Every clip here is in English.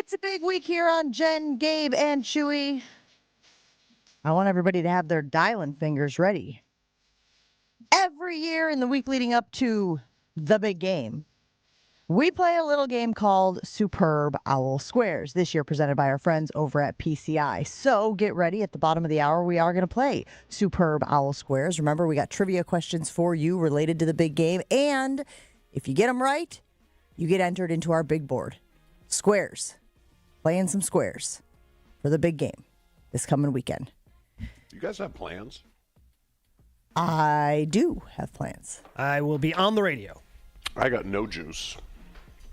It's a big week here on Jen, Gabe, and Chewy. I want everybody to have their dialing fingers ready. Every year in the week leading up to the big game, we play a little game called Superb Owl Squares, this year presented by our friends over at PCI. So get ready. At the bottom of the hour, we are going to play Superb Owl Squares. Remember, we got trivia questions for you related to the big game. And if you get them right, you get entered into our big board. Squares. Playing some squares for the big game this coming weekend. You guys have plans? I do have plans. I will be on the radio. I got no juice.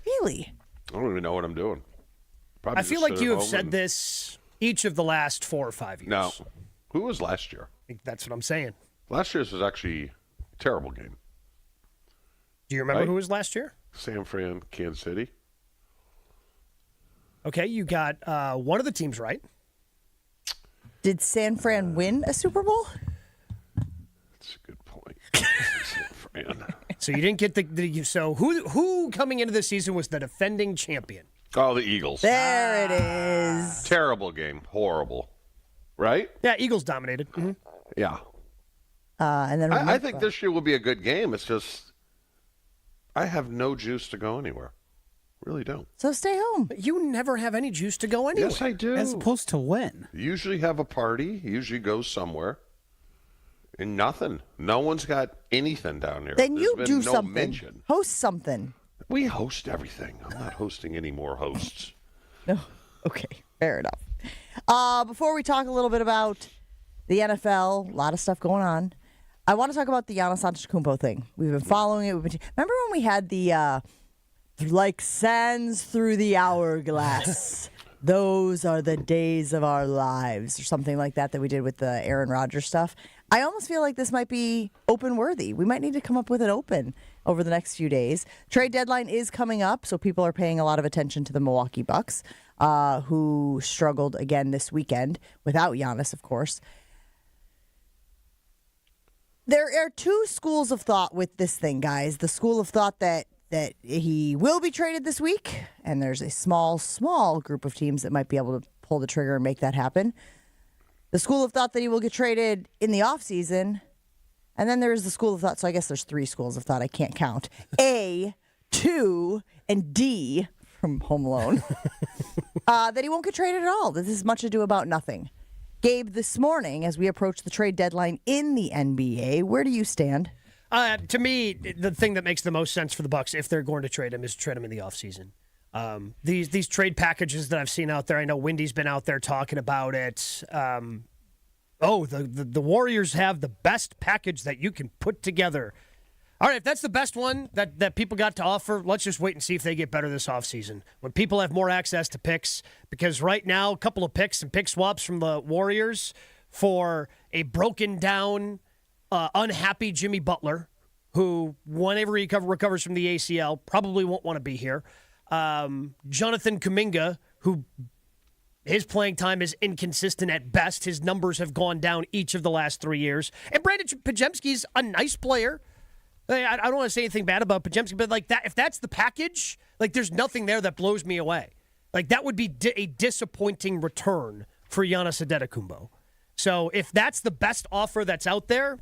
Really? I don't even know what I'm doing. Probably I feel like you have said this each of the last 4 or 5 years. No. Who was last year? I think that's what I'm saying. Last year's was actually a terrible game. Do you remember Right? who was last year? San Fran, Kansas City. Okay, you got one of the teams right. Did San Fran win a Super Bowl? That's a good point. San Fran. So you didn't get so who coming into the season was the defending champion? Oh, the Eagles. There it is. Terrible game. Horrible. Right? Yeah, Eagles dominated. Mm-hmm. Yeah. And then I think this year will be a good game. It's just I have no juice to go anywhere. Really don't. So stay home. You never have any juice to go anywhere. Yes, I do. As opposed to when? Usually have a party. Usually go somewhere. And nothing. No one's got anything down here. Then you There's do been no something. mention. Host something. We host everything. I'm not hosting any more hosts. No. Okay. Fair enough. Before we talk a little bit about the NFL, a lot of stuff going on. I want to talk about the Giannis Antetokounmpo thing. We've been following it. Remember when we had the like sands through the hourglass? Those are the days of our lives, or something like that we did with the Aaron Rodgers stuff. I almost feel like this might be open worthy. We might need to come up with an open over the next few days. Trade deadline is coming up, so people are paying a lot of attention to the Milwaukee Bucks, who struggled again this weekend without Giannis, of course. There are two schools of thought with this thing, guys. The school of thought that he will be traded this week, and there's a small group of teams that might be able to pull the trigger and make that happen. The school of thought that he will get traded in the offseason, and then there's the school of thought, so I guess there's 3 schools of thought. I can't count. A, 2, and D, from Home Alone, that he won't get traded at all. This is much ado about nothing. Gabe, this morning, as we approach the trade deadline in the NBA, where do you stand? To me, the thing that makes the most sense for the Bucks, if they're going to trade him, is to trade him in the offseason. These trade packages that I've seen out there, I know Wendy's been out there talking about it. The Warriors have the best package that you can put together. All right, if that's the best one that people got to offer, let's just wait and see if they get better this offseason. When people have more access to picks, because right now, a couple of picks and pick swaps from the Warriors for a broken down, unhappy Jimmy Butler, who, whenever he recovers from the ACL, probably won't want to be here. Jonathan Kuminga, who his playing time is inconsistent at best. His numbers have gone down each of the last 3 years. And Brandon Podziemski's a nice player. I don't want to say anything bad about Podziemski, but like that, if that's the package, like there's nothing there that blows me away. Like that would be a disappointing return for Giannis Antetokounmpo. So if that's the best offer that's out there,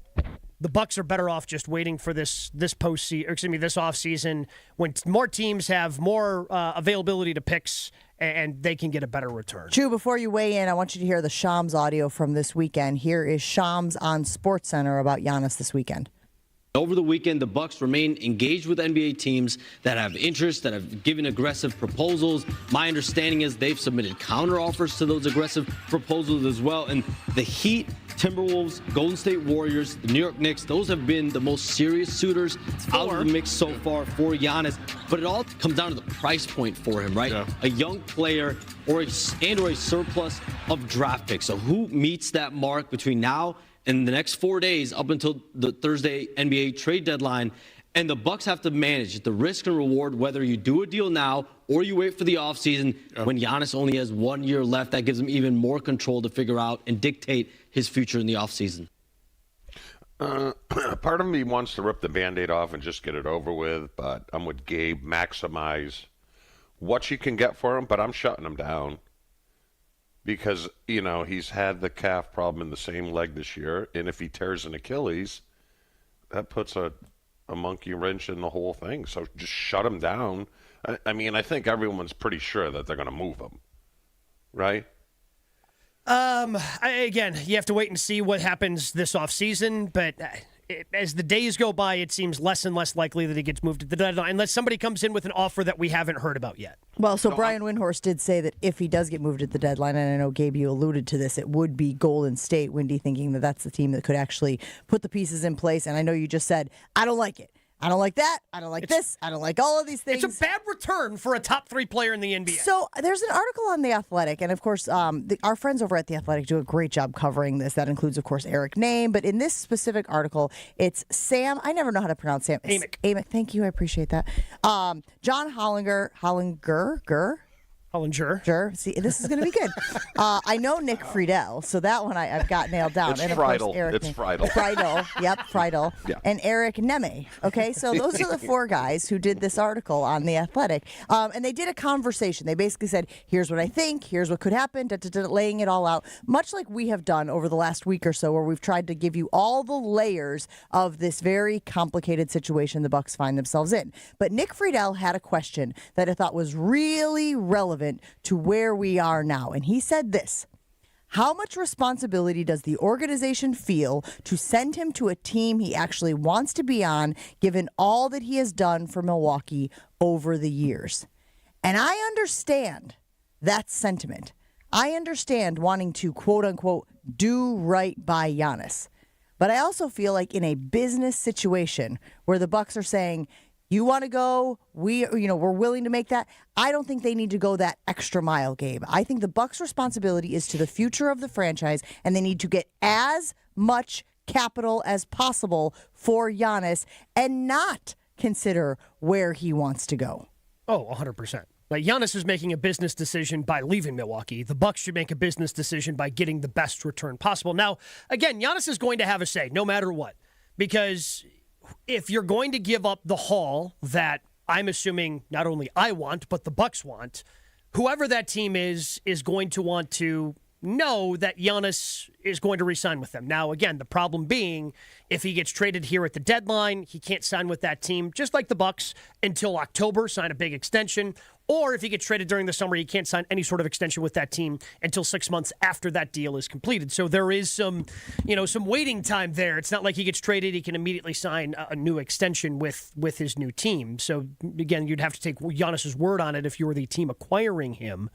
the Bucks are better off just waiting for this offseason when more teams have more availability to picks and they can get a better return. Chew, before you weigh in, I want you to hear the Shams audio from this weekend. Here is Shams on SportsCenter about Giannis this weekend. Over the weekend, the Bucks remain engaged with NBA teams that have interest, that have given aggressive proposals. My understanding is they've submitted counteroffers to those aggressive proposals as well. And the Heat, Timberwolves, Golden State Warriors, the New York Knicks, those have been the most serious suitors out of the mix so far for Giannis. But it all comes down to the price point for him, right? Yeah. A young player or a surplus of draft picks. So who meets that mark between now in the next 4 days up until the Thursday NBA trade deadline? And the Bucks have to manage the risk and reward, whether you do a deal now or you wait for the offseason when Giannis only has 1 year left. That gives him even more control to figure out and dictate his future in the offseason. Part of me wants to rip the Band-Aid off and just get it over with, but I'm with Gabe. Maximize what you can get for him, but I'm shutting him down because, he's had the calf problem in the same leg this year, and if he tears an Achilles, that puts a monkey wrench in the whole thing. So just shut him down. I think everyone's pretty sure that they're going to move him, right? Again, you have to wait and see what happens this offseason, but as the days go by, it seems less and less likely that he gets moved to the deadline unless somebody comes in with an offer that we haven't heard about yet. Well, so Brian Windhorst did say that if he does get moved at the deadline, and I know, Gabe, you alluded to this, it would be Golden State. Windy thinking that that's the team that could actually put the pieces in place. And I know you just said, I don't like it. I don't like that. I don't like this. I don't like all of these things. It's a bad return for a top 3 player in the NBA. So there's an article on The Athletic, and of course, our friends over at The Athletic do a great job covering this. That includes, of course, Eric Name, but in this specific article, it's Sam. I never know how to pronounce Sam. Amick. Thank you. I appreciate that. John Hollinger. Sure. See, this is going to be good. I know Nick Friedel, so that one I've got nailed down. It's and of Friedel. course, Eric It's Friedel. Yep, Friedel. Yeah. And Eric Neme. Okay, so those are the 4 guys who did this article on The Athletic. And they did a conversation. They basically said, here's what I think, here's what could happen, laying it all out, much like we have done over the last week or so, where we've tried to give you all the layers of this very complicated situation the Bucks find themselves in. But Nick Friedel had a question that I thought was really relevant to where we are now. And he said this: how much responsibility does the organization feel to send him to a team he actually wants to be on, given all that he has done for Milwaukee over the years? And I understand that sentiment. I understand wanting to, quote unquote, do right by Giannis. But I also feel like in a business situation where the Bucks are saying, you want to go, we're willing to make that. I don't think they need to go that extra mile, Gabe. I think the Bucks' responsibility is to the future of the franchise, and they need to get as much capital as possible for Giannis and not consider where he wants to go. Oh, 100%. Like, Giannis is making a business decision by leaving Milwaukee. The Bucks should make a business decision by getting the best return possible. Now, again, Giannis is going to have a say no matter what, because if you're going to give up the haul that I'm assuming not only I want, but the Bucks want, whoever that team is going to want to know that Giannis is going to re-sign with them. Now, again, the problem being, if he gets traded here at the deadline, he can't sign with that team, just like the Bucks, until October, sign a big extension. Or if he gets traded during the summer, he can't sign any sort of extension with that team until 6 months after that deal is completed. So there is some waiting time there. It's not like he gets traded, he can immediately sign a new extension with his new team. So again, you'd have to take Giannis's word on it if you were the team acquiring him.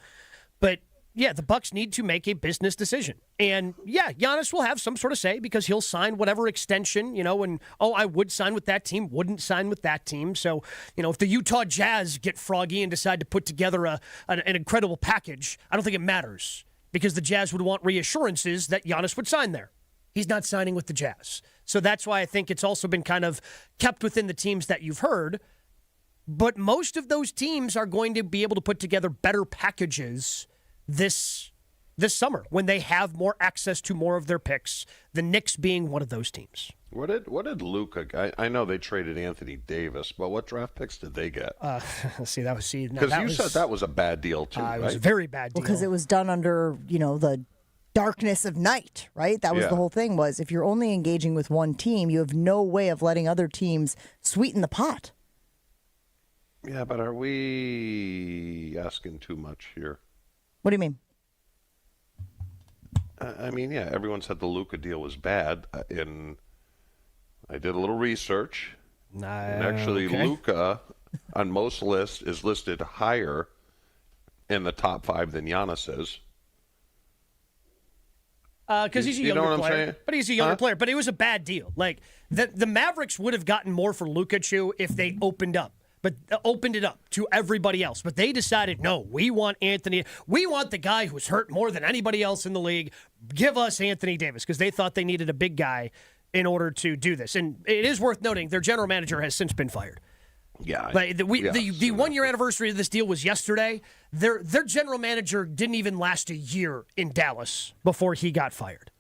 But yeah, the Bucks need to make a business decision. And yeah, Giannis will have some sort of say because he'll sign whatever extension, and, I would sign with that team, wouldn't sign with that team. So, if the Utah Jazz get froggy and decide to put together an incredible package, I don't think it matters because the Jazz would want reassurances that Giannis would sign there. He's not signing with the Jazz. So that's why I think it's also been kind of kept within the teams that you've heard. But most of those teams are going to be able to put together better packages this summer when they have more access to more of their picks, the Knicks being one of those teams. What did Luka? I know they traded Anthony Davis, but what draft picks did they get? Because you said that was a bad deal too, right? It was a very bad deal. Because it was done under, the darkness of night, right? That was the whole thing was if you're only engaging with one team, you have no way of letting other teams sweeten the pot. Yeah, but are we asking too much here? What do you mean? Everyone said the Luka deal was bad, and I did a little research. And actually, Luka on most lists is listed higher in the top 5 than Giannis is. Because he's a younger player. But he's a younger player. But it was a bad deal. Like, the Mavericks would have gotten more for Luka, Chew, if they opened it up to everybody else. But they decided, no, we want Anthony. We want the guy who's hurt more than anybody else in the league. Give us Anthony Davis, because they thought they needed a big guy in order to do this. And it is worth noting their general manager has since been fired. Yeah. Like the 1 year anniversary of this deal was yesterday. Their general manager didn't even last a year in Dallas before he got fired.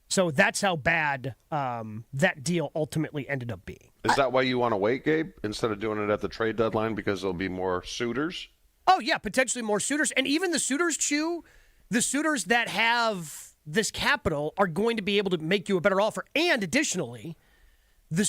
So that's how bad that deal ultimately ended up being. Is that why you want to wait, Gabe, instead of doing it at the trade deadline because there'll be more suitors? Oh, yeah, potentially more suitors. And even the suitors, the suitors that have this capital are going to be able to make you a better offer. And additionally,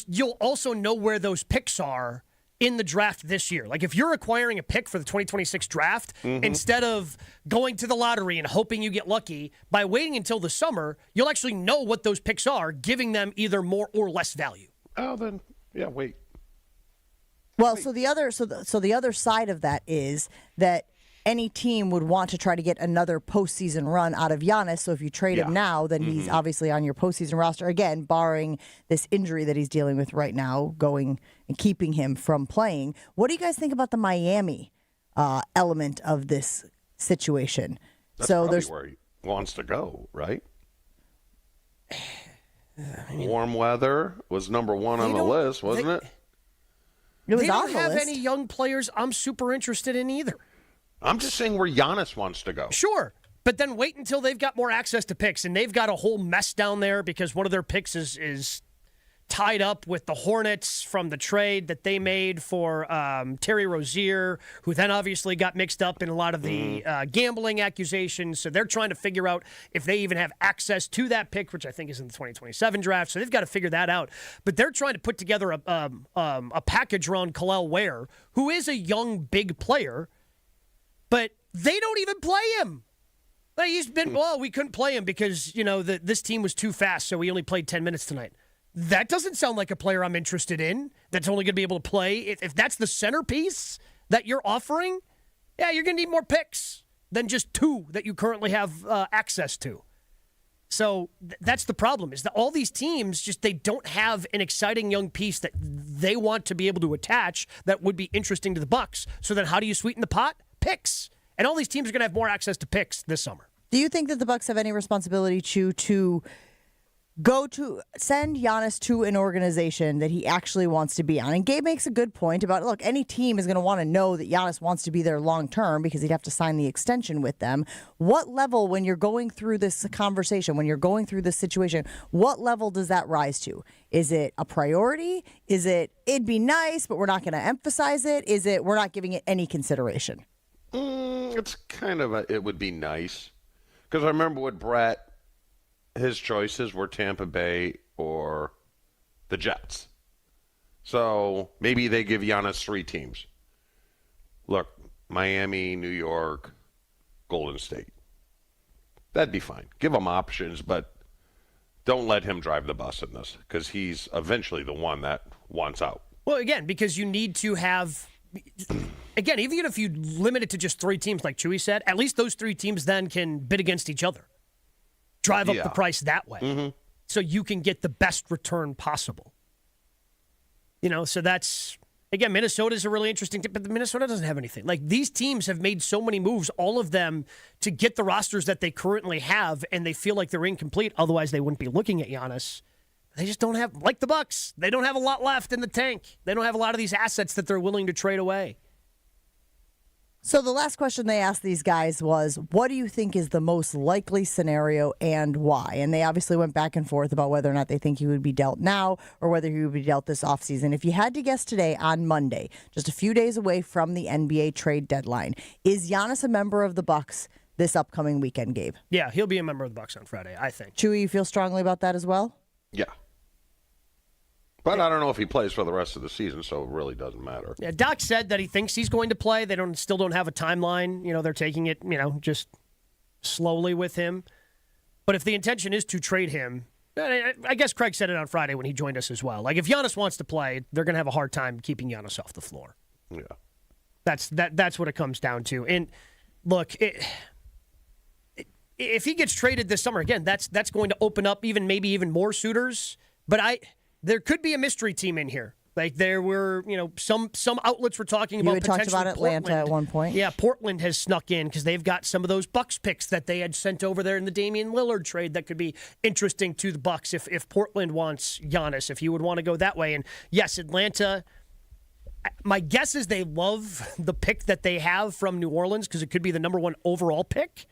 you'll also know where those picks are in the draft this year. Like if you're acquiring a pick for the 2026 draft, instead of going to the lottery and hoping you get lucky, by waiting until the summer, you'll actually know what those picks are, giving them either more or less value. Oh, then, yeah, wait. Well, so the other side of that is that any team would want to try to get another postseason run out of Giannis. So if you trade him now, then he's obviously on your postseason roster again, barring this injury that he's dealing with right now, going and keeping him from playing. What do you guys think about the Miami element of this situation? That's so probably where he wants to go, right? Warm weather was number one on the list, wasn't it? It was they on don't the have list. any young players I'm super interested in either. I'm just saying where Giannis wants to go. Sure, but then wait until they've got more access to picks, and they've got a whole mess down there because one of their picks is tied up with the Hornets from the trade that they made for Terry Rozier, who then obviously got mixed up in a lot of the gambling accusations. So they're trying to figure out if they even have access to that pick, which I think is in the 2027 draft. So they've got to figure that out. But they're trying to put together a package around Khalil Ware, who is a young, big player, but they don't even play him. Like he's been, we couldn't play him because, this team was too fast, so we only played 10 minutes tonight. That doesn't sound like a player I'm interested in that's only going to be able to play. If that's the centerpiece that you're offering, yeah, you're going to need more picks than just two that you currently have access to. So that's the problem, is that all these teams they don't have an exciting young piece that they want to be able to attach that would be interesting to the Bucks. So then how do you sweeten the pot? Picks. And all these teams are going to have more access to picks this summer. Do you think that the Bucks have any responsibility to go to send Giannis to an organization that he actually wants to be on? And Gabe makes a good point about, look, any team is going to want to know that Giannis wants to be there long term because he'd have to sign the extension with them. What level, when you're going through this conversation, when you're going through this situation, what level does that rise to? Is it a priority? Is it'd be nice, but we're not going to emphasize it? Is it we're not giving it any consideration? It's kind of it would be nice. Because I remember with Brett, his choices were Tampa Bay or the Jets. So maybe they give Giannis 3 teams. Look, Miami, New York, Golden State. That'd be fine. Give him options, but don't let him drive the bus in this because he's eventually the one that wants out. Well, again, because you need to have... Again, even if you limit it to just 3 teams, like Chewy said, at least those 3 teams then can bid against each other. Drive up the price that way. So you can get the best return possible. So that's, again, Minnesota's a really interesting team, but Minnesota doesn't have anything. Like, these teams have made so many moves, all of them, to get the rosters that they currently have, and they feel like they're incomplete. Otherwise, they wouldn't be looking at Giannis. They just don't have, like the Bucks, they don't have a lot left in the tank. They don't have a lot of these assets that they're willing to trade away. So the last question they asked these guys was, what do you think is the most likely scenario and why? And they obviously went back and forth about whether or not they think he would be dealt now or whether he would be dealt this offseason. If you had to guess today on Monday, just a few days away from the NBA trade deadline, is Giannis a member of the Bucks this upcoming weekend, Gabe? Yeah, he'll be a member of the Bucks on Friday, I think. Chewy, you feel strongly about that as well? Yeah. But I don't know if he plays for the rest of the season, so it really doesn't matter. Yeah, Doc said that he thinks he's going to play. They still don't have a timeline. They're taking it, just slowly with him. But if the intention is to trade him, I guess Craig said it on Friday when he joined us as well. Like, if Giannis wants to play, they're going to have a hard time keeping Giannis off the floor. Yeah. That's what it comes down to. And look, if he gets traded this summer, again, that's going to open up maybe even more suitors. But there could be a mystery team in here. Like, there were, some outlets were talking about. You had talked about Atlanta Portland. at one point. Yeah, Portland has snuck in because they've got some of those Bucks picks that they had sent over there in the Damian Lillard trade that could be interesting to the Bucks if Portland wants Giannis, if you would want to go that way. And yes, Atlanta, my guess is they love the pick that they have from New Orleans because it could be the number 1 overall pick.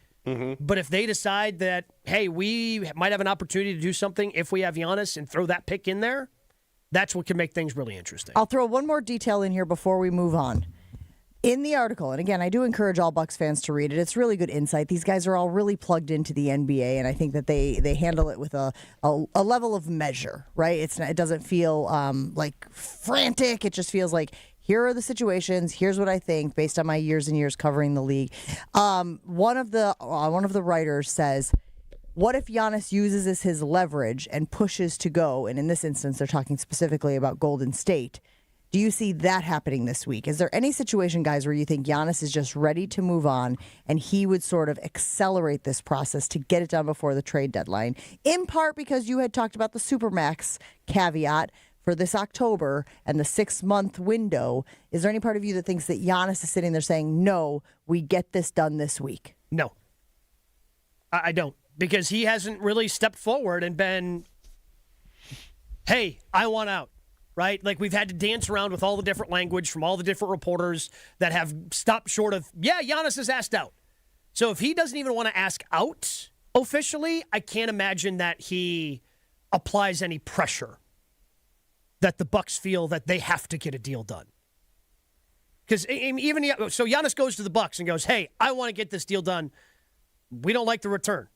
But if they decide that, hey, we might have an opportunity to do something if we have Giannis and throw that pick in there, that's what can make things really interesting. I'll throw one more detail in here before we move on. In the article, and again, I do encourage all Bucks fans to read it. It's really good insight. These guys are all really plugged into the NBA, and I think that they handle it with a level of measure, right? It doesn't feel like frantic. It just feels like, here are the situations. Here's what I think based on my years and years covering the league. One of the writers says, what if Giannis uses this his leverage and pushes to go? And in this instance, they're talking specifically about Golden State. Do you see that happening this week? Is there any situation, guys, where you think Giannis is just ready to move on and he would sort of accelerate this process to get it done before the trade deadline? In part because you had talked about the Supermax caveat for this October and the 6-month window. Is there any part of you that thinks that Giannis is sitting there saying, no, we get this done this week? No. I don't. Because he hasn't really stepped forward and been, hey, I want out. Right? Like, we've had to dance around with all the different language from all the different reporters that have stopped short of, Giannis is asked out. So if he doesn't even want to ask out officially, I can't imagine that he applies any pressure that the Bucks feel that they have to get a deal done. Because so Giannis goes to the Bucks and goes, hey, I want to get this deal done. We don't like the return.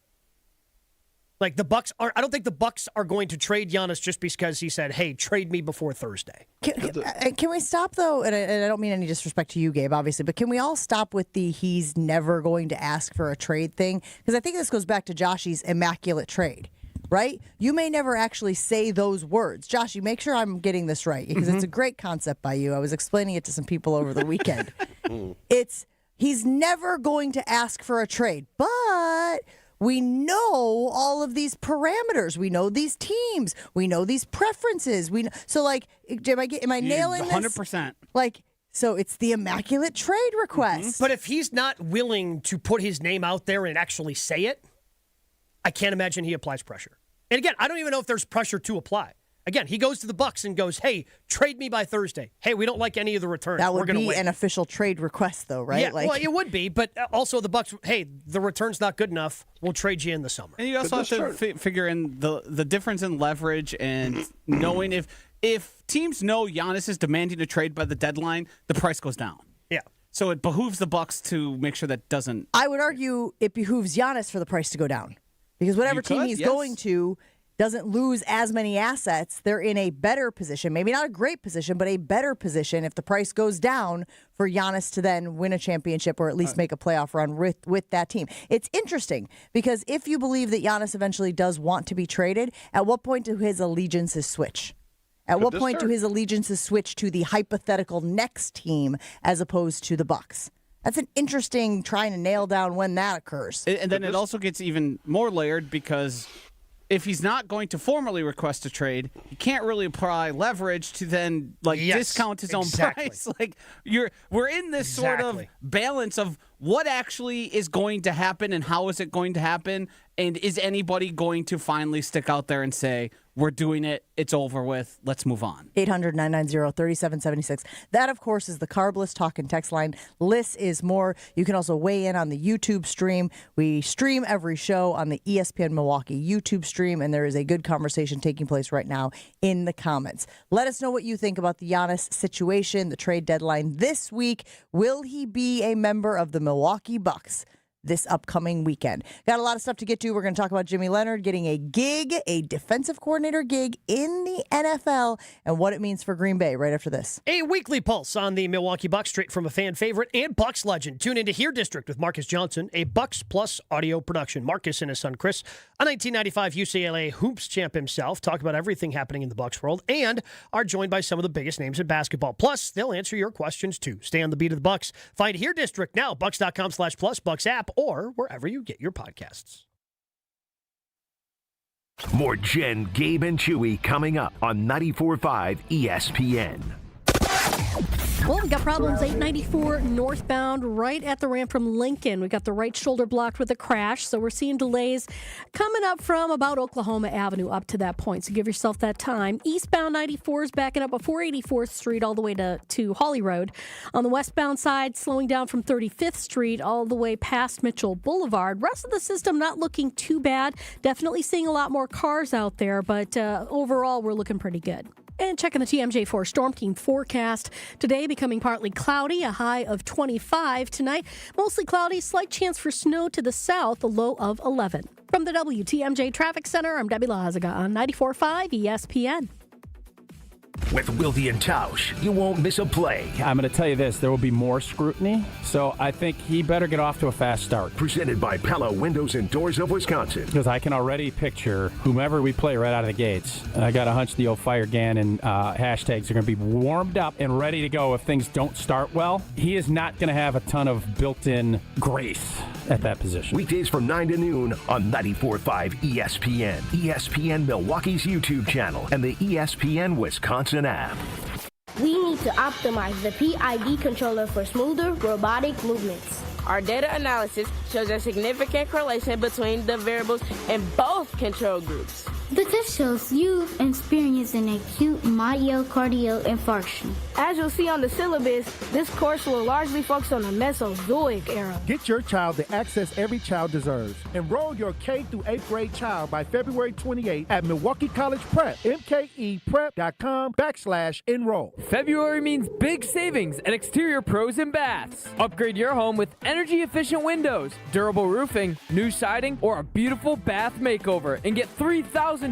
Like, I don't think the Bucks are going to trade Giannis just because he said, hey, trade me before Thursday. Can we stop, though? And I don't mean any disrespect to you, Gabe, obviously, but can we all stop with the he's never going to ask for a trade thing? Because I think this goes back to Joshy's immaculate trade, right? You may never actually say those words. Joshy, make sure I'm getting this right, because it's a great concept by you. I was explaining it to some people over the weekend. He's never going to ask for a trade, but we know all of these parameters. We know these teams. We know these preferences. So, like, am I nailing 100%. this? So it's the immaculate trade request. But if he's not willing to put his name out there and actually say it, I can't imagine he applies pressure. And again, I don't even know if there's pressure to apply. Again, he goes to the Bucks and goes, hey, trade me by Thursday. Hey, we don't like any of the returns. That would be win. An official trade request, though, right? Yeah, well, it would be. But also the Bucks, hey, the return's not good enough. We'll trade you in the summer. And you also have to figure in the difference in leverage and knowing if teams know Giannis is demanding a trade by the deadline, the price goes down. Yeah. So it behooves the Bucks to make sure that doesn't. I would argue it behooves Giannis for the price to go down. Because whatever team he's going to doesn't lose as many assets, they're in a better position. Maybe not a great position, but a better position if the price goes down for Giannis to then win a championship or at least make a playoff run with that team. It's interesting because if you believe that Giannis eventually does want to be traded, at what point do his allegiances switch? At what point do his allegiances switch to the hypothetical next team as opposed to the Bucks? That's an interesting trying to nail down when that occurs. And then it also gets even more layered because if he's not going to formally request a trade, he can't really apply leverage to then discount his own price. Like we're in this sort of balance of what actually is going to happen and how is it going to happen, and is anybody going to finally stick out there and say, we're doing it, it's over with, let's move on. 800-990-3776. That, of course, is the Carbless talk and text line. Less is more. You can also weigh in on the YouTube stream. We stream every show on the ESPN Milwaukee YouTube stream, and there is a good conversation taking place right now in the comments. Let us know what you think about the Giannis situation, the trade deadline this week. Will he be a member of the Milwaukee Bucks this upcoming weekend? Got a lot of stuff to get to. We're going to talk about Jimmy Leonhard getting a gig, a defensive coordinator gig in the NFL, and what it means for Green Bay right after this. A weekly pulse on the Milwaukee Bucks, straight from a fan favorite and Bucks legend. Tune into Here District with Marcus Johnson, a Bucks Plus audio production. Marcus and his son Chris, a 1995 UCLA hoops champ himself, talk about everything happening in the Bucks world and are joined by some of the biggest names in basketball. Plus, they'll answer your questions too. Stay on the beat of the Bucks. Find Here District now, bucks.com/plus, Bucks app, or wherever you get your podcasts. More Jen, Gabe, and Chewy coming up on 94.5 ESPN. Well, we got problems 894 northbound right at the ramp from Lincoln. We got the right shoulder blocked with a crash, so we're seeing delays coming up from about Oklahoma Avenue up to that point, so give yourself that time. Eastbound 94 is backing up before 84th Street all the way to Holly Road. On the westbound side, slowing down from 35th Street all the way past Mitchell Boulevard. Rest of the system not looking too bad. Definitely seeing a lot more cars out there, but overall we're looking pretty good. And checking the TMJ4 Storm Team forecast. Today becoming partly cloudy, a high of 25. Tonight, mostly cloudy, slight chance for snow to the south, a low of 11. From the WTMJ Traffic Center, I'm Debbie Lazaga on 94.5 ESPN. With Wilde and Tausch, you won't miss a play. I'm going to tell you this, there will be more scrutiny, so I think he better get off to a fast start. Presented by Pella Windows and Doors of Wisconsin. Because I can already picture whomever we play right out of the gates. And I got a hunch the old Fire Gannon hashtags are going to be warmed up and ready to go if things don't start well. He is not going to have a ton of built-in grace at that position. Weekdays from 9 to noon on 94.5 ESPN. ESPN Milwaukee's YouTube channel and the ESPN Wisconsin app. We need to optimize the PID controller for smoother robotic movements. Our data analysis shows a significant correlation between the variables in both control groups. The test shows you've experienced an acute myocardial infarction. As you'll see on the syllabus, this course will largely focus on the Mesozoic era. Get your child the access every child deserves. Enroll your K through 8th grade child by February 28 at Milwaukee College Prep, mkeprep.com/enroll. February means big savings at Exterior Pros and Baths. Upgrade your home with energy-efficient windows, durable roofing, new siding, or a beautiful bath makeover and get $3,000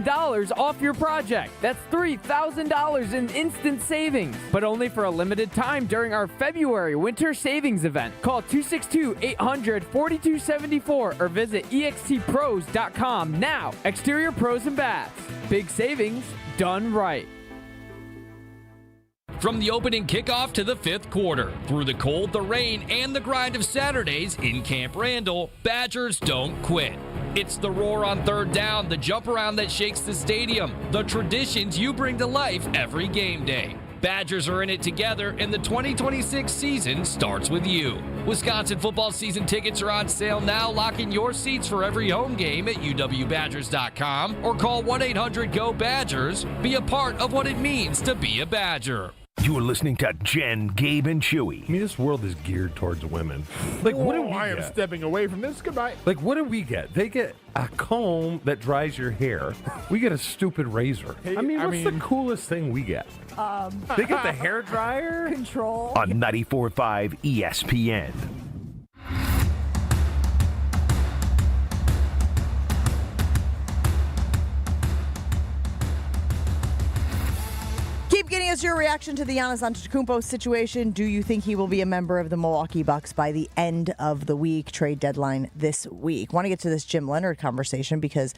off your project. That's $3,000 in instant savings, but only for a limited time during our February winter savings event. Call 262-800-4274 or visit extpros.com now. Exterior Pros and Baths. Big savings done right. From the opening kickoff to the fifth quarter, through the cold, the rain, and the grind of Saturdays in Camp Randall, Badgers don't quit. It's the roar on third down, the jump around that shakes the stadium, the traditions you bring to life every game day. Badgers are in it together, and the 2026 season starts with you. Wisconsin football season tickets are on sale now. Lock in your seats for every home game at uwbadgers.com or call 1-800-GO-BADGERS. Be a part of what it means to be a Badger. You are listening to Jen, Gabe, and Chewy. I mean, this world is geared towards women. Like, what do we I am get? stepping away from this. Goodbye. Like, what do we get? They get a comb that dries your hair. We get a stupid razor. I mean, what's the coolest thing we get? They get the hair dryer? Control. On 94.5 ESPN. Keep getting us your reaction to the Giannis Antetokounmpo situation. Do you think he will be a member of the Milwaukee Bucks by the end of the week? Trade deadline this week. Want to get to this Jim Leonhard conversation because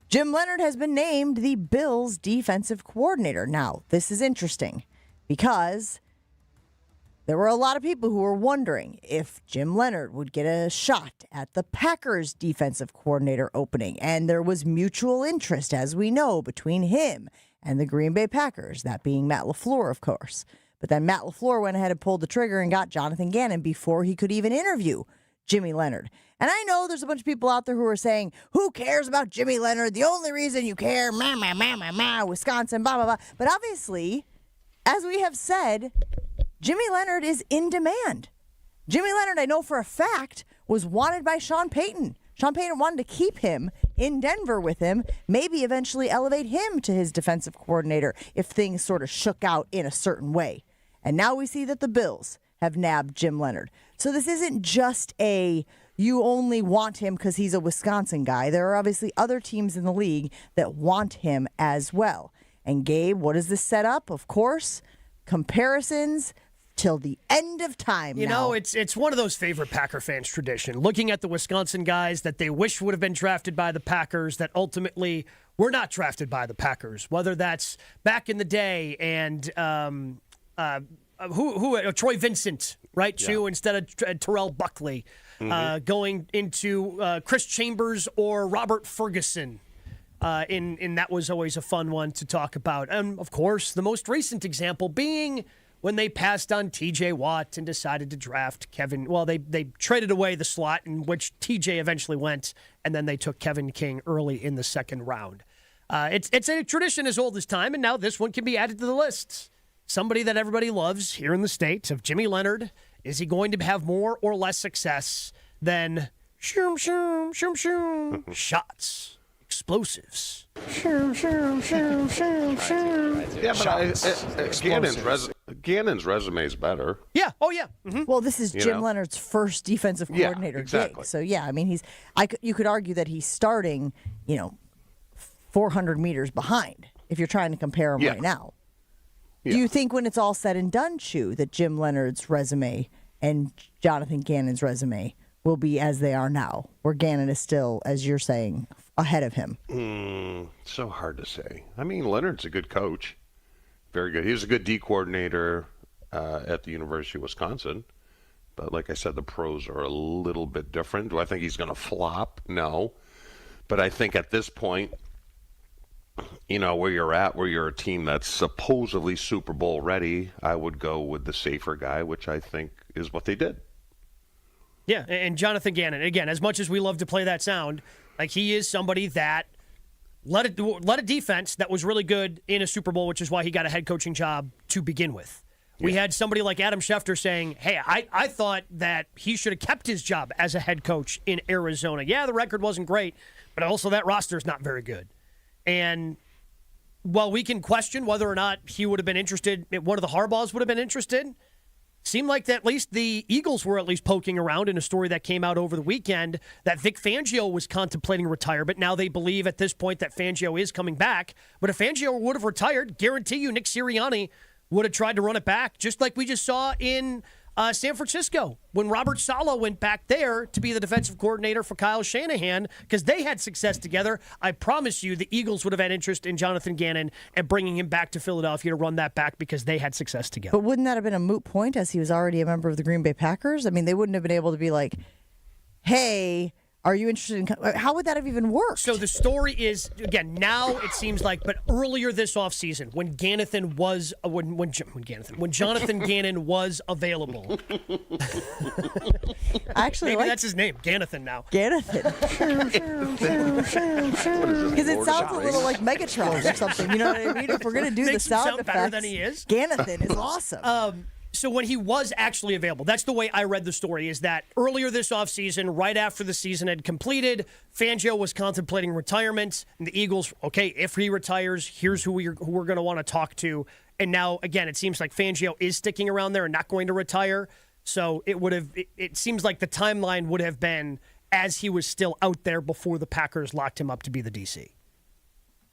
Jim Leonhard has been named the Bills defensive coordinator. Now, this is interesting because there were a lot of people who were wondering if Jim Leonhard would get a shot at the Packers defensive coordinator opening. And there was mutual interest, as we know, between him and the Green Bay Packers, that being Matt LaFleur, of course. But then Matt LaFleur went ahead and pulled the trigger and got Jonathan Gannon before he could even interview Jimmy Leonhard. And I know there's a bunch of people out there who are saying, who cares about Jimmy Leonhard? The only reason you care, Wisconsin, blah, blah, blah. But obviously, as we have said, Jimmy Leonhard is in demand. Jimmy Leonhard, I know for a fact, was wanted by Sean Payton. Sean Payton wanted to keep him in Denver with him, maybe eventually elevate him to his defensive coordinator if things sort of shook out in a certain way. And now we see that the Bills have nabbed Jim Leonhard. So this isn't just a you only want him because he's a Wisconsin guy. There are obviously other teams in the league that want him as well. And Gabe, what does this set up? Of course, comparisons till the end of time. You know, it's one of those favorite Packer fans' tradition. Looking at the Wisconsin guys that they wish would have been drafted by the Packers that ultimately were not drafted by the Packers, whether that's back in the day and Troy Vincent, right? Yeah. Instead of Terrell Buckley, going into Chris Chambers or Robert Ferguson. And that was always a fun one to talk about. And, of course, the most recent example being when they passed on T.J. Watt and decided to draft Kevin. Well, they traded away the slot in which T.J. eventually went, and then they took Kevin King early in the second round. It's a tradition as old as time, and now this one can be added to the list. Somebody that everybody loves here in the state of Jimmy Leonhard. Is he going to have more or less success than shoom, shoom, shoom, shoom, shots? explosives. Yeah, but Gannon's resume is better. Yeah. Oh, yeah. Mm-hmm. Well, this is Jim Leonhard's first defensive coordinator gig. So, yeah, I mean, you could argue that he's starting, 400 meters behind if you're trying to compare him right now. Yeah. Do you think when it's all said and done, Chew, that Jim Leonhard's resume and Jonathan Gannon's resume will be as they are now, where Gannon is still, as you're saying, ahead of him? So hard to say. I mean, Leonard's a good coach. Very good. He was a good D coordinator at the University of Wisconsin. But like I said, the pros are a little bit different. Do I think he's going to flop? No. But I think at this point, where you're at, where you're a team that's supposedly Super Bowl ready, I would go with the safer guy, which I think is what they did. Yeah, and Jonathan Gannon, again, as much as we love to play that sound, like he is somebody that led a defense that was really good in a Super Bowl, which is why he got a head coaching job to begin with. We had somebody like Adam Schefter saying, hey, I thought that he should have kept his job as a head coach in Arizona. Yeah, the record wasn't great, but also that roster is not very good. And while we can question whether or not he would have been interested, one of the Harbaughs would have been interested, seemed like that at least the Eagles were at least poking around in a story that came out over the weekend that Vic Fangio was contemplating retirement. Now they believe at this point that Fangio is coming back. But if Fangio would have retired, guarantee you Nick Sirianni would have tried to run it back, just like we just saw in San Francisco when Robert Saleh went back there to be the defensive coordinator for Kyle Shanahan because they had success together. I promise you the Eagles would have had interest in Jonathan Gannon and bringing him back to Philadelphia to run that back because they had success together. But wouldn't that have been a moot point as he was already a member of the Green Bay Packers? I mean, they wouldn't have been able to be like, hey, are you interested in... How would that have even worked? So the story is, again, now it seems like, but earlier this offseason, when Jonathan Gannon was available. Actually, maybe that's his name, Ganathan now. Ganathan. Because it sounds a little like Megatron or something. You know what I mean? If we're going to do the sound effects, better than he is. Ganathan is awesome. So when he was actually available, that's the way I read the story, is that earlier this offseason, right after the season had completed, Fangio was contemplating retirement, and the Eagles, okay, if he retires, here's who we're going to want to talk to. And now, again, it seems like Fangio is sticking around there and not going to retire. So it seems like the timeline would have been as he was still out there before the Packers locked him up to be the DC.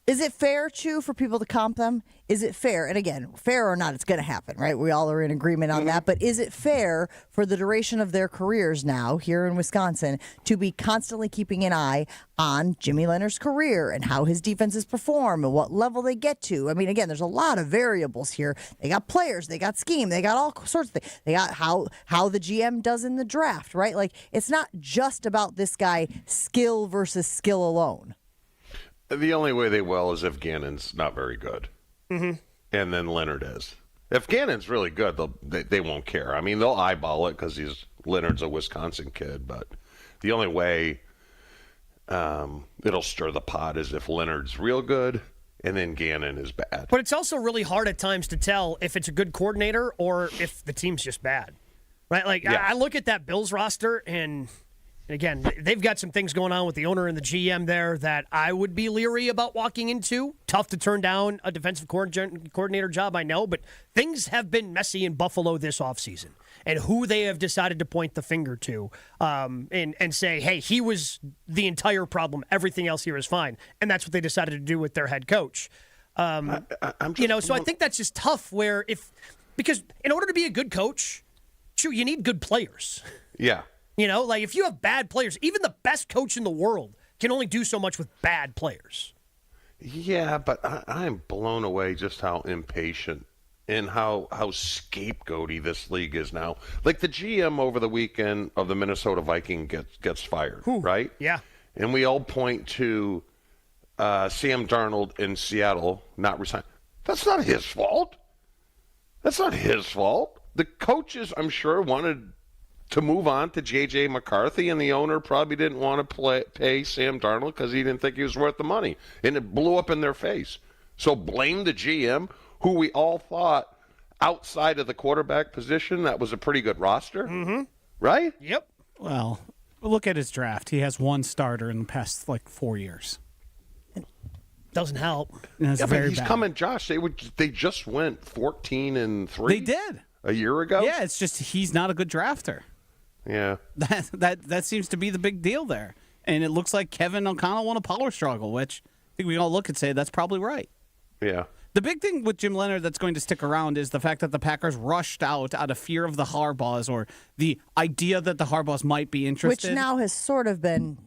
Is it fair, Chew, for people to comp them? Is it fair? And again, fair or not, it's going to happen, right? We all are in agreement on that. But is it fair for the duration of their careers now here in Wisconsin to be constantly keeping an eye on Jimmy Leonhard's career and how his defenses perform and what level they get to? I mean, again, there's a lot of variables here. They got players, they got scheme, they got all sorts of things. They got how the GM does in the draft, right? Like, it's not just about this guy skill versus skill alone. The only way they will is if Gannon's not very good. Mm-hmm. And then Leonard is. If Gannon's really good, they won't care. I mean, they'll eyeball it because Leonard's a Wisconsin kid. But the only way it'll stir the pot is if Leonard's real good and then Gannon is bad. But it's also really hard at times to tell if it's a good coordinator or if the team's just bad. Right? Like, yeah. I look at that Bills roster and again, they've got some things going on with the owner and the GM there that I would be leery about walking into. Tough to turn down a defensive coordinator job, I know, but things have been messy in Buffalo this offseason. And who they have decided to point the finger to and say, hey, he was the entire problem. Everything else here is fine. And that's what they decided to do with their head coach. So I think that's just tough because in order to be a good coach, you need good players. Yeah. Like if you have bad players, even the best coach in the world can only do so much with bad players. Yeah, but I'm blown away just how impatient and how scapegoaty this league is now. Like the GM over the weekend of the Minnesota Viking gets fired, right? Yeah. And we all point to Sam Darnold in Seattle not resigning. That's not his fault. That's not his fault. The coaches, I'm sure, wanted to move on to J.J. McCarthy, and the owner probably didn't want to pay Sam Darnold because he didn't think he was worth the money. And it blew up in their face. So blame the GM, who we all thought outside of the quarterback position, that was a pretty good roster. Mm-hmm. Right? Yep. Well, look at his draft. He has one starter in the past, 4 years. Doesn't help. That's Yeah, very but he's bad. coming, Josh. They just went 14-3. They did a year ago. Yeah, it's just he's not a good drafter. Yeah, that seems to be the big deal there. And it looks like Kevin O'Connell won a power struggle, which I think we all look and say that's probably right. Yeah. The big thing with Jim Leonhard that's going to stick around is the fact that the Packers rushed out of fear of the Harbaughs or the idea that the Harbaughs might be interested. Which now has sort of been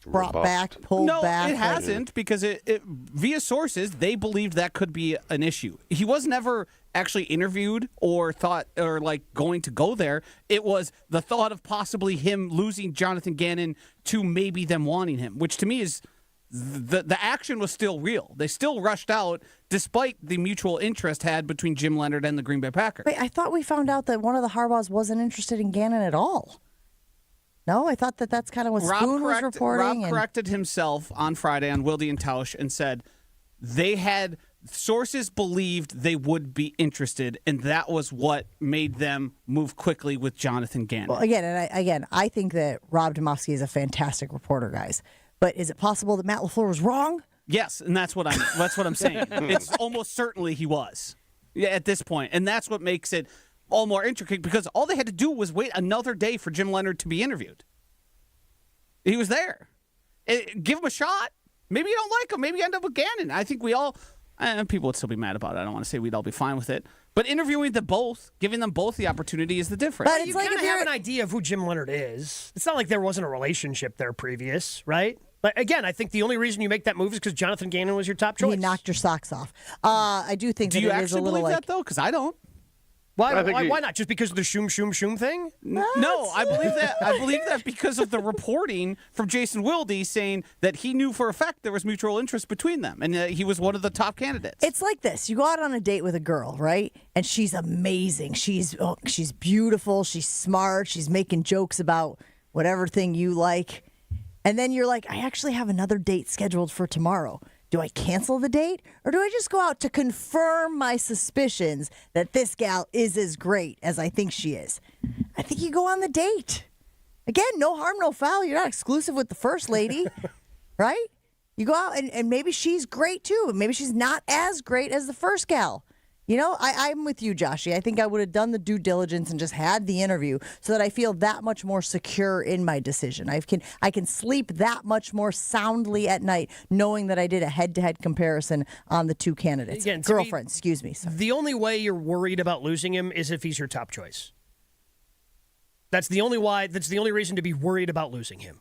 brought Rebuffed. back, pulled back. No, it hasn't, because it via sources, they believed that could be an issue. He was never actually interviewed or thought or like going to go there. It was the thought of possibly him losing Jonathan Gannon to maybe them wanting him, which to me is the action was still real. They still rushed out despite the mutual interest had between Jim Leonhard and the Green Bay Packers. Wait, I thought we found out that one of the Harbaughs wasn't interested in Gannon at all. No, I thought that's kind of what Spoon was reporting. Rob corrected himself on Friday on Wilde and Tausch and said they had sources believed they would be interested, and that was what made them move quickly with Jonathan Gannon. Well, I think that Rob Demovsky is a fantastic reporter, guys. But is it possible that Matt LaFleur was wrong? Yes, and that's what I'm saying. It's almost certainly he was. Yeah, at this point, and that's what makes it all more intricate, because all they had to do was wait another day for Jim Leonhard to be interviewed. He was there. Give him a shot. Maybe you don't like him. Maybe you end up with Gannon. I think we all, people would still be mad about it. I don't want to say we'd all be fine with it. But interviewing them both, giving them both the opportunity is the difference. But you kind of have an idea of who Jim Leonhard is. It's not like there wasn't a relationship there previous, right? But again, I think the only reason you make that move is because Jonathan Gannon was your top choice. He knocked your socks off. I do think Do that you it is a actually little believe like that, though? Because I don't. Why not? Just because of the shoom thing? No, I believe that. I believe that because of the reporting from Jason Wilde saying that he knew for a fact there was mutual interest between them, and he was one of the top candidates. It's like this: you go out on a date with a girl, right? And she's amazing. She's beautiful. She's smart. She's making jokes about whatever thing you like, and then you're like, I actually have another date scheduled for tomorrow. Do I cancel the date, or do I just go out to confirm my suspicions that this gal is as great as I think she is? I think you go on the date. Again, no harm, no foul. You're not exclusive with the first lady, right? You go out, and maybe she's great, too, but maybe she's not as great as the first gal. You know, I'm with you, Joshy. I think I would have done the due diligence and just had the interview so that I feel that much more secure in my decision. I can sleep that much more soundly at night knowing that I did a head-to-head comparison on the two candidates. Again, Girlfriends, excuse me. Sorry. The only way you're worried about losing him is if he's your top choice. That's the only reason to be worried about losing him,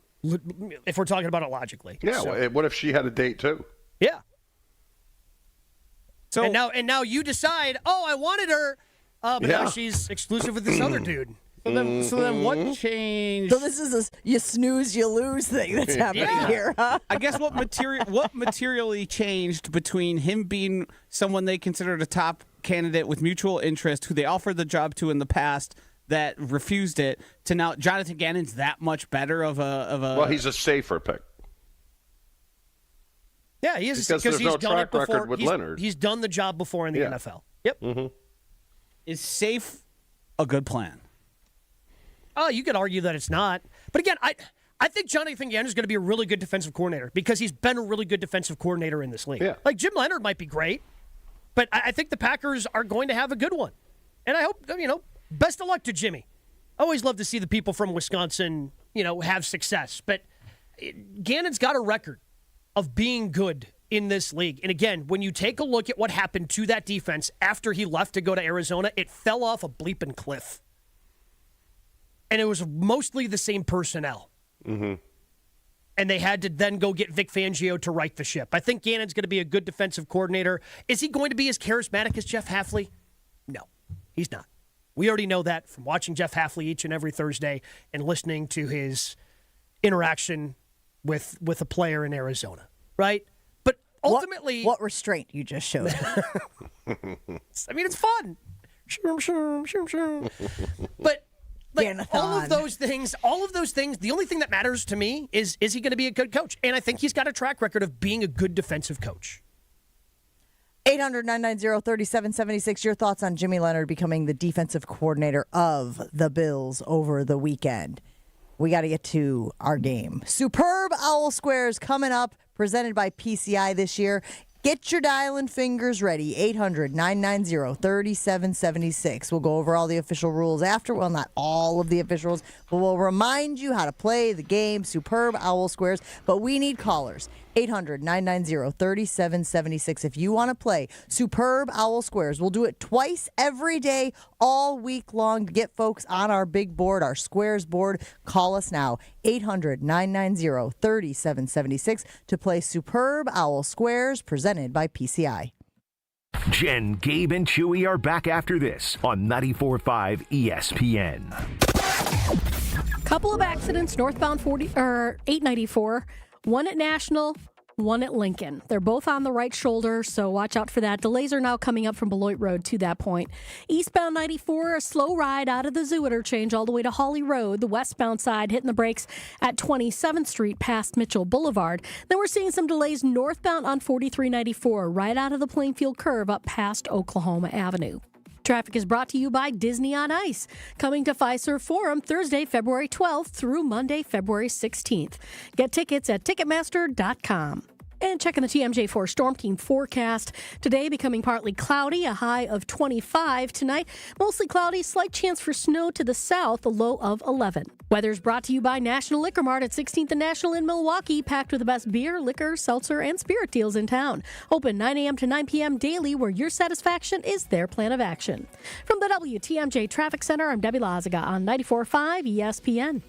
if we're talking about it logically. Yeah, So, what if she had a date too? yeah. So and now you decide, I wanted her, but now she's exclusive with this other dude. So then what changed? So this is you snooze, you lose thing that's happening here. Huh? I guess what materially changed between him being someone they considered a top candidate with mutual interest, who they offered the job to in the past that refused it, to now Jonathan Gannon's that much better of a. Well, he's a safer pick. Yeah, he is, because he's there's no done track it before. record with Leonard. He's done the job before in the NFL. Yep. Mm-hmm. Is safe a good plan? Oh, you could argue that it's not. But again, I think Jonathan Gannon is going to be a really good defensive coordinator because he's been a really good defensive coordinator in this league. Yeah. Like Jim Leonhard might be great, but I think the Packers are going to have a good one. And I hope, best of luck to Jimmy. I always love to see the people from Wisconsin, have success. But Gannon's got a record of being good in this league. And again, when you take a look at what happened to that defense after he left to go to Arizona, it fell off a bleeping cliff. And it was mostly the same personnel. Mm-hmm. And they had to then go get Vic Fangio to right the ship. I think Gannon's going to be a good defensive coordinator. Is he going to be as charismatic as Jeff Hafley? No, he's not. We already know that from watching Jeff Hafley each and every Thursday and listening to his interaction with a player in Arizona, right? But ultimately... What restraint you just showed. It's fun. But all of those things, the only thing that matters to me is he going to be a good coach? And I think he's got a track record of being a good defensive coach. 800-990-3776. Your thoughts on Jimmy Leonhard becoming the defensive coordinator of the Bills over the weekend. We got to get to our game. Superb Owl Squares coming up. presented by PCI this year. Get your dialing fingers ready. 800-990-3776. We'll go over all the official rules after. Well, not all of the officials, but we'll remind you how to play the game. Superb Owl Squares. But we need callers. 800-990-3776. If you want to play Superb Owl Squares, we'll do it twice every day, all week long. To get folks on our big board, our Squares board, call us now. 800-990-3776 to play Superb Owl Squares, presented by PCI. Jen, Gabe, and Chewy are back after this on 94.5 ESPN. Couple of accidents northbound 894. One at National, one at Lincoln. They're both on the right shoulder, so watch out for that. Delays are now coming up from Beloit Road to that point. Eastbound 94, a slow ride out of the Zoo interchange all the way to Hawley Road. The westbound side hitting the brakes at 27th Street past Mitchell Boulevard. Then we're seeing some delays northbound on 4394, right out of the Plainfield curve up past Oklahoma Avenue. Traffic is brought to you by Disney on Ice, coming to Fiserv Forum Thursday, February 12th through Monday, February 16th. Get tickets at Ticketmaster.com. And checking the TMJ4 Storm Team forecast. Today becoming partly cloudy, a high of 25. Tonight, mostly cloudy, slight chance for snow to the south, a low of 11. Weather's brought to you by National Liquor Mart at 16th and National in Milwaukee, packed with the best beer, liquor, seltzer, and spirit deals in town. Open 9 a.m. to 9 p.m. daily, where your satisfaction is their plan of action. From the WTMJ Traffic Center, I'm Debbie Lazaga on 94.5 ESPN.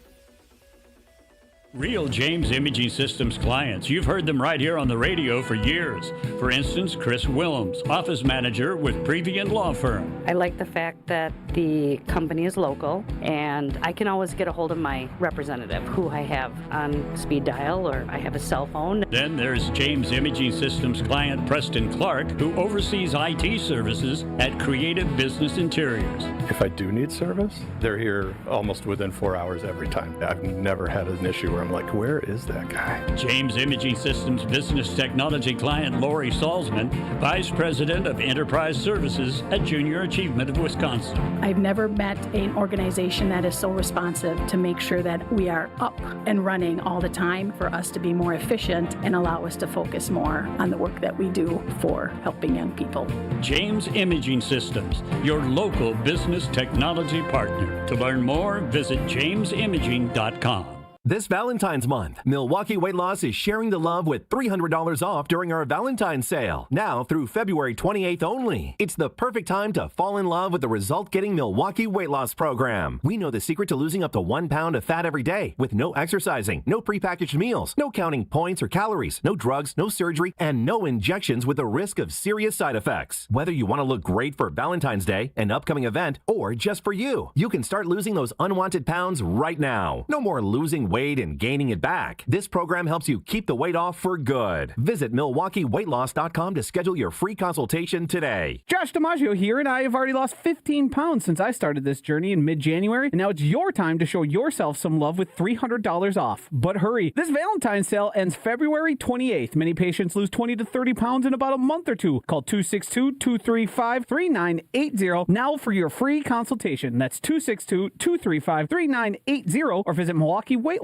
Real James Imaging Systems clients. You've heard them right here on the radio for years. For instance, Chris Willems, office manager with Previan Law Firm. I like the fact that the company is local and I can always get a hold of my representative who I have on speed dial or I have a cell phone. Then there's James Imaging Systems client Preston Clark, who oversees IT services at Creative Business Interiors. If I do need service, they're here almost within 4 hours every time. I've never had an issue where I'm like, where is that guy? James Imaging Systems business technology client Lori Salzman, Vice President of Enterprise Services at Junior Achievement of Wisconsin. I've never met an organization that is so responsive to make sure that we are up and running all the time for us to be more efficient and allow us to focus more on the work that we do for helping young people. James Imaging Systems, your local business technology partner. To learn more, visit jamesimaging.com. This Valentine's month, Milwaukee Weight Loss is sharing the love with $300 off during our Valentine's sale. Now through February 28th only. It's the perfect time to fall in love with the result-getting Milwaukee Weight Loss program. We know the secret to losing up to 1 pound of fat every day with no exercising, no prepackaged meals, no counting points or calories, no drugs, no surgery, and no injections with the risk of serious side effects. Whether you want to look great for Valentine's Day, an upcoming event, or just for you, you can start losing those unwanted pounds right now. No more losing weight and gaining it back. This program helps you keep the weight off for good. Visit MilwaukeeWeightLoss.com to schedule your free consultation today. Josh DiMaggio here, and I have already lost 15 pounds since I started this journey in mid-January, and now it's your time to show yourself some love with $300 off. But hurry, this Valentine's sale ends February 28th. Many patients lose 20 to 30 pounds in about a month or two. Call 262-235-3980 now for your free consultation. That's 262-235-3980 or visit MilwaukeeWeightLoss.com.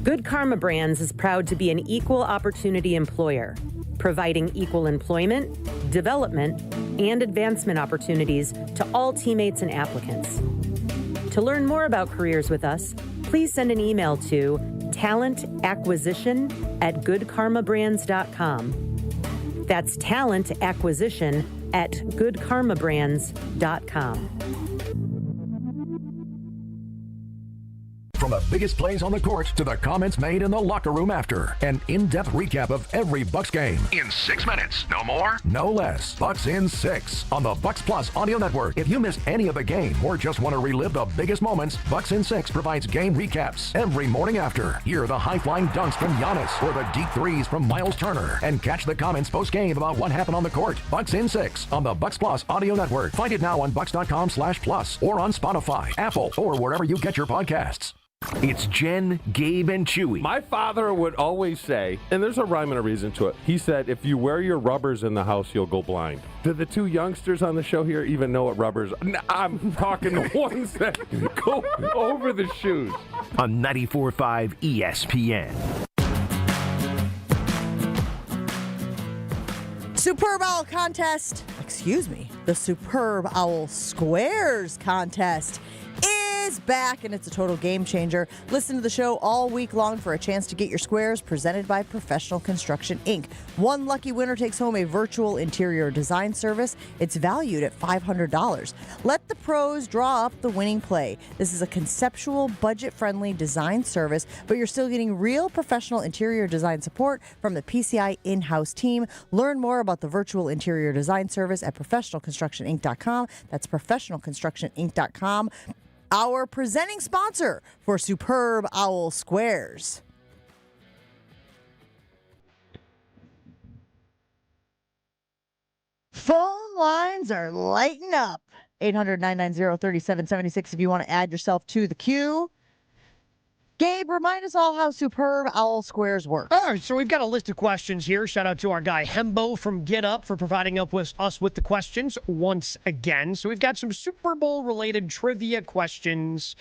Good Karma Brands is proud to be an equal opportunity employer, providing equal employment, development, and advancement opportunities to all teammates and applicants. To learn more about careers with us, please send an email to talentacquisition@goodkarmabrands.com. That's talentacquisition@goodkarmabrands.com. From the biggest plays on the court to the comments made in the locker room after. An in-depth recap of every Bucks game. In 6 minutes. No more? No less. Bucks in 6 on the Bucks Plus audio network. If you missed any of the game or just want to relive the biggest moments, Bucks in 6 provides game recaps every morning after. Hear the high-flying dunks from Giannis or the deep threes from Miles Turner. And catch the comments post-game about what happened on the court. Bucks in 6 on the Bucks Plus audio network. Find it now on Bucks.com/plus or on Spotify, Apple, or wherever you get your podcasts. It's Jen, Gabe, and Chewy. My father would always say, and there's a rhyme and a reason to it. He said, if you wear your rubbers in the house, you'll go blind. Do the two youngsters on the show here even know what rubbers are? I'm talking the ones that go over the shoes. On 94.5 ESPN. Superb Owl Contest. Excuse me. The Superb Owl Squares Contest is back, and it's a total game changer. Listen to the show all week long for a chance to get your squares presented by Professional Construction, Inc. One lucky winner takes home a virtual interior design service. It's valued at $500. Let the pros draw up the winning play. This is a conceptual, budget-friendly design service, but you're still getting real professional interior design support from the PCI in-house team. Learn more about the virtual interior design service at professionalconstructioninc.com. That's professionalconstructioninc.com. Our presenting sponsor for Superb Owl Squares. Phone lines are lighting up. 800-990-3776 if you want to add yourself to the queue. Gabe, remind us all how Superb Owl Squares work. All right, so we've got a list of questions here. Shout out to our guy Hembo from Get Up for providing us with the questions once again. So we've got some Super Bowl-related trivia questions.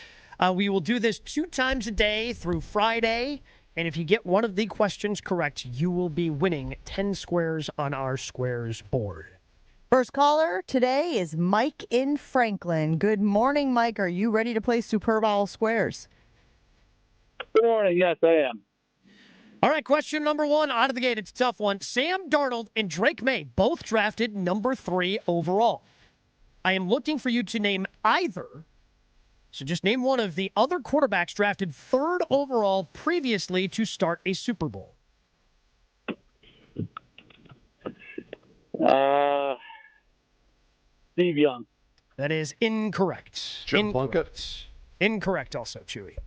We will do this 2 times a day through Friday. And if you get one of the questions correct, you will be winning 10 squares on our squares board. First caller today is Mike in Franklin. Good morning, Mike. Are you ready to play Superb Owl Squares? Good morning. Yes, I am. All right, question number 1 out of the gate. It's a tough one. Sam Darnold and Drake May both drafted number 3 overall. I am looking for you to name either. So just name one of the other quarterbacks drafted 3rd overall previously to start a Super Bowl. Steve Young. That is incorrect. Jim Plunkett. Incorrect also, Chewy.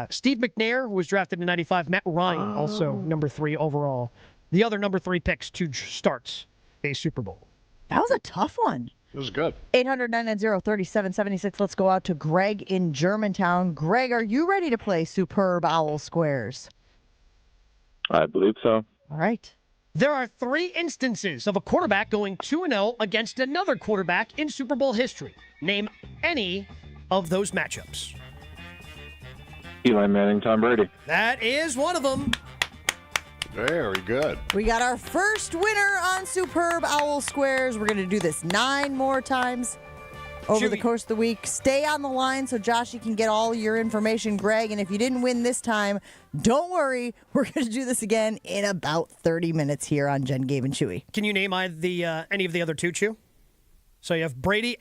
Steve McNair, who was drafted in 95. Matt Ryan, also number 3 overall. The other number 3 picks to start a Super Bowl. That was a tough one. It was good. 800-990-3776. Let's go out to Greg in Germantown. Greg, are you ready to play Superb Owl Squares? I believe so. All right. There are 3 instances of a quarterback going 2-0 against another quarterback in Super Bowl history. Name any of those matchups. Eli Manning, Tom Brady. That is one of them. Very good. We got our first winner on Superb Owl Squares. We're going to do this 9 more times over the course of the week. Stay on the line so Joshy can get all your information, Greg. And if you didn't win this time, don't worry. We're going to do this again in about 30 minutes here on Jen, Gabe, and Chewy. Can you name any of the other 2, Chew? So you have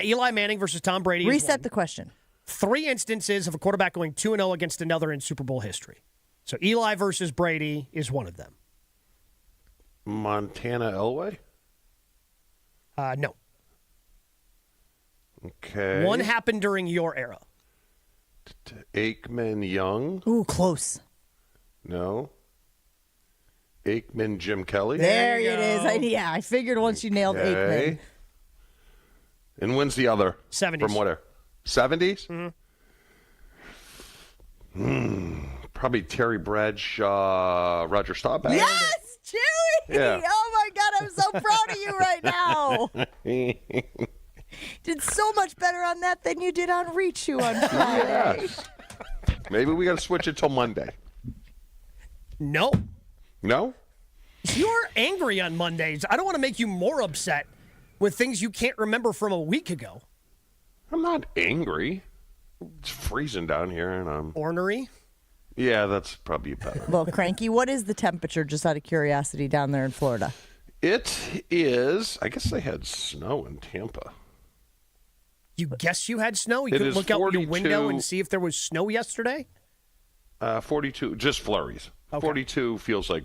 Eli Manning versus Tom Brady. Reset the question. 3 instances of a quarterback going 2-0 against another in Super Bowl history. So Eli versus Brady is one of them. Montana Elway? No. Okay. One happened during your era. Aikman Young? Ooh, close. No. Aikman Jim Kelly? There it is. I figured once you nailed Aikman. And when's the other? 70s. From what era? 70s? Mm-hmm. Probably Terry Bradshaw, Roger Staubach. Yes, Chewy! Yeah. Oh, my God, I'm so proud of you right now. Did so much better on that than you did on Reach You on Friday. Yes. Maybe we got to switch it till Monday. No. No? You're angry on Mondays. I don't want to make you more upset with things you can't remember from a week ago. I'm not angry. It's freezing down here, and I'm ornery. Yeah, that's probably better. A little cranky. What is the temperature, just out of curiosity, down there in Florida? It is. I guess they had snow in Tampa. You guess you had snow? You could look out your window and see if there was snow yesterday? 42, just flurries. Okay. 42 feels like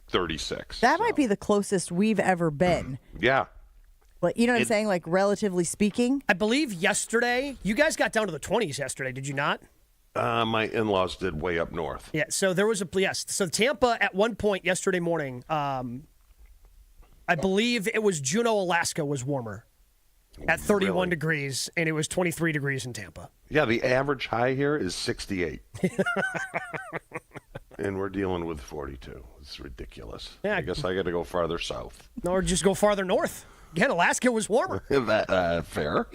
36. That might be the closest we've ever been. Yeah. But you know what I'm saying? Like, relatively speaking? I believe yesterday, you guys got down to the 20s yesterday, did you not? My in-laws did way up north. Yeah, so there was so Tampa at one point yesterday morning, I believe it was Juneau, Alaska was warmer. at 31 degrees, and it was 23 degrees in Tampa. Yeah, the average high here is 68. And we're dealing with 42. It's ridiculous. Yeah. I guess I got to go farther south. Or just go farther north. Again, Alaska was warmer. Fair.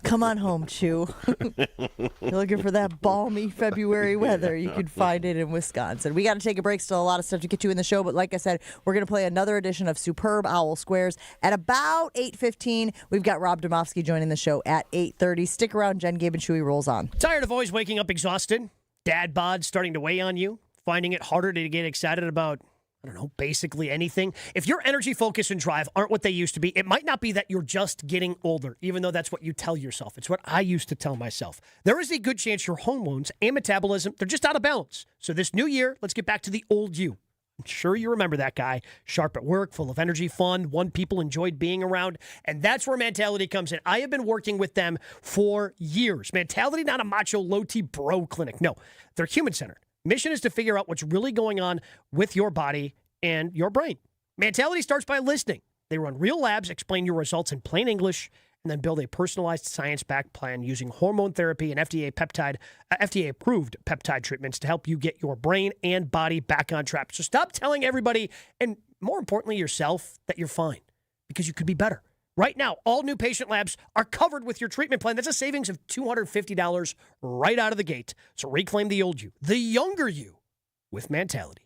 Come on home, Chew. You're looking for that balmy February weather. You can find it in Wisconsin. We got to take a break. Still a lot of stuff to get you in the show. But like I said, we're going to play another edition of Superb Owl Squares at about 8:15. We've got Rob Domofsky joining the show at 8:30. Stick around. Jen, Gabe, and Chewy rolls on. Tired of always waking up exhausted? Dad bod starting to weigh on you? Finding it harder to get excited about, I don't know, basically anything? If your energy, focus, and drive aren't what they used to be, it might not be that you're just getting older, even though that's what you tell yourself. It's what I used to tell myself. There is a good chance your hormones and metabolism, they're just out of balance. So this new year, let's get back to the old you. I'm sure you remember that guy. Sharp at work, full of energy, fun, one people enjoyed being around. And that's where Mentality comes in. I have been working with them for years. Mentality, not a macho, low-T bro clinic. No, they're human-centered. Mission is to figure out what's really going on with your body and your brain. Mentality starts by listening. They run real labs, explain your results in plain English, and then build a personalized science-backed plan using hormone therapy and FDA-approved peptide treatments to help you get your brain and body back on track. So stop telling everybody, and more importantly yourself, that you're fine, because you could be better. Right now, all new patient labs are covered with your treatment plan. That's a savings of $250 right out of the gate. So reclaim the old you, the younger you, with Mentality.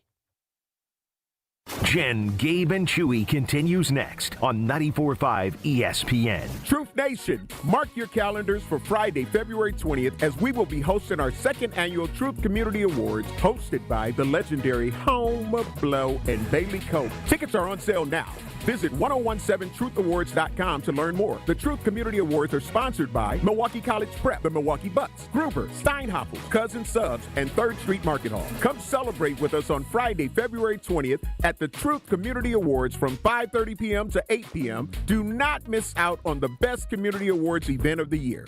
Jen, Gabe, and Chewy continues next on 94.5 ESPN. Truth Nation, mark your calendars for Friday, February 20th, as we will be hosting our second annual Truth Community Awards, hosted by the legendary Home, Blow, and Bailey Cope. Tickets are on sale now. Visit 1017truthawards.com to learn more. The Truth Community Awards are sponsored by Milwaukee College Prep, the Milwaukee Bucks, Gruber, Steinhoffel, Cousin Subs, and 3rd Street Market Hall. Come celebrate with us on Friday, February 20th at the Truth Community Awards from 5:30 p.m. to 8 p.m. Do not miss out on the best community awards event of the year.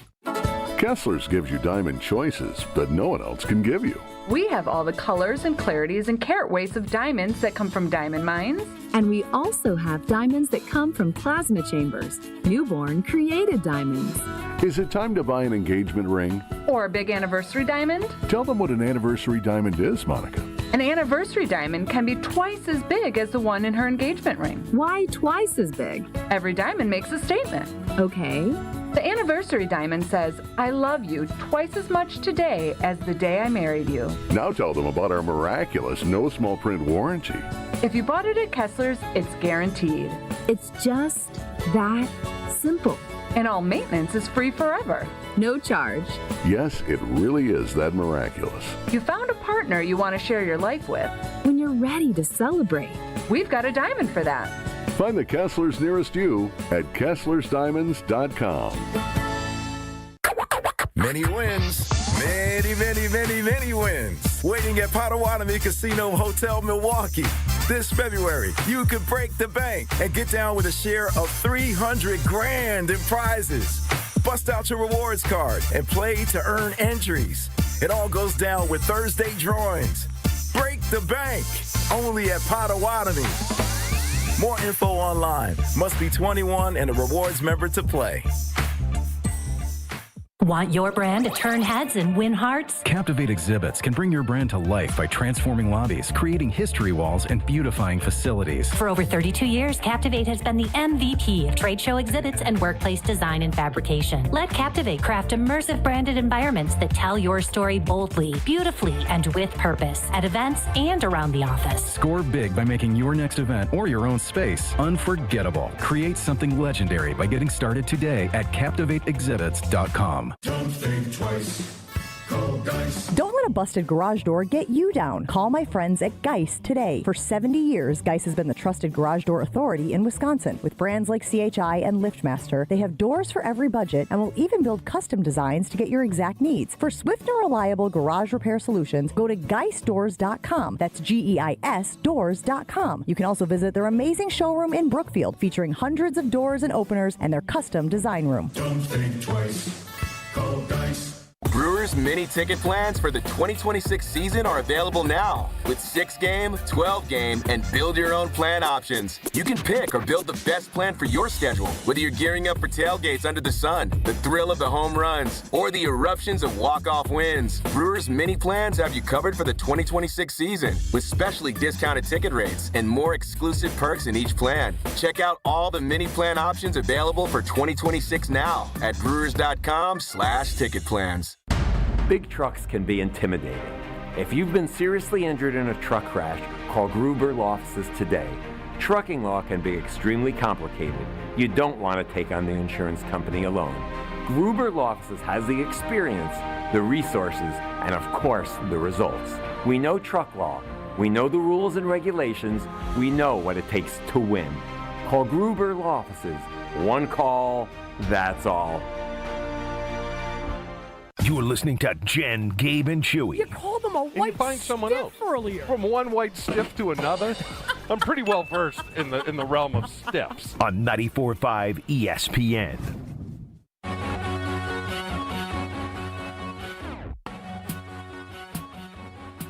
Kessler's gives you diamond choices that no one else can give you. We have all the colors and clarities and carat weights of diamonds that come from diamond mines. And we also have diamonds that come from plasma chambers, newborn created diamonds. Is it time to buy an engagement ring? Or a big anniversary diamond? Tell them what an anniversary diamond is, Monica. An anniversary diamond can be twice as big as the one in her engagement ring. Why twice as big? Every diamond makes a statement. Okay. The anniversary diamond says, I love you twice as much today as the day I married you. Now tell them about our miraculous no small print warranty. If you bought it at Kessler's, it's guaranteed. It's just that simple. And all maintenance is free forever. No charge. Yes, it really is that miraculous. You found a partner you want to share your life with. When you're ready to celebrate. We've got a diamond for that. Find the Kesslers nearest you at KesslersDiamonds.com. Many wins. Many wins. Waiting at Potawatomi Casino Hotel, Milwaukee. This February, you could break the bank and get down with a share of $300,000 in prizes. Bust out your rewards card and play to earn entries. It all goes down with Thursday drawings. Break the bank. Only at Potawatomi. More info online. Must be 21 and a rewards member to play. Want your brand to turn heads and win hearts? Captivate Exhibits can bring your brand to life by transforming lobbies, creating history walls, and beautifying facilities. For over 32 years, Captivate has been the MVP of trade show exhibits and workplace design and fabrication. Let Captivate craft immersive branded environments that tell your story boldly, beautifully, and with purpose at events and around the office. Score big by making your next event or your own space unforgettable. Create something legendary by getting started today at CaptivateExhibits.com. Don't think twice. Call Geist. Don't let a busted garage door get you down. Call my friends at Geist today. For 70 years, Geist has been the trusted garage door authority in Wisconsin. With brands like CHI and LiftMaster, they have doors for every budget and will even build custom designs to get your exact needs. For swift and reliable garage repair solutions, go to GeistDoors.com. That's GEIS Doors.com. You can also visit their amazing showroom in Brookfield, featuring hundreds of doors and openers and their custom design room. Don't think twice. Call Geist. Brewers Brewers mini ticket plans for the 2026 season are available now with 6-game, 12-game, and build-your-own plan options. You can pick or build the best plan for your schedule, whether you're gearing up for tailgates under the sun, the thrill of the home runs, or the eruptions of walk-off wins. Brewers mini plans have you covered for the 2026 season with specially discounted ticket rates and more exclusive perks in each plan. Check out all the mini plan options available for 2026 now at brewers.com/ticket plans. Big trucks can be intimidating. If you've been seriously injured in a truck crash, call Gruber Law Offices today. Trucking law can be extremely complicated. You don't want to take on the insurance company alone. Gruber Law Offices has the experience, the resources, and of course, the results. We know truck law. We know the rules and regulations. We know what it takes to win. Call Gruber Law Offices. One call, that's all. You're listening to Jen, Gabe, and Chewy. You called them a white find someone else earlier. From one white stiff to another. I'm pretty well versed in the realm of stiffs. On 94.5 ESPN.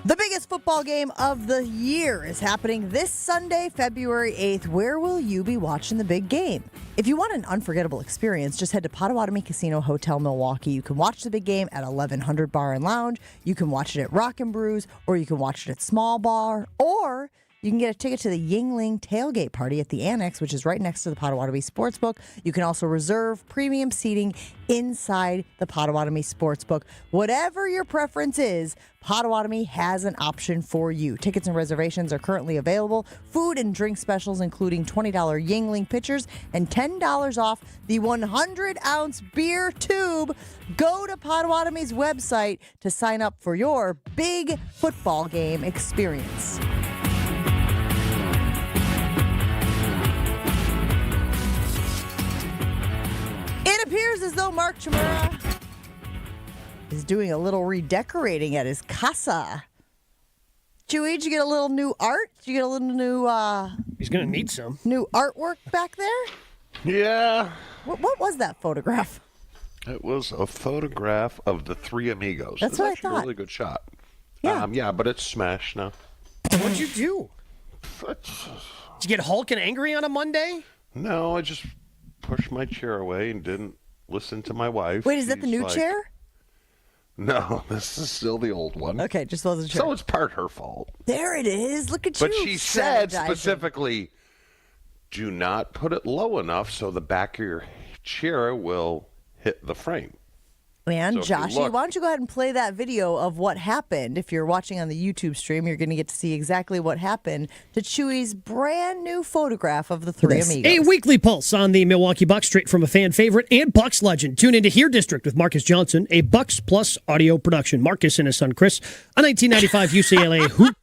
The biggest football game of the year is happening this Sunday, February 8th. Where will you be watching the big game? If you want an unforgettable experience, just head to Potawatomi Casino Hotel Milwaukee. You can watch the big game at 1100 Bar and Lounge. You can watch it at Rock and Brews, or you can watch it at Small Bar, or you can get a ticket to the Yingling tailgate party at the Annex, which is right next to the Potawatomi Sportsbook. You can also reserve premium seating inside the Potawatomi Sportsbook. Whatever your preference is, Potawatomi has an option for you. Tickets and reservations are currently available. Food and drink specials, including $20 Yingling pitchers and $10 off the 100-ounce beer tube. Go to Potawatomi's website to sign up for your big football game experience. It appears as though Mark Chmura is doing a little redecorating at his casa. Chewy, did you get a little new art? Did you get a little new He's going to need some. New artwork back there? Yeah. What was that photograph? It was a photograph of the three amigos. That's what I actually thought. A really good shot. Yeah. Yeah, but it's smashed now. What'd you do? Did you get Hulk and angry on a Monday? No, I just pushed my chair away and didn't listen to my wife. Wait, is that the new chair? No, this is still the old one. Okay, just wasn't sure. So it's part her fault. There it is. Look at you. But she said strategizing. specifically, do not put it low enough so the back of your chair will hit the frame. Man, So if you Joshy, look- why don't you go ahead and play that video of what happened? If you're watching on the YouTube stream, you're going to get to see exactly what happened to Chewy's brand new photograph of the three amigos. A weekly pulse on the Milwaukee Bucks, straight from a fan favorite and Bucks legend. Tune into Here District with Marcus Johnson, a Bucks Plus audio production. Marcus and his son Chris, a 1995 UCLA Hoop.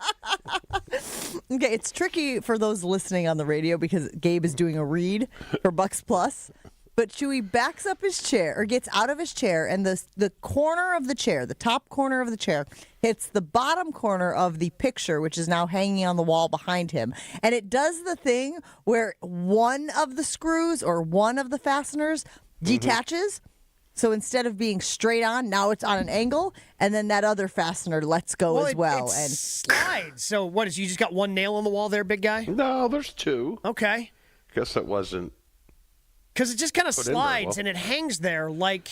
Okay, it's tricky for those listening on the radio because Gabe is doing a read for Bucks Plus. But Chewy backs up his chair, or gets out of his chair, and the corner of the chair, the top corner of the chair, hits the bottom corner of the picture, which is now hanging on the wall behind him. And it does the thing where one of the screws or one of the fasteners detaches. So instead of being straight on, now it's on an angle, and then that other fastener lets go as well. It And slides. So what is, you just got one nail on the wall there, big guy? No, there's two. Okay. Guess it wasn't. Because it just kind of Put in there, slides well. and it hangs there like,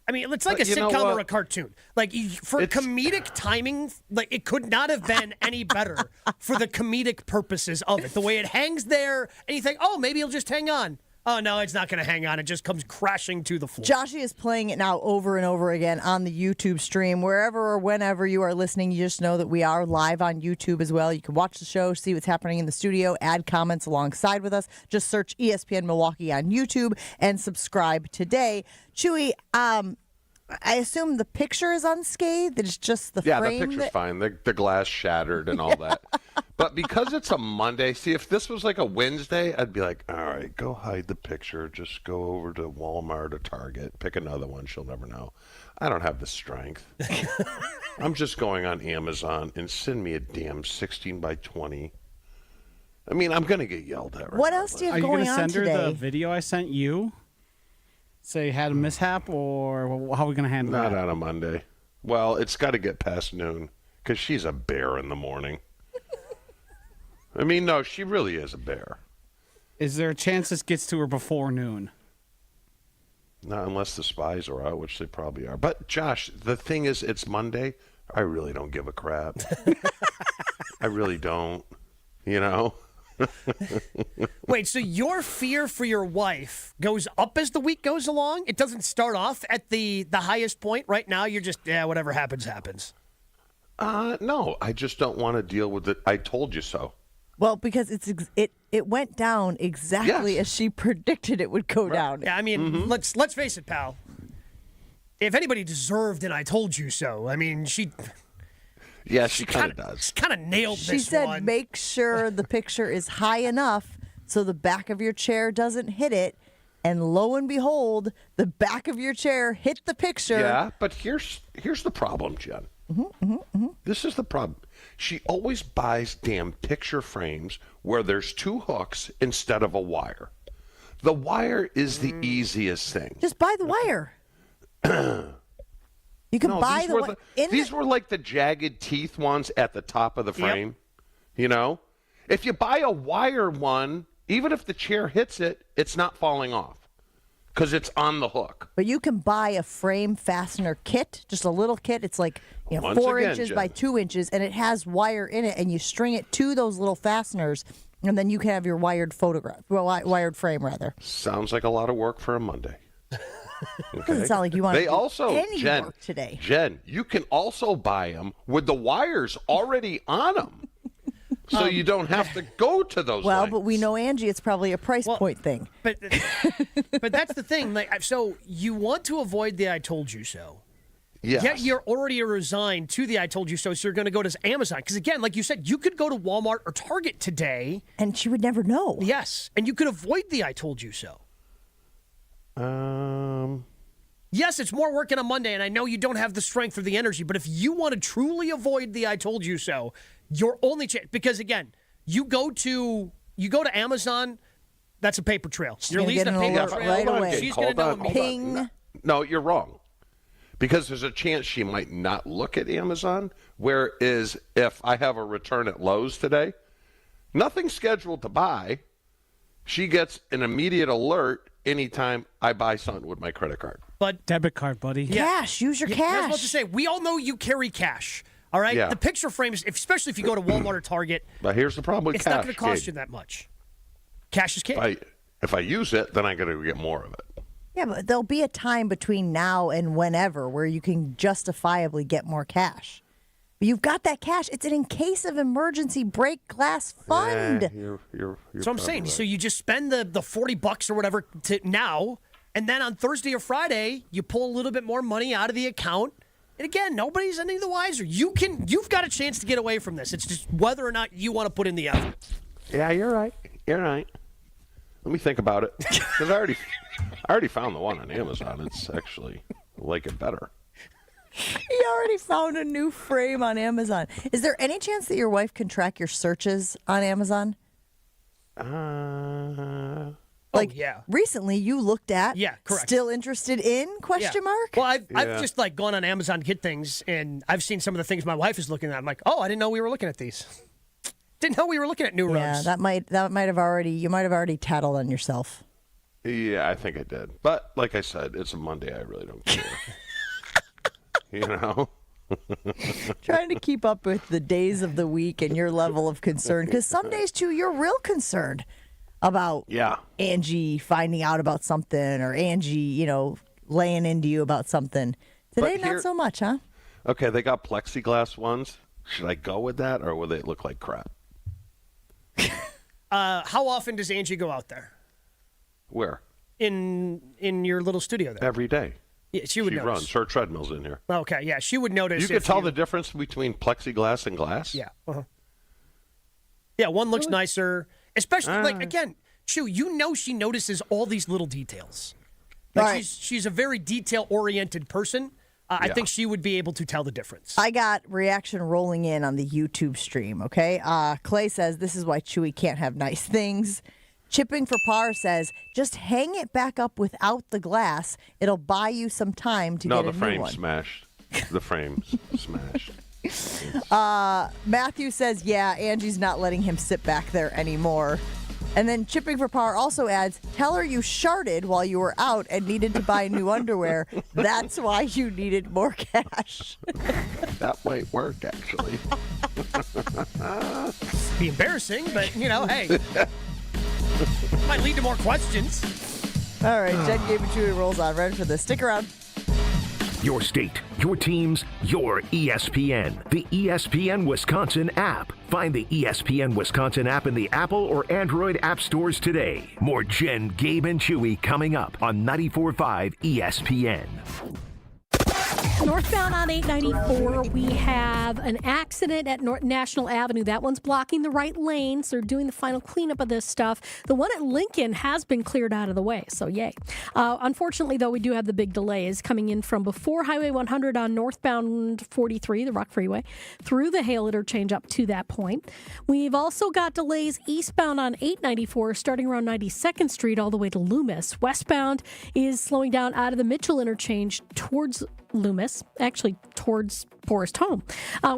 I mean, it's like a But you know sitcom or what? a cartoon. Like, for comedic timing, like, it could not have been any better for the comedic purposes of it. The way it hangs there, and you think, oh, maybe it'll just hang on. Oh, no, it's not going to hang on. It just comes crashing to the floor. Joshy is playing it now over and over again on the YouTube stream. Wherever or whenever you are listening, you just know that we are live on YouTube as well. You can watch the show, see what's happening in the studio, add comments alongside with us. Just search ESPN Milwaukee on YouTube and subscribe today. Chewy, I assume the picture is unscathed. It's just the frame. Yeah, the picture's fine. The glass shattered and all that. But because it's a Monday, see, if this was like a Wednesday, I'd be like, all right, go hide the picture. Just go over to Walmart or Target. Pick another one. She'll never know. I don't have the strength. I'm just going on Amazon and send me a damn 16 by 20. I mean, I'm going to get yelled at. Right What now, else do you Are have you going gonna on send her today? the video I sent you? Say had a mishap, or how are we going to handle Not that? on a Monday. Well, it's got to get past noon because she's a bear in the morning. I mean, no, she really is a bear. Is there a chance this gets to her before noon? Not unless the spies are out, which they probably are. But, Josh, the thing is, it's Monday. I really don't give a crap. I really don't, you know? Wait, so your fear for your wife goes up as the week goes along? It doesn't start off at the highest point? Right now, you're just, whatever happens, happens. No, I just don't want to deal with it. I told you so. Well, because it went down exactly as she predicted it would go down. Yeah, I mean, let's face it, pal. If anybody deserved an I told you so, I mean, she kind of does. She kind of nailed this one. She said, make sure the picture is high enough so the back of your chair doesn't hit it. And lo and behold, the back of your chair hit the picture. Yeah, but here's the problem, Jen. This is the problem. She always buys damn picture frames where there's two hooks instead of a wire. The wire is the easiest thing. Just buy the wire. You can buy the wire. These were like the jagged teeth ones at the top of the frame. Yep. You know? If you buy a wire one, even if the chair hits it, it's not falling off because it's on the hook. But you can buy a frame fastener kit, just a little kit. It's like 4 inches by 2 inches, and it has wire in it, and you string it to those little fasteners, and then you can have your wired frame, rather. Sounds like a lot of work for a Monday. Okay. Doesn't sound like you want to do any Jen, work today. Jen, you can also buy them with the wires already on them. So you don't have to go to those lengths. But we know, Angie, it's probably a price point thing. But that's the thing. Like, so you want to avoid the I told you so. Yes. Yet you're already resigned to the I told you so you're going to go to Amazon. Because, again, like you said, you could go to Walmart or Target today. And she would never know. Yes. And you could avoid the I told you so. Yes, it's more work on a Monday, and I know you don't have the strength or the energy, but if you want to truly avoid the I told you so, your only chance, because again, you go to Amazon, that's a paper trail. You're leasing a paper trail. Right away. She's going to know immediately. Ping. No, you're wrong. Because there's a chance she might not look at Amazon, whereas if I have a return at Lowe's today, nothing scheduled to buy, she gets an immediate alert anytime I buy something with my credit card. But debit card, buddy. Cash. Use your I was cash. about to say, we all know you carry cash. All right? Yeah. The picture frames, especially if you go to Walmart or Target, But here's the problem with it's cash. not going to cost Gabe. you that much. Cash is king. If I use it, then I got to get more of it. Yeah, but there'll be a time between now and whenever where you can justifiably get more cash. But you've got that cash. It's an in case of emergency break glass fund. Yeah, you're So I'm saying, so you just spend the $40 or whatever now, and then on Thursday or Friday, you pull a little bit more money out of the account. And again, nobody's any the wiser. You've got a chance to get away from this. It's just whether or not you want to put in the effort. Yeah, you're right. You're right. Let me think about it. Because I already found the one on Amazon. It's actually I like it better. He already found a new frame on Amazon. Is there any chance that your wife can track your searches on Amazon? Recently you looked at. Yeah, correct. Still interested in? Question mark? Well, I've just like gone on Amazon to get things, and I've seen some of the things my wife is looking at. I'm like, oh, I didn't know we were looking at these. Didn't know we were looking at new Yeah, rugs. that might have already. You might have already tattled on yourself. Yeah, I think I did. But like I said, it's a Monday. I really don't care. You know? Trying to keep up with the days of the week and your level of concern. Because some days, too, you're real concerned about Angie finding out about something or Angie, laying into you about something. Today, not so much, huh? Okay, they got plexiglass ones. Should I go with that, or will they look like crap? How often does Angie go out there? Where? In your little studio there? Every day. Yeah, she would notice. Runs. Her treadmill's in here. Okay, yeah, she would notice. You could tell the difference between plexiglass and glass? Yeah. Yeah, one looks nicer. Especially, again, Chew, she notices all these little details. Like she's a very detail-oriented person. I think she would be able to tell the difference. I got reaction rolling in on the YouTube stream, okay? Clay says, this is why Chewy can't have nice things. Chipping for Par says, just hang it back up without the glass. It'll buy you some time to get a new one. No, the frame's smashed. the frame's smashed. Matthew says, yeah, Angie's not letting him sit back there anymore. And then Chipping for Power also adds, tell her you sharted while you were out and needed to buy new underwear. That's why you needed more cash. That might work, actually. Be embarrassing, but, hey. Might lead to more questions. All right, Jen, Gabe, and Chewy rolls on. Ready for this? Stick around. Your state, your teams, your ESPN. The ESPN Wisconsin app. Find the ESPN Wisconsin app in the Apple or Android app stores today. More Jen, Gabe, and Chewy coming up on 94.5 ESPN. Northbound on 894, we have an accident at National Avenue. That one's blocking the right lane, so they're doing the final cleanup of this stuff. The one at Lincoln has been cleared out of the way, so yay. Unfortunately, though, we do have the big delays coming in from before Highway 100 on northbound 43, the Rock Freeway, through the Hale interchange up to that point. We've also got delays eastbound on 894, starting around 92nd Street all the way to Loomis. Westbound is slowing down out of the Mitchell interchange towards Loomis, actually towards Forest Home.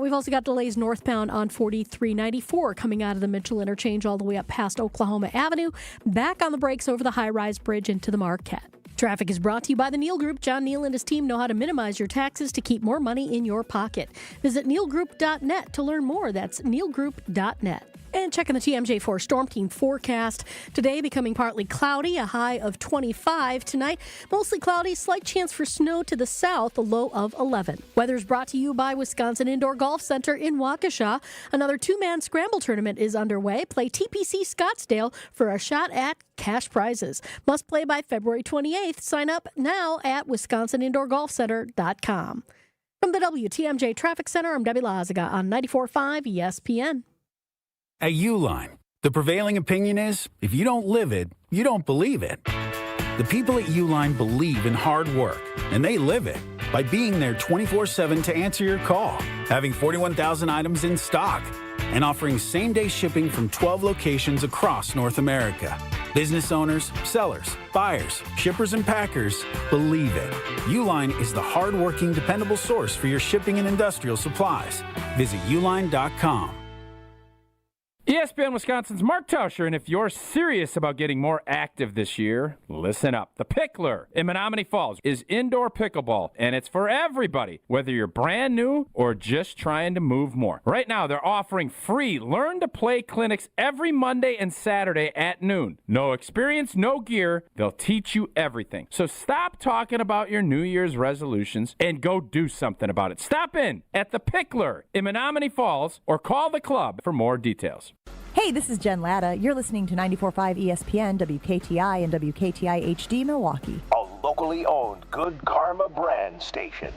We've also got delays northbound on 4394 coming out of the Mitchell interchange all the way up past Oklahoma Avenue, back on the brakes over the high-rise bridge into the Marquette. Traffic is brought to you by the Neal Group. John Neal and his team know how to minimize your taxes to keep more money in your pocket. Visit nealgroup.net to learn more. That's nealgroup.net. And checking the TMJ4 Storm Team forecast. Today becoming partly cloudy, a high of 25. Tonight, mostly cloudy, slight chance for snow to the south, a low of 11. Weather's brought to you by Wisconsin Indoor Golf Center in Waukesha. Another two-man scramble tournament is underway. Play TPC Scottsdale for a shot at cash prizes. Must play by February 28th. Sign up now at wisconsinindoorgolfcenter.com. From the WTMJ Traffic Center, I'm Debbie Lazaga on 94.5 ESPN. At Uline, the prevailing opinion is, if you don't live it, you don't believe it. The people at Uline believe in hard work, and they live it by being there 24/7 to answer your call, having 41,000 items in stock, and offering same-day shipping from 12 locations across North America. Business owners, sellers, buyers, shippers, and packers believe it. Uline is the hard-working, dependable source for your shipping and industrial supplies. Visit uline.com. ESPN Wisconsin's Mark Tauscher, and if you're serious about getting more active this year, listen up. The Pickler in Menominee Falls is indoor pickleball, and it's for everybody, whether you're brand new or just trying to move more. Right now, they're offering free learn-to-play clinics every Monday and Saturday at noon. No experience, no gear. They'll teach you everything. So stop talking about your New Year's resolutions and go do something about it. Stop in at The Pickler in Menominee Falls or call the club for more details. Hey, this is Jen Latta. You're listening to 94.5 ESPN, WKTI, and WKTI HD Milwaukee. A locally owned Good Karma brand station.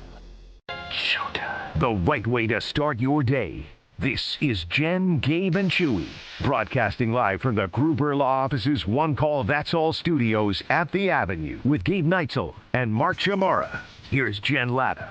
Showtime. The right way to start your day. This is Jen, Gabe, and Chewy, broadcasting live from the Gruber Law Office's One Call That's All studios at the Avenue with Gabe Neitzel and Mark Chamara. Here's Jen Latta.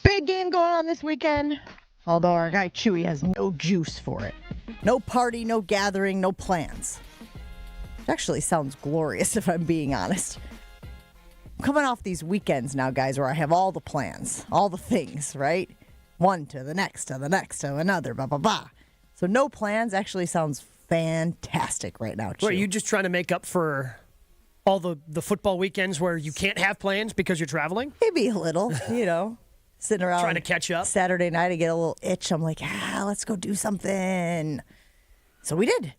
Big game going on this weekend, although our guy Chewy has no juice for it. No party, no gathering, no plans. It actually sounds glorious if I'm being honest. I'm coming off these weekends now, guys, where I have all the plans, all the things, right? One to the next, to the next, to another, blah, blah, blah. So no plans actually sounds fantastic right now, Chewy. Are you just trying to make up for all the football weekends where you can't have plans because you're traveling? Maybe a little, sitting around trying to catch up. Saturday night, I get a little itch. I'm like, let's go do something. So we did.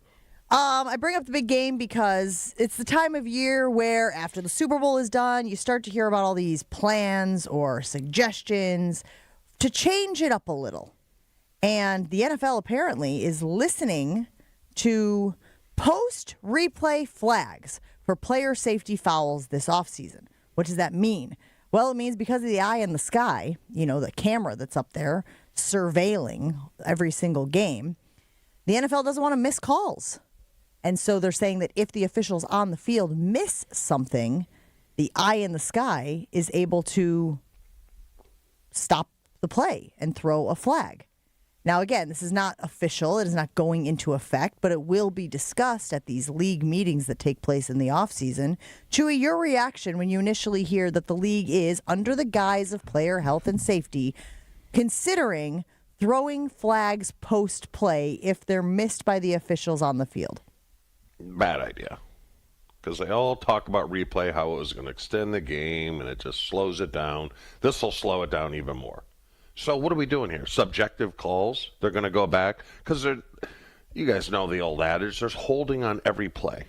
I bring up the big game because it's the time of year where after the Super Bowl is done, you start to hear about all these plans or suggestions to change it up a little. And the NFL apparently is listening to post-replay flags for player safety fouls this offseason. What does that mean? Well, it means because of the eye in the sky, the camera that's up there surveilling every single game, the NFL doesn't want to miss calls. And so they're saying that if the officials on the field miss something, the eye in the sky is able to stop the play and throw a flag. Now, again, this is not official. It is not going into effect, but it will be discussed at these league meetings that take place in the offseason. Chewy, your reaction when you initially hear that the league is, under the guise of player health and safety, considering throwing flags post-play if they're missed by the officials on the field? Bad idea. Because they all talk about replay, how it was going to extend the game, and it just slows it down. This will slow it down even more. So what are we doing here? Subjective calls? They're going to go back? Because you guys know the old adage, there's holding on every play.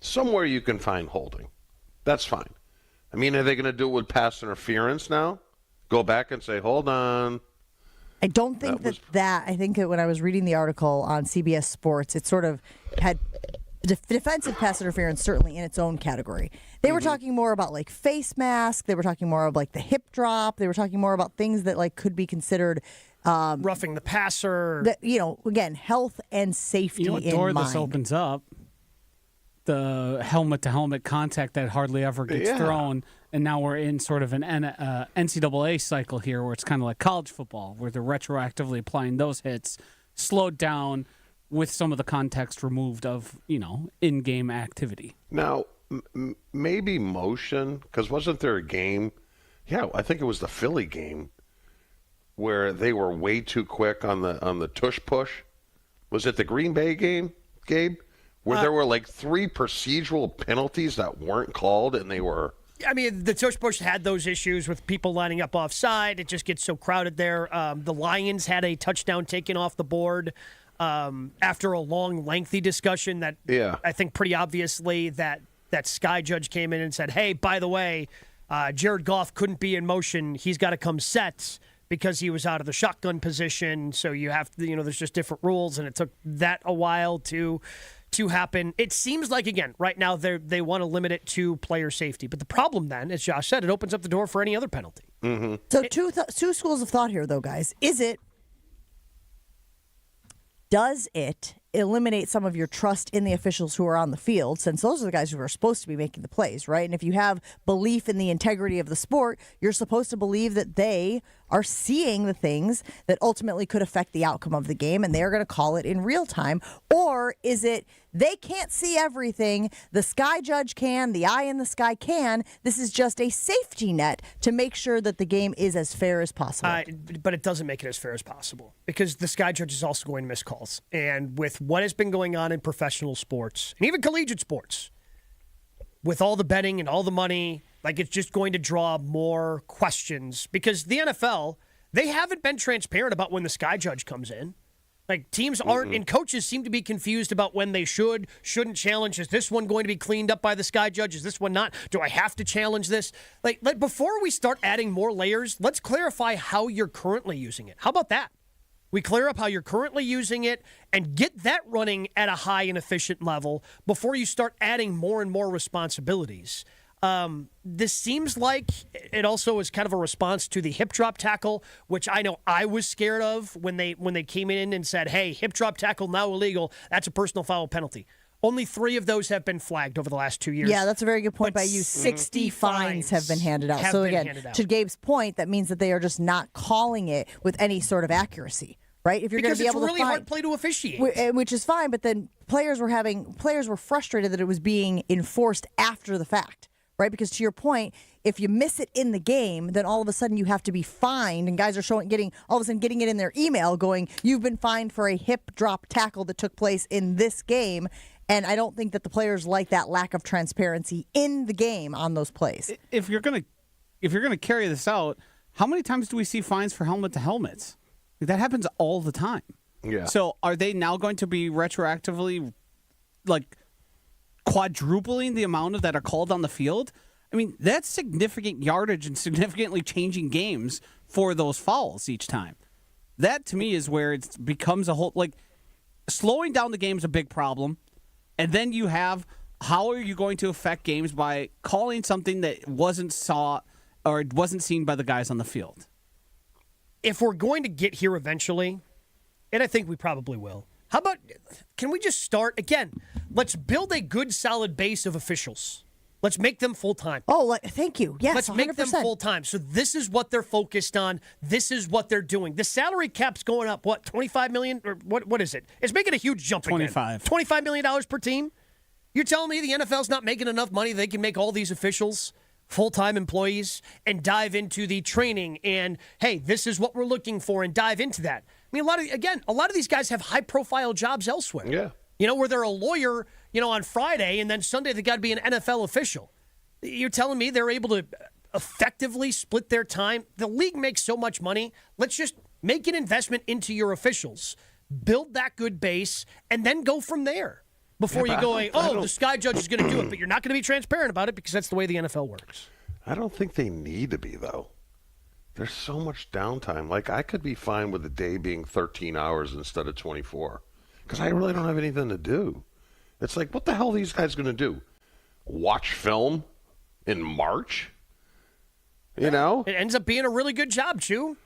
Somewhere you can find holding. That's fine. I mean, are they going to do it with pass interference now? Go back and say, hold on. I don't think I think that when I was reading the article on CBS Sports, it sort of had defensive pass interference certainly in its own category. They were talking more about like face mask. They were talking more of like the hip drop. They were talking more about things that like could be considered roughing the passer. That, again, health and safety. What door this opens up? The helmet-to-helmet contact that hardly ever gets thrown, and now we're in sort of an NCAA cycle here where it's kind of like college football, where they're retroactively applying those hits, slowed down with some of the context removed of, in-game activity. Now, maybe motion, because wasn't there a game? Yeah, I think it was the Philly game where they were way too quick on the tush push. Was it the Green Bay game, Gabe? Where there were like 3 procedural penalties that weren't called, and they were... I mean, the tush push had those issues with people lining up offside. It just gets so crowded there. The Lions had a touchdown taken off the board after a long, lengthy discussion that I think pretty obviously that Sky Judge came in and said, hey, by the way, Jared Goff couldn't be in motion. He's got to come set because he was out of the shotgun position. So you have to, there's just different rules, and it took that a while to happen. It seems like, again, right now they want to limit it to player safety. But the problem then, as Josh said, it opens up the door for any other penalty. Mm-hmm. So two schools of thought here, though, guys. Does it eliminate some of your trust in the officials who are on the field, since those are the guys who are supposed to be making the plays, right? And if you have belief in the integrity of the sport, you're supposed to believe that they are seeing the things that ultimately could affect the outcome of the game, and they're going to call it in real time? Or is it they can't see everything, the Sky Judge can, the eye in the sky can, this is just a safety net to make sure that the game is as fair as possible? But it doesn't make it as fair as possible, because the Sky Judge is also going to miss calls. And with what has been going on in professional sports, and even collegiate sports, with all the betting and all the money, like, it's just going to draw more questions, because the NFL, they haven't been transparent about when the Sky Judge comes in. Like, teams aren't, and coaches seem to be confused about when they shouldn't challenge. Is this one going to be cleaned up by the Sky Judge? Is this one not? Do I have to challenge this? Like before we start adding more layers, let's clarify how you're currently using it. How about that? We clear up how you're currently using it and get that running at a high and efficient level before you start adding more and more responsibilities. This seems like it also is kind of a response to the hip drop tackle, which I know I was scared of when they came in and said, hey, hip drop tackle now illegal. That's a personal foul penalty. Only 3 of those have been flagged over the last 2 years. Yeah, that's a very good point by you. 60 fines have been handed out. So again, to Gabe's point, that means that they are just not calling it with any sort of accuracy, right? If you're going to be able to really hard play to officiate, which is fine. But then players were frustrated that it was being enforced after the fact. Right, because to your point, if you miss it in the game, then all of a sudden you have to be fined, and guys are getting it in their email going, you've been fined for a hip drop tackle that took place in this game. And I don't think that the players like that lack of transparency in the game on those plays. If you're gonna carry this out, how many times do we see fines for helmet to helmets? That happens all the time. Yeah. So are they now going to be retroactively quadrupling the amount of that are called on the field? I mean, that's significant yardage and significantly changing games for those fouls each time. That, to me, is where it becomes a whole, slowing down the game is a big problem. And then you have, how are you going to affect games by calling something that wasn't seen by the guys on the field? If we're going to get here eventually, and I think we probably will, how about, can we just start, again, let's build a good, solid base of officials. Let's make them full-time. Oh, thank you. Yes, Let's 100%. make them full-time. So this is what they're focused on. This is what they're doing. The salary cap's going up, what, $25 million? Or what is it? It's making a huge jump again. $25 million per team? You're telling me the NFL's not making enough money they can make all these officials full-time employees and dive into the training and, hey, this is what we're looking for, and dive into that. I mean, a lot of these guys have high-profile jobs elsewhere. Yeah. Where they're a lawyer, on Friday, and then Sunday they got to be an NFL official. You're telling me they're able to effectively split their time? The league makes so much money. Let's just make an investment into your officials, build that good base, and then go from there. Before you go, the sky judge is going to do it, but you're not going to be transparent about it because that's the way the NFL works. I don't think they need to be, though. There's so much downtime. Like, I could be fine with the day being 13 hours instead of 24 because I really don't have anything to do. It's like, what the hell are these guys going to do? Watch film in March? It ends up being a really good job, Chew.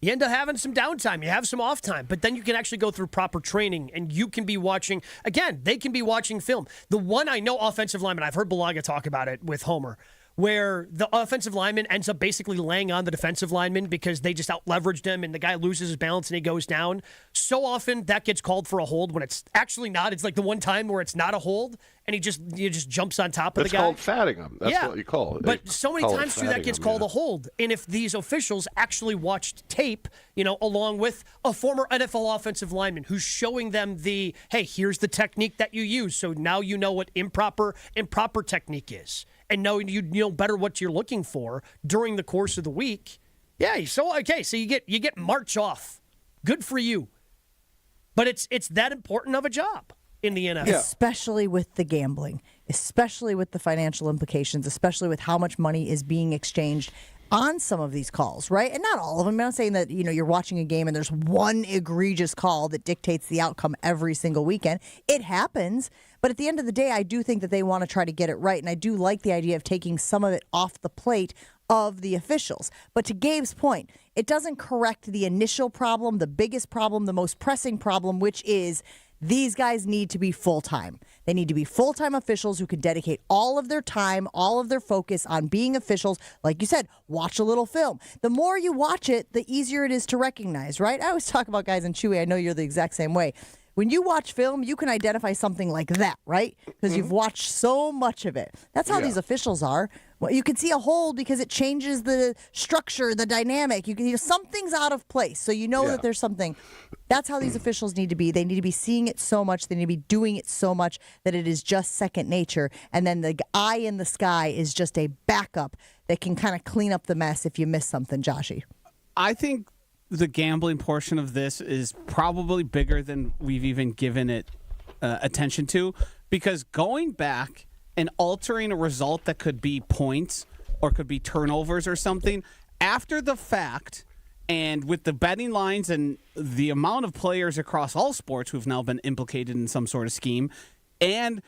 You end up having some downtime. You have some off time, but then you can actually go through proper training, and you can be watching. Again, they can be watching film. The one I know offensive lineman, I've heard Balaga talk about it with Homer, where the offensive lineman ends up basically laying on the defensive lineman because they just out-leveraged him, and the guy loses his balance and he goes down. So often that gets called for a hold when it's actually not. It's like the one time where it's not a hold, and he just jumps on top of the guy. It's called fatting him. That's what you call it. But so many times, too, that gets called a hold. And if these officials actually watched tape, along with a former NFL offensive lineman who's showing them hey, here's the technique that you use. So now you know what improper technique is. And know you know better what you're looking for during the course of the week. Yeah, so you get March off. Good for you. But it's that important of a job in the NFL. Especially with the gambling, especially with the financial implications, especially with how much money is being exchanged on some of these calls, right? And not all of them. I'm not saying that, you're watching a game and there's one egregious call that dictates the outcome every single weekend. It happens. But at the end of the day, I do think that they want to try to get it right. And I do like the idea of taking some of it off the plate of the officials. But to Gabe's point, it doesn't correct the initial problem, the biggest problem, the most pressing problem, which is these guys need to be full-time. They need to be full-time officials who can dedicate all of their time, all of their focus on being officials. Like you said, watch a little film. The more you watch it, the easier it is to recognize, right? I always talk about guys in Chewy. I know you're the exact same way. When you watch film, you can identify something like that, right? Because you've watched so much of it. That's how these officials are. Well, you can see a hold because it changes the structure, the dynamic. Something's out of place, so you know that there's something. That's how these officials need to be. They need to be seeing it so much. They need to be doing it so much that it is just second nature. And then the eye in the sky is just a backup that can kind of clean up the mess if you miss something, Joshy. I think the gambling portion of this is probably bigger than we've even given it attention to, because going back and altering a result that could be points or could be turnovers or something after the fact, and with the betting lines and the amount of players across all sports who've now been implicated in some sort of scheme, and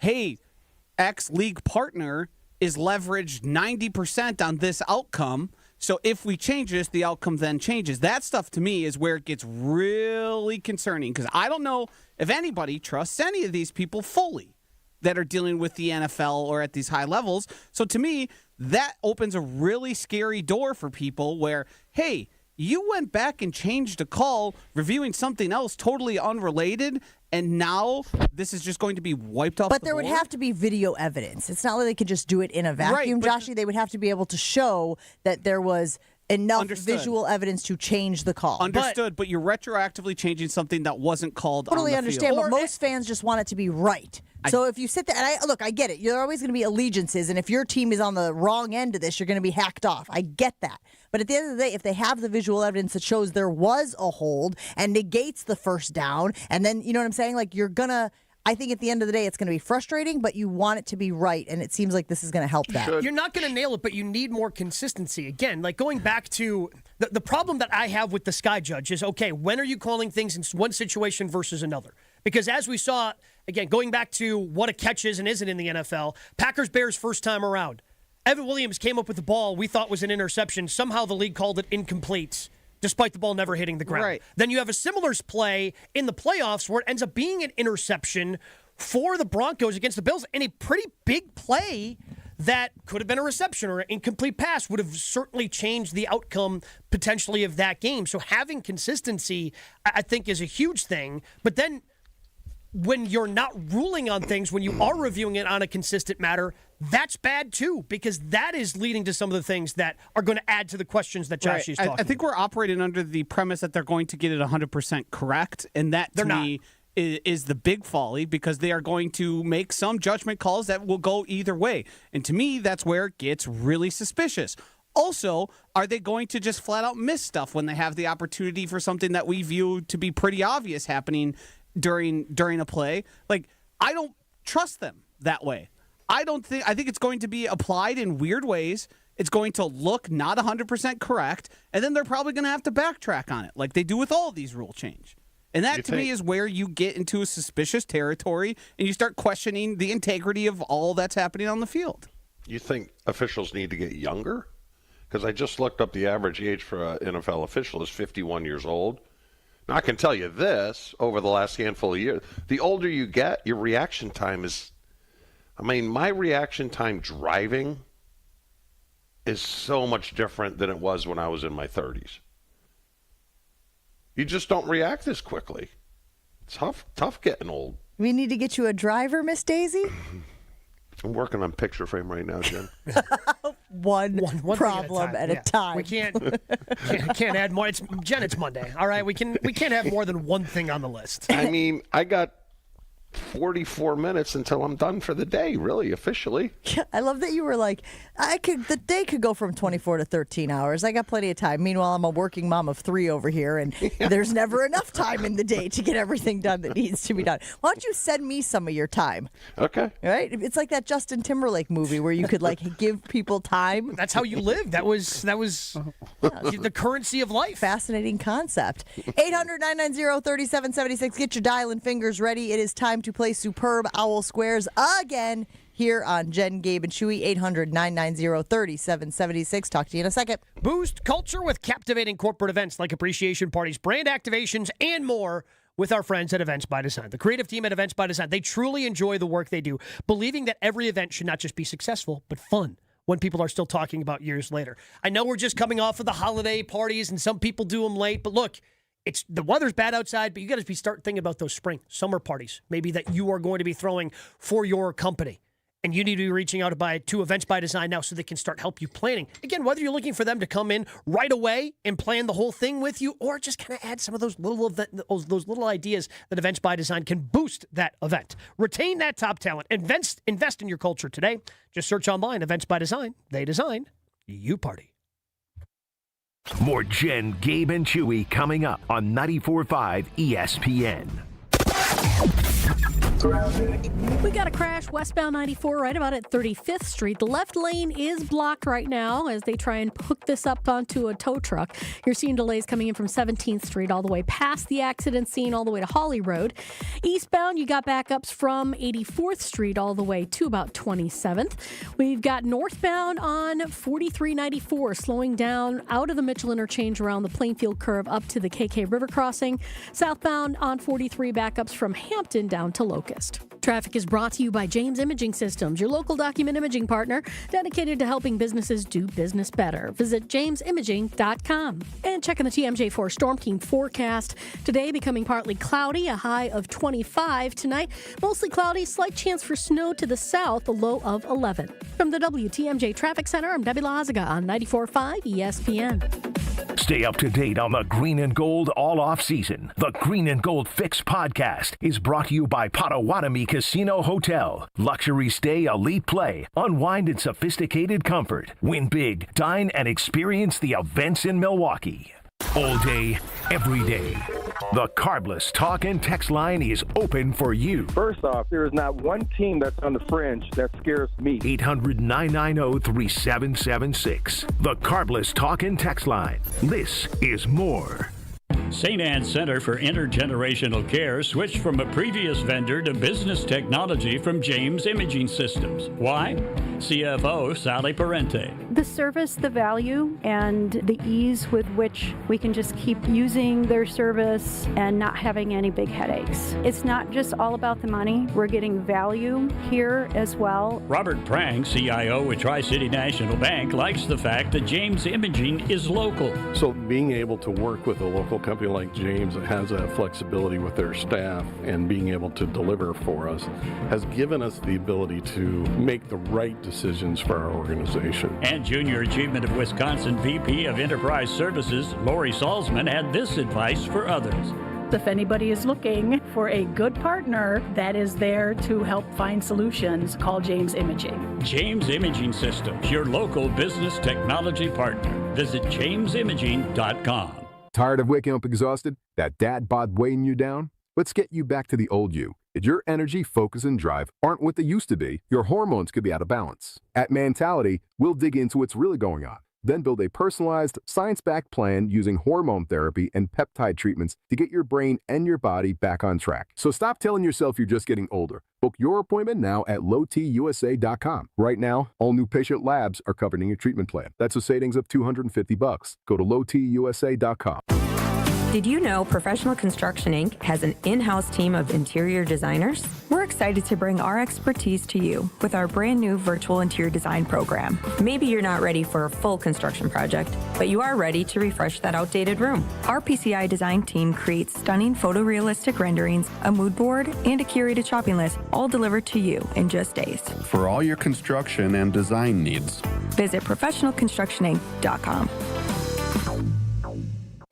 X league partner is leveraged 90% on this outcome. So if we change this, the outcome then changes. That stuff to me is where it gets really concerning, because I don't know if anybody trusts any of these people fully that are dealing with the NFL or at these high levels. So to me, that opens a really scary door for people where, hey, you went back and changed a call, reviewing something else totally unrelated, and now this is just going to be wiped off But the there board? would have to be video evidence. It's not like they could just do it in a vacuum, Right, Joshy. They would have to be able to show that there was enough visual evidence to change the call. Understood, but you're retroactively changing something that wasn't called Totally on the understand, field. but most fans just want it to be right. So if you sit there, and I get it. There are always going to be allegiances, and if your team is on the wrong end of this, you're going to be hacked off. I get that. But at the end of the day, if they have the visual evidence that shows there was a hold and negates the first down, and then, you know what I'm saying? Like, I think at the end of the day, it's going to be frustrating, but you want it to be right, and it seems like this is going to help that. You're not going to nail it, but you need more consistency. Again, like going back to the problem that I have with the Sky Judge is, okay, when are you calling things in one situation versus another? Because as we saw, again, going back to what a catch is and isn't in the NFL, Packers-Bears first time around. Evan Williams came up with the ball we thought was an interception. Somehow the league called it incomplete, despite the ball never hitting the ground. Right. Then you have a similar play in the playoffs where it ends up being an interception for the Broncos against the Bills, and a pretty big play that could have been a reception or an incomplete pass would have certainly changed the outcome potentially of that game. So having consistency, I think, is a huge thing. But then when you're not ruling on things, when you are reviewing it on a consistent matter, that's bad too, because that is leading to some of the things that are going to add to the questions that Josh is talking about. I think we're operating under the premise that they're going to get it 100% correct, and that to me is the big folly, because they are going to make some judgment calls that will go either way. And to me, that's where it gets really suspicious. Also, are they going to just flat out miss stuff when they have the opportunity for something that we view to be pretty obvious happening during a play? Like, I don't trust them that way. I think it's going to be applied in weird ways. It's going to look not 100% correct, and then they're probably going to have to backtrack on it like they do with all of these rule change. And that, to me, is where you get into a suspicious territory and you start questioning the integrity of all that's happening on the field. You think officials need to get younger? Because I just looked up the average age for an NFL official is 51 years old. Now, I can tell you this, over the last handful of years, the older you get, your reaction time is, my reaction time driving is so much different than it was when I was in my 30s. You just don't react as quickly. It's tough getting old. We need to get you a driver, Miss Daisy? I'm working on picture frame right now, Jen. One problem at a time. We can't add more. Jen, it's Monday. All right, we can't have more than one thing on the list. I got 44 minutes until I'm done for the day, really, officially. I love that you were like, the day could go from 24 to 13 hours. I got plenty of time. Meanwhile, I'm a working mom of 3 over here, and there's never enough time in the day to get everything done that needs to be done. Why don't you send me some of your time? Okay. Right? It's like that Justin Timberlake movie where you could give people time. That's how you live. That was the currency of life. Fascinating concept. 800-990-3776. Get your dialing fingers ready. It is time to play Superb Owl Squares again here on Jen, Gabe, and Chewy. 800-990-3776. Talk to you in a second. Boost culture with captivating corporate events like appreciation parties, brand activations, and more with our friends at Events by Design. The creative team at Events by Design, they truly enjoy the work they do, believing that every event should not just be successful, but fun when people are still talking about years later. I know we're just coming off of the holiday parties, and some people do them late, but look, the weather's bad outside, but you got to start thinking about those summer parties, maybe that you are going to be throwing for your company. And you need to be reaching out to Events by Design now so they can start help you planning. Again, whether you're looking for them to come in right away and plan the whole thing with you, or just kind of add some of those little ideas that Events by Design can boost that event. Retain that top talent. Invest in your culture today. Just search online, Events by Design. They design, you party. More Jen, Gabe, and Chewy coming up on 94.5 ESPN. We got a crash westbound 94 right about at 35th Street. The left lane is blocked right now as they try and hook this up onto a tow truck. You're seeing delays coming in from 17th Street all the way past the accident scene all the way to Holly Road. Eastbound, you got backups from 84th Street all the way to about 27th. We've got northbound on 4394 slowing down out of the Mitchell interchange around the Plainfield curve up to the KK River crossing. Southbound on 43 backups from Hampton down to Locust. Traffic is brought to you by James Imaging Systems, your local document imaging partner dedicated to helping businesses do business better. Visit jamesimaging.com. And checking the TMJ4 Storm Team forecast. Today becoming partly cloudy, a high of 25. Tonight, mostly cloudy, slight chance for snow to the south, a low of 11. From the WTMJ Traffic Center, I'm Debbie Lazaga on 94.5 ESPN. Stay up to date on the Green and Gold all off season. The Green and Gold Fix podcast is brought to you by Potawatomi Casino Hotel. Luxury stay, elite play, unwind in sophisticated comfort. Win big, dine, and experience the events in Milwaukee. All day, every day. The Carbless talk and text line is open for you. First off, there is not one team that's on the fringe that scares me. 800-990-3776. The Carbless talk and text line. This is more. St. Anne's Center for Intergenerational Care switched from a previous vendor to business technology from James Imaging Systems. Why? CFO Sally Parente. The service, the value, and the ease with which we can just keep using their service and not having any big headaches. It's not just all about the money. We're getting value here as well. Robert Prang, CIO with Tri-City National Bank, likes the fact that James Imaging is local. So being able to work with a local company like James that has that flexibility with their staff and being able to deliver for us has given us the ability to make the right decisions for our organization. And Junior Achievement of Wisconsin VP of Enterprise Services, Lori Salzman, had this advice for others. If anybody is looking for a good partner that is there to help find solutions, call James Imaging. James Imaging Systems, your local business technology partner. Visit jamesimaging.com. Tired of waking up exhausted? That dad bod weighing you down? Let's get you back to the old you. If your energy, focus, and drive aren't what they used to be, your hormones could be out of balance. At Mentality, we'll dig into what's really going on, then build a personalized, science-backed plan using hormone therapy and peptide treatments to get your brain and your body back on track. So stop telling yourself you're just getting older. Book your appointment now at lowtusa.com. Right now, all new patient labs are covered in your treatment plan. That's a savings of $250. Go to lowtusa.com. Did you know Professional Construction Inc. has an in-house team of interior designers? We're excited to bring our expertise to you with our brand new virtual interior design program. Maybe you're not ready for a full construction project, but you are ready to refresh that outdated room. Our PCI design team creates stunning photorealistic renderings, a mood board, and a curated shopping list, all delivered to you in just days. For all your construction and design needs, visit professionalconstructioninc.com.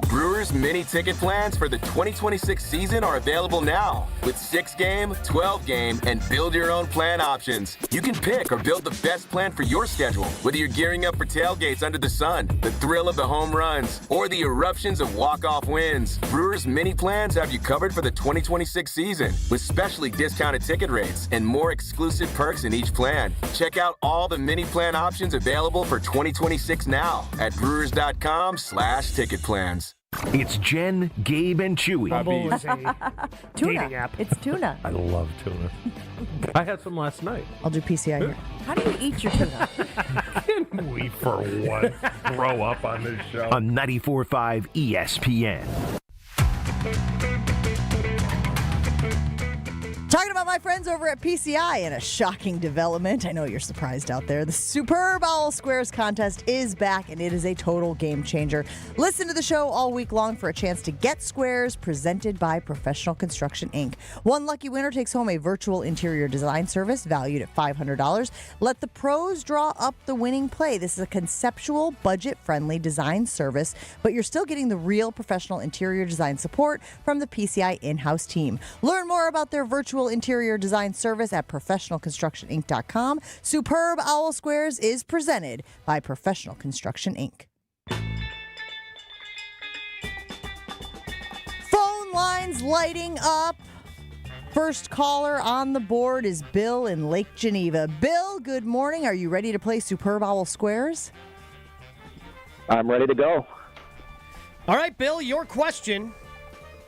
Brewers mini ticket plans for the 2026 season are available now with 6-game, 12-game, and build-your-own plan options. You can pick or build the best plan for your schedule, whether you're gearing up for tailgates under the sun, the thrill of the home runs, or the eruptions of walk-off wins. Brewers mini plans have you covered for the 2026 season with specially discounted ticket rates and more exclusive perks in each plan. Check out all the mini plan options available for 2026 now at brewers.com/ticket plans. It's Jen, Gabe, and Chewy. Bumble is a dating Tuna. app. It's tuna. I love tuna. I had some last night. I'll do PCI here. How do you eat your tuna? Can we, for once, grow up on this show? On 94.5 ESPN. Talking about my friends over at PCI and a shocking development. I know you're surprised out there. The Superb Owl Squares contest is back, and it is a total game changer. Listen to the show all week long for a chance to get squares presented by Professional Construction Inc. One lucky winner takes home a virtual interior design service valued at $500. Let the pros draw up the winning play. This is a conceptual, budget-friendly design service, but you're still getting the real professional interior design support from the PCI in-house team. Learn more about their virtual interior design service at professionalconstructioninc.com. Superb Owl Squares is presented by Professional Construction Inc. Phone lines lighting up. First caller on the board is Bill in Lake Geneva. Bill, good morning. Are you ready to play Superb Owl Squares? I'm ready to go. All right, Bill, your question.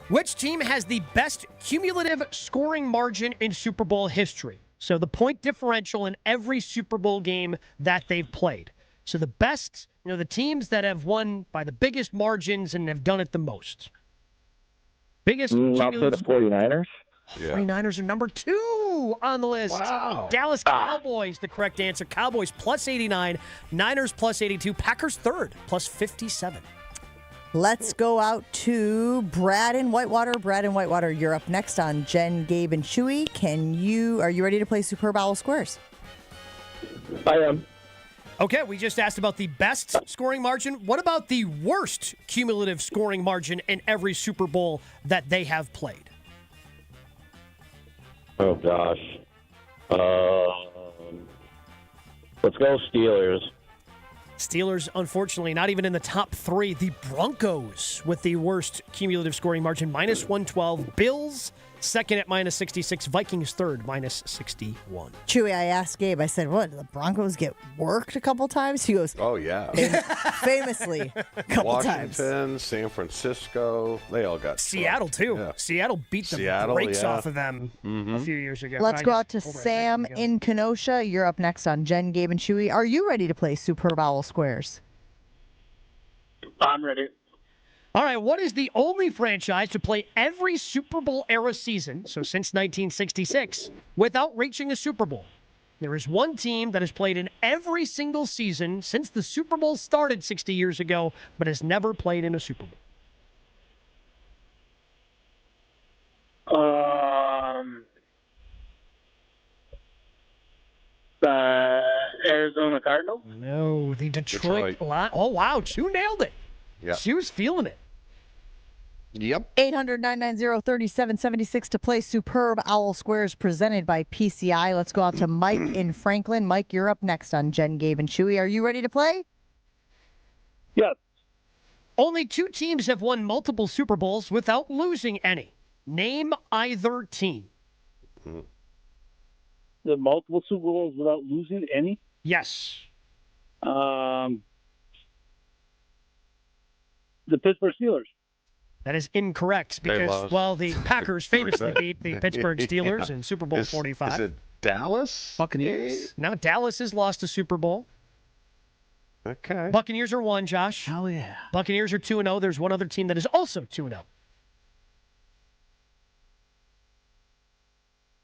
Which team has the best cumulative scoring margin in Super Bowl history? So the point differential in every Super Bowl game that they've played. So the best, the teams that have won by the biggest margins and have done it the most. Biggest I'll say the 49ers. Yeah. 49ers are number 2 on the list. Wow. Dallas Cowboys, the correct answer. Cowboys plus 89, Niners plus 82, Packers third plus 57. Let's go out to Brad in Whitewater. Brad in Whitewater, you're up next on Jen, Gabe, and Chewy. Are you ready to play Superb Owl Squares? I am. Okay, we just asked about the best scoring margin. What about the worst cumulative scoring margin in every Super Bowl that they have played? Oh, gosh. Let's go Steelers. Steelers, unfortunately, not even in the top 3. The Broncos with the worst cumulative scoring margin, minus 112. Bills second at -66. Vikings third, -61. Chewy, I asked Gabe, I said, what, the Broncos get worked a couple times? He goes, Oh, yeah. famously, a couple times. Washington, San Francisco, they all got Seattle, too. Yeah. Seattle beat the Seattle, brakes yeah. off of them a few years ago. Let's go out to Sam in Kenosha. You're up next on Jen, Gabe, and Chewy. Are you ready to play Superb Owl Squares? I'm ready. All right, what is the only franchise to play every Super Bowl era season, so since 1966, without reaching a Super Bowl? There is one team that has played in every single season since the Super Bowl started 60 years ago, but has never played in a Super Bowl. Arizona Cardinals? No, the Detroit Lions. Oh, wow, Chew nailed it. Yeah. Chew's feeling it. Yep. 800-990-3776 to play Superb Owl Squares presented by PCI. Let's go out to Mike in Franklin. Mike, you're up next on Jen, Gabe, and Chewy. Are you ready to play? Yes. Only 2 teams have won multiple Super Bowls without losing any. Name either team. The multiple Super Bowls without losing any? Yes. The Pittsburgh Steelers. That is incorrect because, well, the Packers famously beat the Pittsburgh Steelers in Super Bowl 45. Is it Dallas? Buccaneers? Now, Dallas has lost a Super Bowl. Okay. Buccaneers are 1, Josh. Hell yeah. Buccaneers are 2-0. There's one other team that is also 2-0.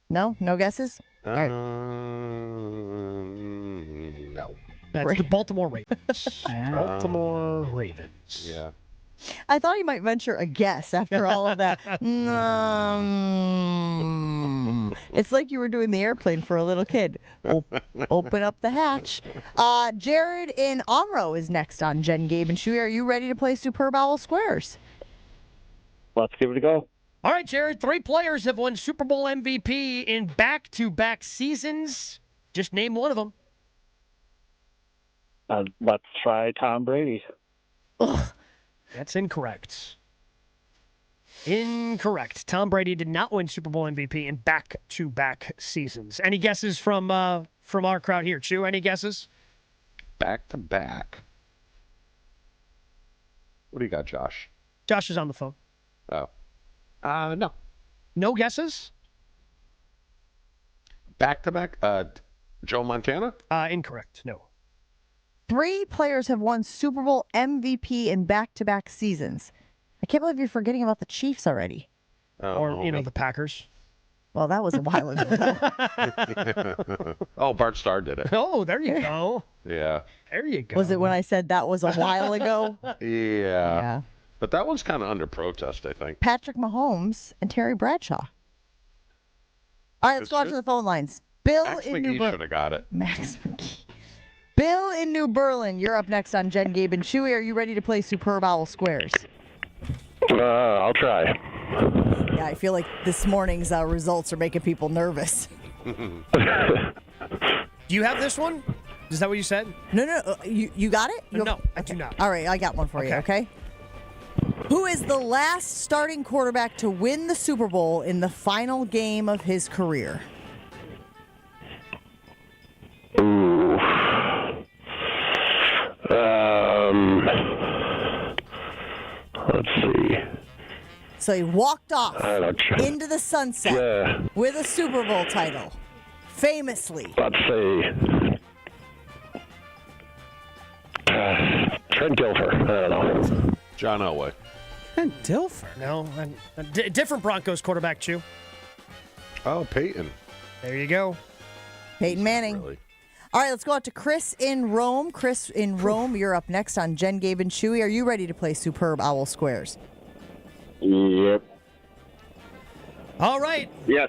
No? No guesses? All right. No. That's the Baltimore Ravens. Baltimore Ravens. Yeah. I thought you might venture a guess after all of that. It's like you were doing the airplane for a little kid. Open up the hatch. Jared in Omro is next on Jen, Gabe, and Chewy. Are you ready to play Superb Owl Squares? Let's give it a go. All right, Jared. 3 players have won Super Bowl MVP in back-to-back seasons. Just name one of them. Let's try Tom Brady. Ugh. That's incorrect. Incorrect. Tom Brady did not win Super Bowl MVP in back-to-back seasons. Any guesses from our crowd here? Chew, any guesses? Back-to-back. What do you got, Josh? Josh is on the phone. Oh. No. No guesses? Back-to-back? Joe Montana? Incorrect. No. 3 players have won Super Bowl MVP in back-to-back seasons. I can't believe you're forgetting about the Chiefs already. Or, the Packers. Well, that was a while ago. Oh, Bart Starr did it. Oh, there you go. Yeah. There you go. Was it when I said that was a while ago? Yeah. But that one's kind of under protest, I think. Patrick Mahomes and Terry Bradshaw. All right, let's go out to the phone lines. Bill Max in New McGee Berlin. should have got it. Max McGee. Bill in New Berlin, you're up next on Jen, Gabe, and Chewy. Are you ready to play Superb Owl Squares? I'll try. Yeah, I feel like this morning's results are making people nervous. Do you have this one? Is that what you said? No. You got it? No, I do not. All right, I got one for you, okay? Who is the last starting quarterback to win the Super Bowl in the final game of his career? Ooh. Let's see. So he walked off into the sunset with a Super Bowl title, famously. Let's see. Trent Dilfer. I don't know. John Elway. And Dilfer. No, different Broncos quarterback, Chew. Oh, Peyton. There you go. Peyton Manning. Really? All right, let's go out to Chris in Rome. Chris in Rome, you're up next on Jen, Gabe, and Chewy. Are you ready to play Superb Owl Squares? Yep. All right. Yes.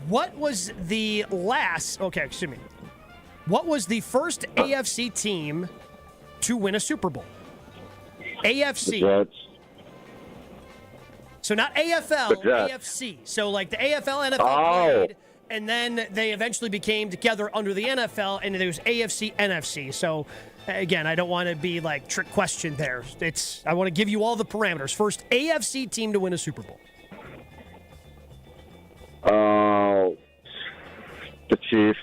What was the first AFC team to win a Super Bowl? AFC. Jets. So not AFL, AFC. So like the AFL, NFL played, and then they eventually became together under the NFL, and there was AFC, NFC. So again, I don't want to be like trick question there. I want to give you all the parameters. First AFC team to win a Super Bowl. Oh, the Chiefs.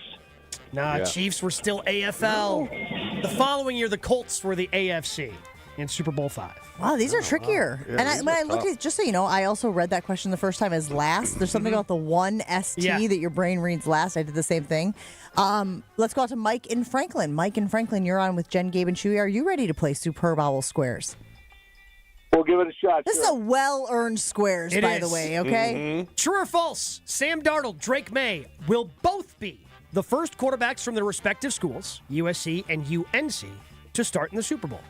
Nah, Chiefs were still AFL. The following year, the Colts were the AFC in Super Bowl V. Wow, these are trickier. Wow. Yeah, And when I looked at, just so you know, I also read that question the first time as last. There's something about the one ST that your brain reads last. I did the same thing. Let's go out to Mike in Franklin. Mike in Franklin, you're on with Jen, Gabe, and Chewy. Are you ready to play Superb Owl Squares? We'll give it a shot. This is a well-earned squares, by the way, okay? Mm-hmm. True or false? Sam Darnold, Drake May will both be the first quarterbacks from their respective schools, USC and UNC, to start in the Super Bowl.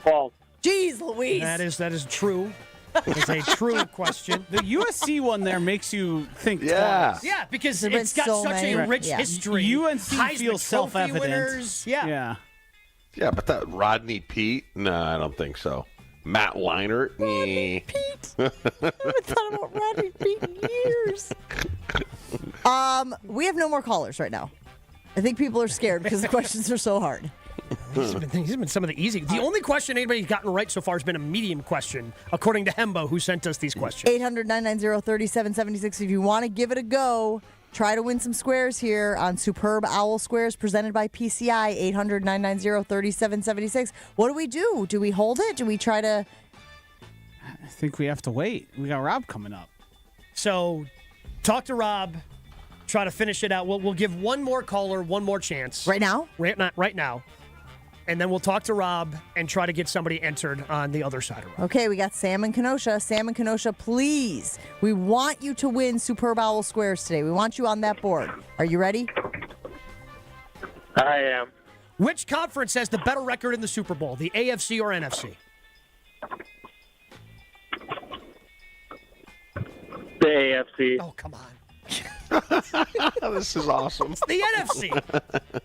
False. Jeez Louise. That is true. It's a true question. The USC one there makes you think Yeah. twice. Yeah, because There's been it's got so such many. a rich Yeah. history. UNC Heisman feels Trophy self-evident. winners. Yeah. Yeah, but that Rodney Pete? No, I don't think so. Matt Leinart? Rodney Pete. I haven't thought about Rodney Pete in years. We have no more callers right now. I think people are scared because the questions are so hard. These have been some of the easy. The only question anybody's gotten right so far has been a medium question, according to Hembo, who sent us these questions. 800-990-3776. If you want to give it a go, try to win some squares here on Superb Owl Squares presented by PCI. 800-990-3776. What do? Do we hold it? Do we try to... I think we have to wait. We got Rob coming up. So talk to Rob. Try to finish it out. We'll give one more caller one more chance. Right now? Right now. And then we'll talk to Rob and try to get somebody entered on the other side of Rob. Okay, we got Sam and Kenosha. Sam and Kenosha, please. We want you to win Superb Owl Squares today. We want you on that board. Are you ready? I am. Which conference has the better record in the Super Bowl, the AFC or NFC? The AFC. Oh, come on. This is awesome. It's the NFC.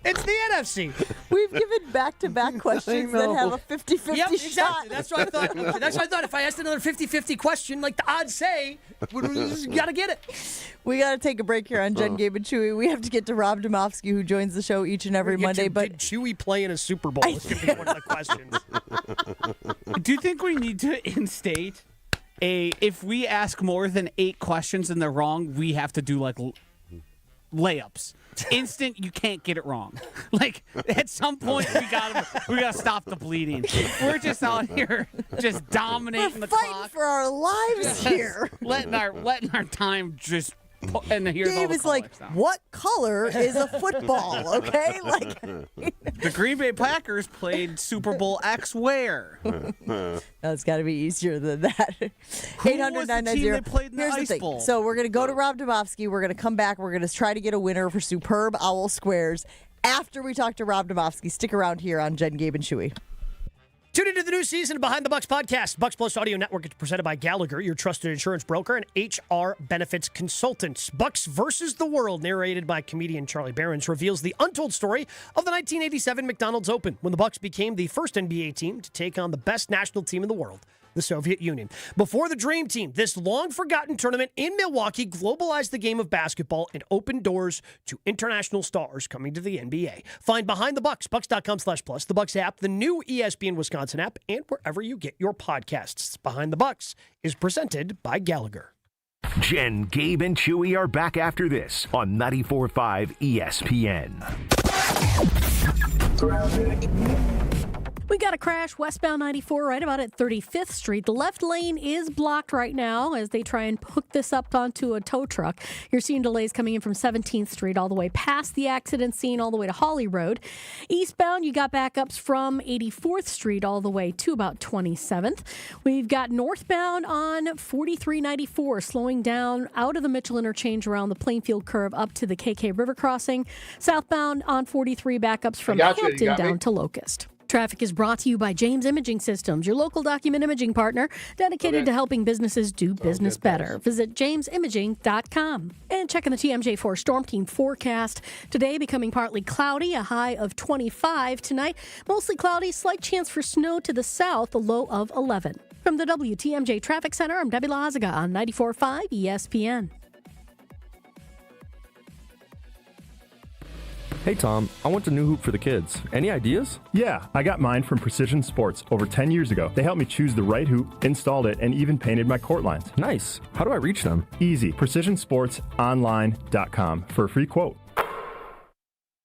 It's the NFC. We've given back-to-back questions that have a 50-50 Yep, shot. exactly. That's what I thought. That's what I thought. If I asked another 50-50 question, like the odds say, you got to get it. We got to take a break here on Jen, Gabe, and Chewy. We have to get to Rob Domofsky, who joins the show each and every Monday. But did Chewy play in a Super Bowl? It's going to be one of the questions. Do you think we need to instate if we ask more than 8 questions and they're wrong, we have to do like layups? Instant, you can't get it wrong. Like at some point, we gotta stop the bleeding. We're just out here just dominating the fighting clock for our lives here. letting our time just. And here's all Gabe the is like, colors now. what color is a football? Okay, like The Green Bay Packers played Super Bowl X where? no, it's got to be easier than that. Who was the team that played in the Here's Ice thing. Bowl? So we're gonna go to Rob Domofsky. We're gonna come back. We're gonna try to get a winner for Superb Owl Squares after we talk to Rob Domofsky. Stick around here on Jen, Gabe, and Chewy. Tune into the new season of Behind the Bucks podcast. Bucks Plus Audio Network is presented by Gallagher, your trusted insurance broker and HR benefits consultant. Bucks versus the World, narrated by comedian Charlie Behrens, reveals the untold story of the 1987 McDonald's Open, when the Bucks became the first NBA team to take on the best national team in the world, the Soviet Union. Before the Dream Team, this long-forgotten tournament in Milwaukee globalized the game of basketball and opened doors to international stars coming to the NBA. Find Behind the Bucks, Bucks.com/plus, the Bucks app, the new ESPN Wisconsin app, and wherever you get your podcasts. Behind the Bucks is presented by Gallagher. Jen, Gabe, and Chewy are back after this on 94.5 ESPN. We got a crash westbound 94 right about at 35th Street. The left lane is blocked right now as they try and hook this up onto a tow truck. You're seeing delays coming in from 17th Street all the way past the accident scene all the way to Holly Road. Eastbound, you got backups from 84th Street all the way to about 27th. We've got northbound on 4394 slowing down out of the Mitchell interchange around the Plainfield curve up to the KK River crossing. Southbound on 43 backups from Hampton down to Locust. Traffic is brought to you by James Imaging Systems, your local document imaging partner dedicated to helping businesses do business better. Visit jamesimaging.com. And checking the TMJ4 Storm Team forecast. Today becoming partly cloudy, a high of 25. Tonight, mostly cloudy, slight chance for snow to the south, a low of 11. From the WTMJ Traffic Center, I'm Debbie Lazaga on 94.5 ESPN. Hey Tom, I want a new hoop for the kids. Any ideas? Yeah, I got mine from Precision Sports over 10 years ago. They helped me choose the right hoop, installed it, and even painted my court lines. Nice. How do I reach them? Easy. PrecisionSportsOnline.com for a free quote.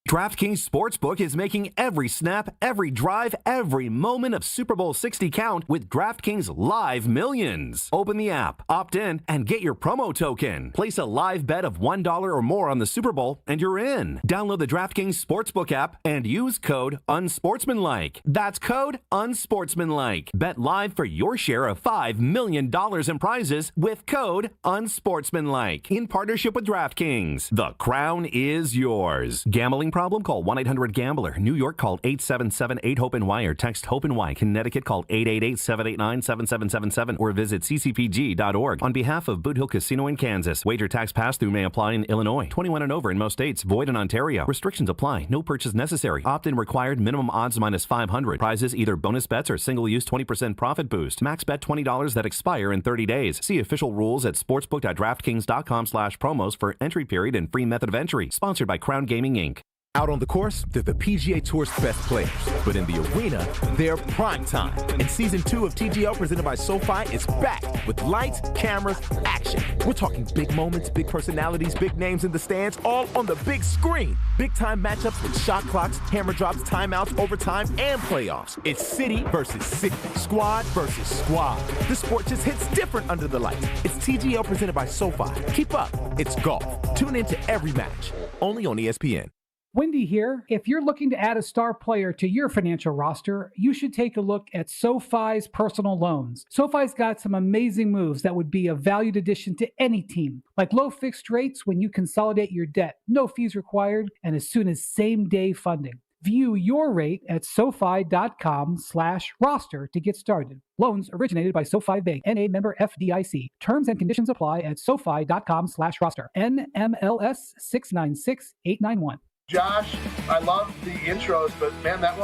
DraftKings Sportsbook is making every snap, every drive, every moment of Super Bowl 60 count with DraftKings Live Millions. Open the app, opt in, and get your promo token. Place a live bet of $1 or more on the Super Bowl, and you're in. Download the DraftKings Sportsbook app and use code UNSPORTSMANLIKE. That's code UNSPORTSMANLIKE. Bet live for your share of $5 million in prizes with code UNSPORTSMANLIKE. In partnership with DraftKings. The crown is yours. Gambling problem? Call 1-800-GAMBLER. New York, call 877-8-HOPE-NY or text HOPE-NY. Connecticut, call 888-789-7777 or visit ccpg.org. On behalf of Boot Hill Casino in Kansas, wager tax pass-through may apply in Illinois. 21 and over in most states. Void in Ontario. Restrictions apply. No purchase necessary. Opt-in required. Minimum odds minus 500. Prizes either bonus bets or single-use 20% profit boost. Max bet $20 that expire in 30 days. See official rules at sportsbook.draftkings.com/promos for entry period and free method of entry. Sponsored by Crown Gaming, Inc. Out on the course, they're the PGA Tour's best players. But in the arena, they're prime time. And Season 2 of TGL presented by SoFi is back with lights, cameras, action. We're talking big moments, big personalities, big names in the stands, all on the big screen. Big-time matchups with shot clocks, hammer drops, timeouts, overtime, and playoffs. It's city versus city, squad versus squad. The sport just hits different under the lights. It's TGL presented by SoFi. Keep up. It's golf. Tune into every match. Only on ESPN. Wendy here. If you're looking to add a star player to your financial roster, you should take a look at SoFi's personal loans. SoFi's got some amazing moves that would be a valued addition to any team, like low fixed rates when you consolidate your debt, no fees required, and as soon as same-day funding. View your rate at SoFi.com/roster to get started. Loans originated by SoFi Bank, N.A. member FDIC. Terms and conditions apply at SoFi.com/roster. NMLS 696891. Josh, I love the intros, but man, that's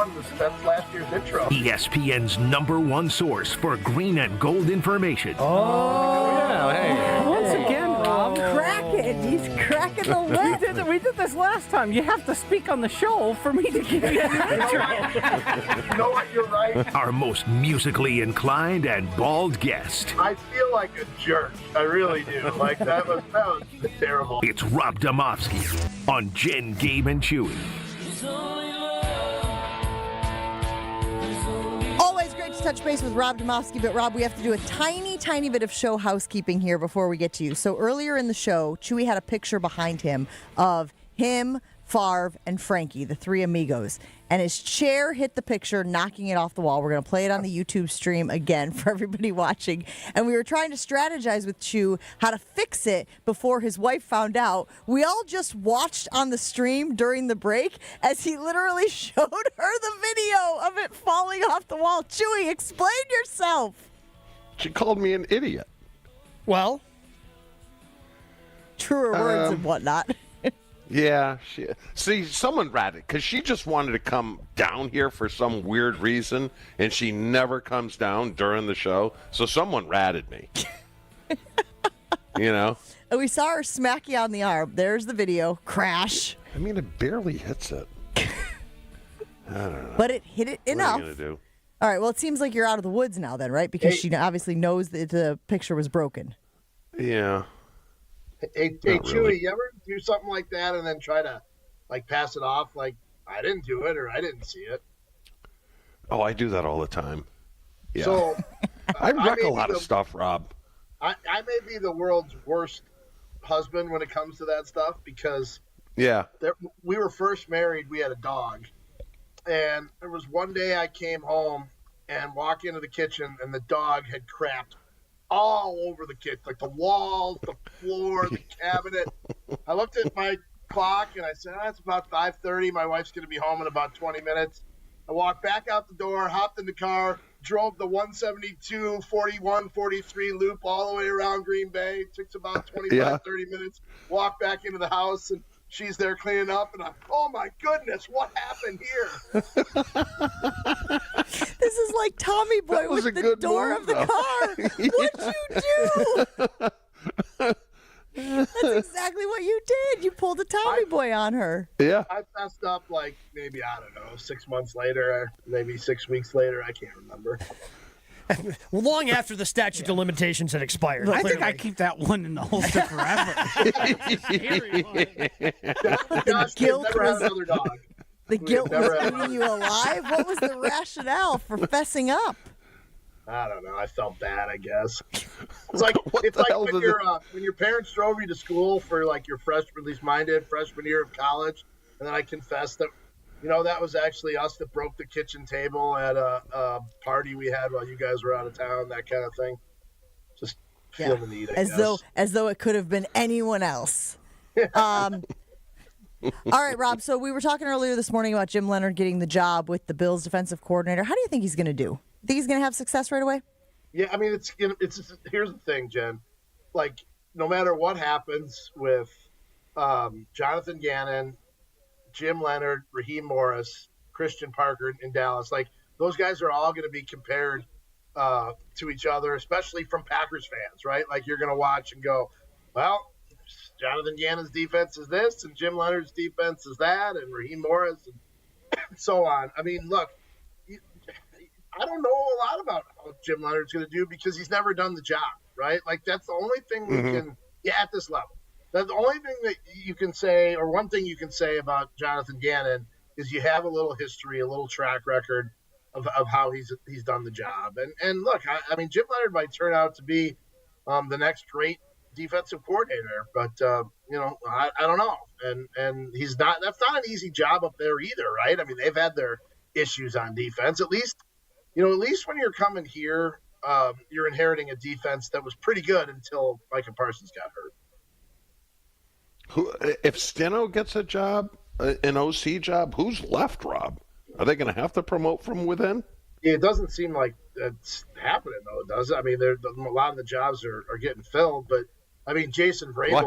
last year's intro. ESPN's #1 source for green and gold information. Oh, yeah. Hey. Once again, Rob. Cracking. He's cracking the whip. We did this last time. You have to speak on the show for me to give you an intro. You know what? You're right. Our most musically inclined and bald guest. I feel like a jerk. I really do. Like, that was terrible. It's Rob Domofsky on Jen, Gabe, and Chewy. Always great to touch base with Rob Domofsky, but Rob, we have to do a tiny bit of show housekeeping here before we get to you. So earlier in the show, Chewy had a picture behind him of him, Favre, and Frankie, the three amigos. And his chair hit the picture, knocking it off the wall. We're going to play it on the YouTube stream again for everybody watching. And we were trying to strategize with Chew how to fix it before his wife found out. We all just watched on the stream during the break as he literally showed her the video of it falling off the wall. Chewy, explain yourself. She called me an idiot. Well, truer words and whatnot. Yeah. Someone ratted because she just wanted to come down here for some weird reason, and she never comes down during the show. So someone ratted me. You know? And we saw her smack you on the arm. There's the video. Crash. I mean, it barely hits it. I don't know. But it hit it enough. What are you going to do? All right. Well, it seems like you're out of the woods now then, right? Because she obviously knows that the picture was broken. Yeah. Hey, Chewy, really. you ever do something like that and then try to, like, pass it off like, I didn't do it or I didn't see it? Oh, I do that all the time. Yeah. So, I wreck a lot of stuff, Rob. I may be the world's worst husband when it comes to that stuff because we were first married. We had a dog. And there was one day I came home and walked into the kitchen and the dog had crapped all over the kitchen, like the walls, the floor, the cabinet. I looked at my clock and I said, it's about 5:30. My wife's going to be home in about 20 minutes. I walked back out the door, hopped in the car, drove the 172, 41, 43 loop all the way around Green Bay. It took about 25, 30 minutes. Walked back into the house and she's there cleaning up, and oh my goodness, what happened here? This is like Tommy Boy with the door of the car. What'd you do? That's exactly what you did. You pulled a Tommy boy on her. Yeah. I messed up like maybe, I don't know, 6 months later, maybe 6 weeks later. I can't remember. Long after the statute of limitations had expired. I think I keep that one in the holster forever. The guilt was eating you alive? What was the rationale for fessing up? I don't know. I felt bad, I guess. It's like when your parents drove you to school for like your freshman, at least mine did, freshman year of college, and then I confessed that, that was actually us that broke the kitchen table at a party we had while you guys were out of town, that kind of thing. Just feeling the need, I guess. As though it could have been anyone else. All right, Rob. So we were talking earlier this morning about Jim Leonhard getting the job with the Bills defensive coordinator. How do you think he's going to do? Think he's going to have success right away? Yeah, I mean, it's here's the thing, Jen. Like, no matter what happens with Jonathan Gannon, Jim Leonhard, Raheem Morris, Christian Parker in Dallas, like those guys are all going to be compared to each other, especially from Packers fans, right? Like you're going to watch and go, well, Jonathan Gannon's defense is this, and Jim Leonhard's defense is that, and Raheem Morris, and so on. I mean, look, I don't know a lot about how Jim Leonhard's going to do because he's never done the job, right? Like that's the only thing we can, at this level. That's the only thing that you can say, or one thing you can say about Jonathan Gannon is you have a little history, a little track record of how he's done the job. And look, I mean, Jim Leonhard might turn out to be the next great defensive coordinator, but I don't know. And he's not. That's not an easy job up there either, right? I mean, they've had their issues on defense. At least when you're coming here, you're inheriting a defense that was pretty good until Micah Parsons got hurt. If Steno gets a job, an OC job, who's left, Rob? Are they going to have to promote from within? It doesn't seem like it's happening, though, does it? I mean, a lot of the jobs are getting filled, but, I mean, Jason Vrabel. Well,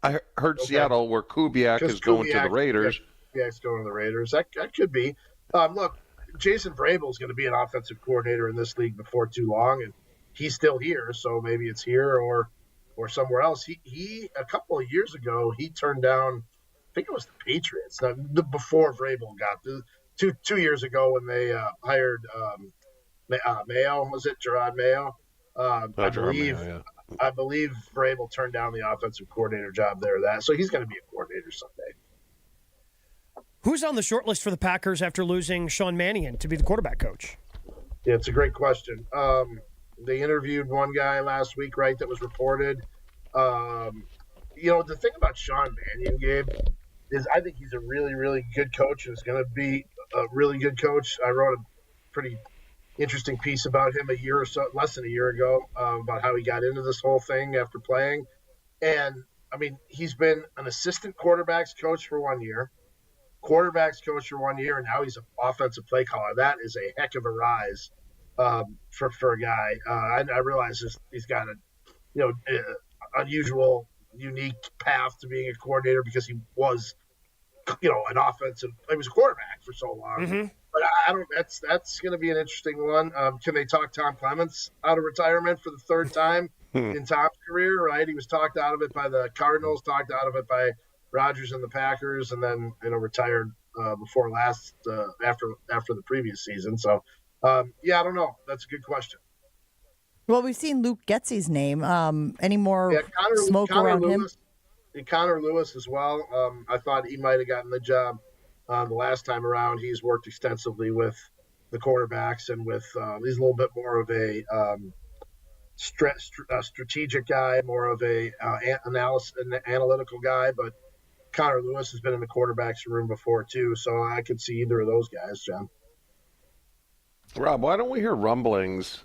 I heard Seattle where Kubiak is going to the Raiders. Yeah, he's going to the Raiders. That could be. Look, Jason Vrabel is going to be an offensive coordinator in this league before too long, and he's still here, so maybe it's here or somewhere else. He a couple of years ago, he turned down, I think it was the Patriots, before Vrabel got the 2 years ago when they hired Mayo. Was it Gerard Mayo? I believe Vrabel turned down the offensive coordinator job there. So he's going to be a coordinator someday. Who's on the short list for the Packers after losing Sean Mannion to be the quarterback coach? Yeah, it's a great question. They interviewed one guy last week, right, that was reported. The thing about Sean Mannion, Gabe, is I think he's a really, really good coach and is going to be a really good coach. I wrote a pretty interesting piece about him less than a year ago, about how he got into this whole thing after playing. And, I mean, he's been an assistant quarterbacks coach for 1 year, quarterbacks coach for 1 year, and now he's an offensive play caller. That is a heck of a rise for a guy. I realize he's got a unusual, unique path to being a coordinator because he was, an offensive. He was a quarterback for so long. Mm-hmm. But I don't. That's going to be an interesting one. Can they talk Tom Clements out of retirement for the third time in Tom's career? Right, he was talked out of it by the Cardinals, talked out of it by Rodgers and the Packers, and then retired before last after the previous season. So. I don't know. That's a good question. Well, we've seen Luke Getsy's name. Any more smoke around him? And Connor Lewis as well. I thought he might have gotten the job the last time around. He's worked extensively with the quarterbacks and with he's a little bit more of a strategic guy, more of a analytical guy. But Connor Lewis has been in the quarterbacks room before too, so I could see either of those guys, John. Rob, why don't we hear rumblings?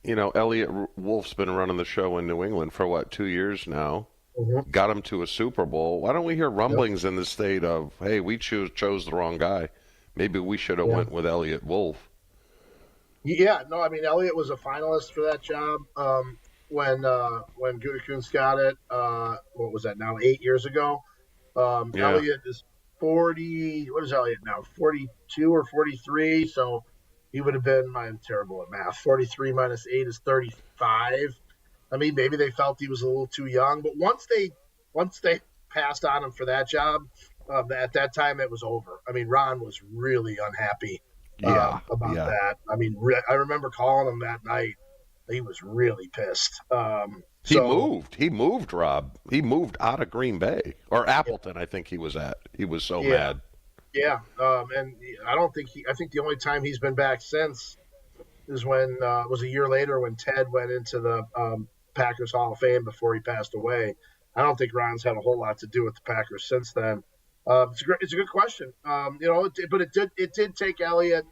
Elliot Wolf's been running the show in New England for 2 years now. Mm-hmm. Got him to a Super Bowl. Why don't we hear rumblings in the state of, hey, we chose the wrong guy. Maybe we should have went with Elliot Wolf. Yeah, no, I mean, Elliot was a finalist for that job when Gutekunst got it. What was that now? 8 years ago. Elliot is 40. What is Elliot now? 42 or 43. So he would have been. I'm terrible at math. 43 minus 8 is 35. I mean, maybe they felt he was a little too young, but once they passed on him for that job, at that time it was over. I mean, Ron was really unhappy about that. I mean, I remember calling him that night. He was really pissed. He moved, Rob. He moved out of Green Bay or Appleton, I think he was at. He was so mad. Yeah, and I think the only time he's been back since is when was a year later when Ted went into the Packers Hall of Fame before he passed away. I don't think Ron's had a whole lot to do with the Packers since then. It's a good question. But it did take Elliott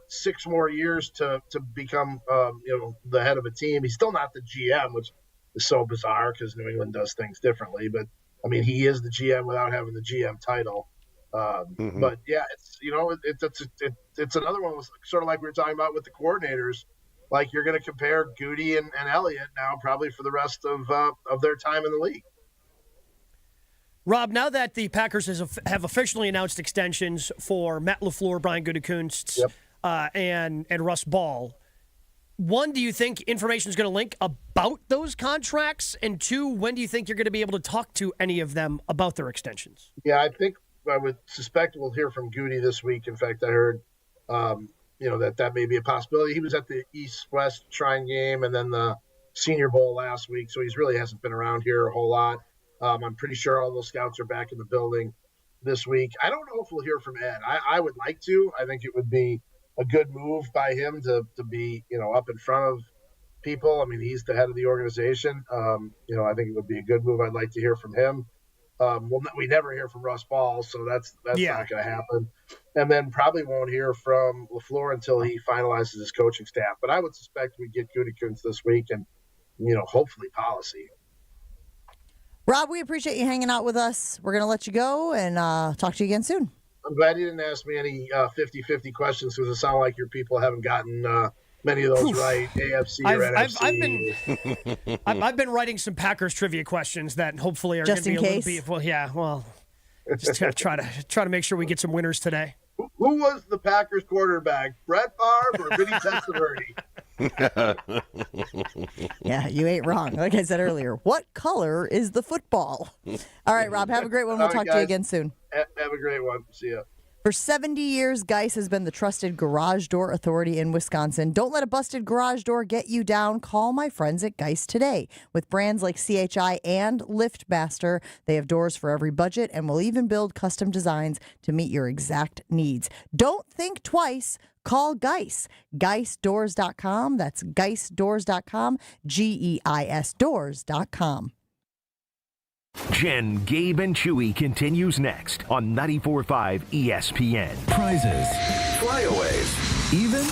6 more years to become the head of a team. He's still not the GM, which is so bizarre because New England does things differently. But I mean, he is the GM without having the GM title. But yeah, it's another one. Sort of like we were talking about with the coordinators. Like you're going to compare Goody and Elliott now probably for the rest of their time in the league. Rob, now that the Packers have officially announced extensions for Matt LaFleur, Brian Gutekunst, and Russ Ball, one, do you think information is going to link about those contracts? And two, when do you think you're going to be able to talk to any of them about their extensions? Yeah, I would suspect we'll hear from Goody this week. In fact, I heard, that may be a possibility. He was at the East-West Shrine game and then the Senior Bowl last week, so he really hasn't been around here a whole lot. I'm pretty sure all those scouts are back in the building this week. I don't know if we'll hear from Ed. I would like to. I think it would be a good move by him to be, up in front of people. I mean, he's the head of the organization. I think it would be a good move. I'd like to hear from him. We never hear from Russ Ball, so that's not going to happen. And then probably won't hear from LaFleur until he finalizes his coaching staff. But I would suspect we get Gutekunst this week and, hopefully policy. Rob, we appreciate you hanging out with us. We're going to let you go and talk to you again soon. I'm glad you didn't ask me any 50-50 questions because it sounds like your people haven't gotten many of those right, AFC or NFC. I've been writing some Packers trivia questions that hopefully are going to be a little bit. Just try to make sure we get some winners today. Who was the Packers quarterback, Brett Favre or Vinny Testaverde? Yeah, you ain't wrong. Like I said earlier, what color is the football? All right, Rob, have a great one. We'll talk to you again soon. Have a great one. See ya. For 70 years, Geis has been the trusted garage door authority in Wisconsin. Don't let a busted garage door get you down. Call my friends at Geis today. With brands like CHI and LiftMaster, they have doors for every budget and will even build custom designs to meet your exact needs. Don't think twice. Call Geis. GeisDoors.com. That's GeisDoors.com. GEIS Doors.com. Jen, Gabe, and Chewy continues next on 94.5 ESPN. Prizes, flyaways, even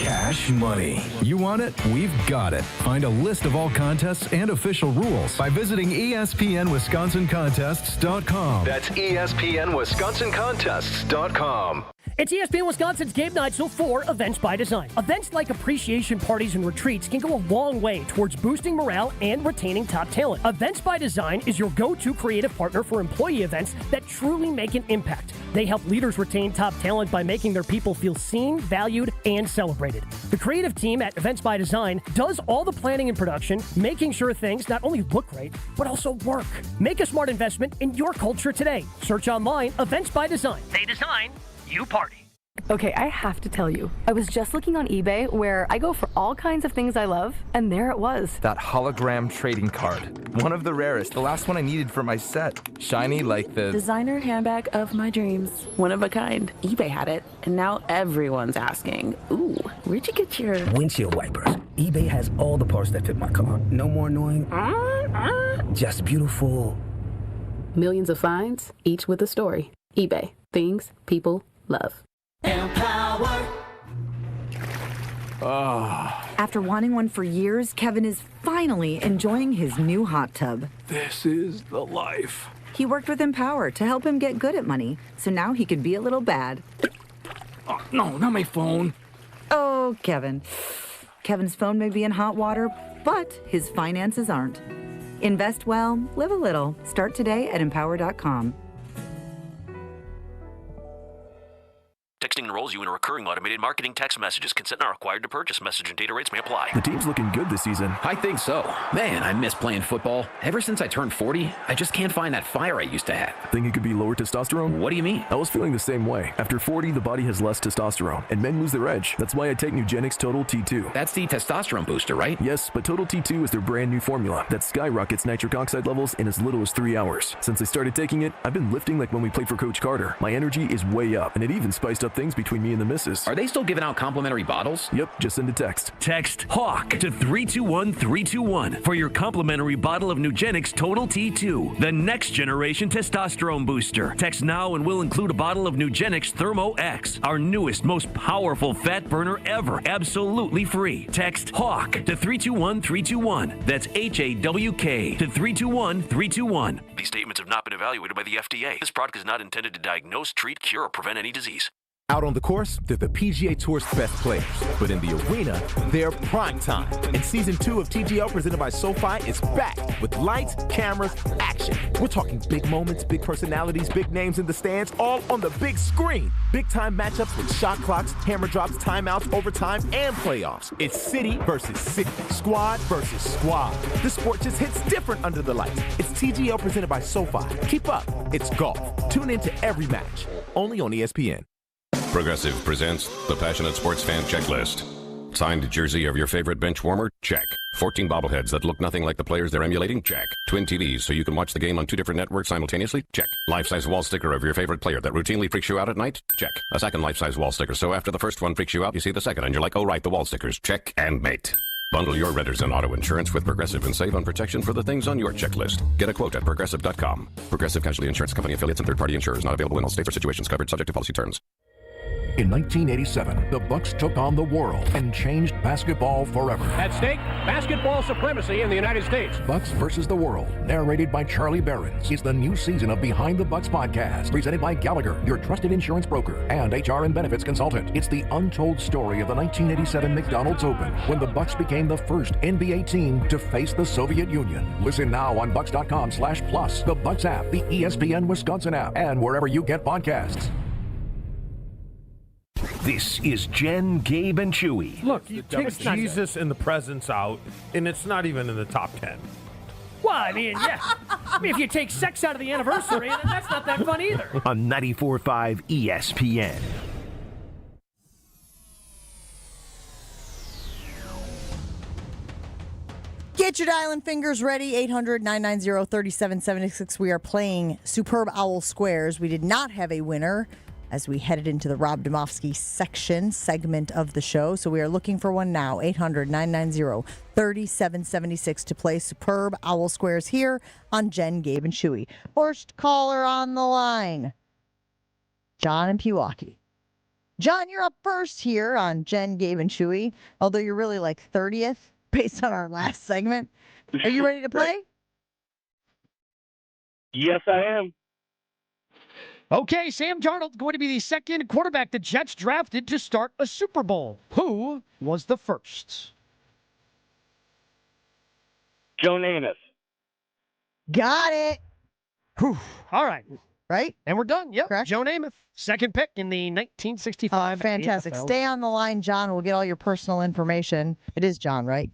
cash money. You want it? We've got it. Find a list of all contests and official rules by visiting ESPNWisconsinContests.com. That's ESPNWisconsinContests.com. It's ESPN Wisconsin's Game Night, so for Events by Design. Events like appreciation parties and retreats can go a long way towards boosting morale and retaining top talent. Events by Design is your go-to creative partner for employee events that truly make an impact. They help leaders retain top talent by making their people feel seen, valued, and celebrated. The creative team at Events by Design does all the planning and production, making sure things not only look great, but also work. Make a smart investment in your culture today. Search online, Events by Design. They design, you party. Okay, I have to tell you, I was just looking on eBay where I go for all kinds of things I love, and there it was. That hologram trading card. One of the rarest, the last one I needed for my set. Shiny like the designer handbag of my dreams. One of a kind. eBay had it, and now everyone's asking, ooh, where'd you get your windshield wipers? eBay has all the parts that fit my car. No more annoying, just beautiful. Millions of finds, each with a story. eBay. Things people love. Empower. After wanting one for years, Kevin is finally enjoying his new hot tub. This is the life. He worked with Empower to help him get good at money, so now he can be a little bad. Oh, no, not my phone. Oh, Kevin. Kevin's phone may be in hot water, but his finances aren't. Invest well, live a little. Start today at Empower.com. Texting enrolls you in a recurring automated marketing text messages. Consent not required to purchase. Message and data rates may apply. The team's looking good this season. I think so. Man, I miss playing football. Ever since I turned 40, I just can't find that fire I used to have. Think it could be lower testosterone? What do you mean? I was feeling the same way. After 40, the body has less testosterone, and men lose their edge. That's why I take Nugenix Total T2. That's the testosterone booster, right? Yes, but Total T2 is their brand new formula that skyrockets nitric oxide levels in as little as 3 hours. Since I started taking it, I've been lifting like when we played for Coach Carter. My energy is way up, and it even spiced up things between me and the missus. Are they still giving out complimentary bottles? Yep, just send a text. Text HAWK to 321-321 for your complimentary bottle of Nugenix Total T2, the next generation testosterone booster. Text now and we'll include a bottle of Nugenix Thermo X, our newest, most powerful fat burner ever, absolutely free. Text HAWK to 321-321. That's HAWK to 321-321. These statements have not been evaluated by the FDA. This product is not intended to diagnose, treat, cure, or prevent any disease. Out on the course, they're the PGA Tour's best players. But in the arena, they're prime time. And Season 2 of TGL presented by SoFi is back with lights, cameras, action. We're talking big moments, big personalities, big names in the stands, all on the big screen. Big-time matchups with shot clocks, hammer drops, timeouts, overtime, and playoffs. It's city versus city, squad versus squad. The sport just hits different under the lights. It's TGL presented by SoFi. Keep up. It's golf. Tune into every match. Only on ESPN. Progressive presents the Passionate Sports Fan Checklist. Signed jersey of your favorite bench warmer? Check. 14 bobbleheads that look nothing like the players they're emulating? Check. Twin TVs so you can watch the game on 2 different networks simultaneously? Check. Life-size wall sticker of your favorite player that routinely freaks you out at night? Check. A second life-size wall sticker so after the first one freaks you out, you see the second and you're like, oh right, the wall stickers. Check and mate. Bundle your renters and auto insurance with Progressive and save on protection for the things on your checklist. Get a quote at Progressive.com. Progressive Casualty Insurance Company affiliates and third-party insurers not available in all states or situations covered subject to policy terms. In 1987, the Bucks took on the world and changed basketball forever. At stake, basketball supremacy in the United States. Bucks versus the World, narrated by Charlie Behrens, is the new season of Behind the Bucks podcast, presented by Gallagher, your trusted insurance broker and HR and benefits consultant. It's the untold story of the 1987 McDonald's Open, when the Bucks became the first NBA team to face the Soviet Union. Listen now on Bucks.com/plus, the Bucks app, the ESPN Wisconsin app, and wherever you get podcasts. This is Jen, Gabe, and Chewy. Look, you take Jesus and the presents out, and it's not even in the top 10. Well, I mean, yeah. I mean, if you take sex out of the anniversary, then that's not that fun either. On 94.5 ESPN. Get your dialing fingers ready. 800-990-3776. We are playing Superb Owl Squares. We did not have a winner as we headed into the Rob Domofsky segment of the show. So we are looking for one now. 800-990-3776 to play Superb Owl Squares here on Jen, Gabe, and Chewy. First caller on the line, John in Pewaukee. John, you're up first here on Jen, Gabe, and Chewy, although you're really like 30th based on our last segment. Are you ready to play? Yes, I am. Okay, Sam Darnold going to be the second quarterback the Jets drafted to start a Super Bowl. Who was the first? Joe Namath. Got it. Whew. All right. Right? And we're done. Yep. Correct. Joe Namath, second pick in the 1965 fantastic. AFL. Stay on the line, John. We'll get all your personal information. It is John, right?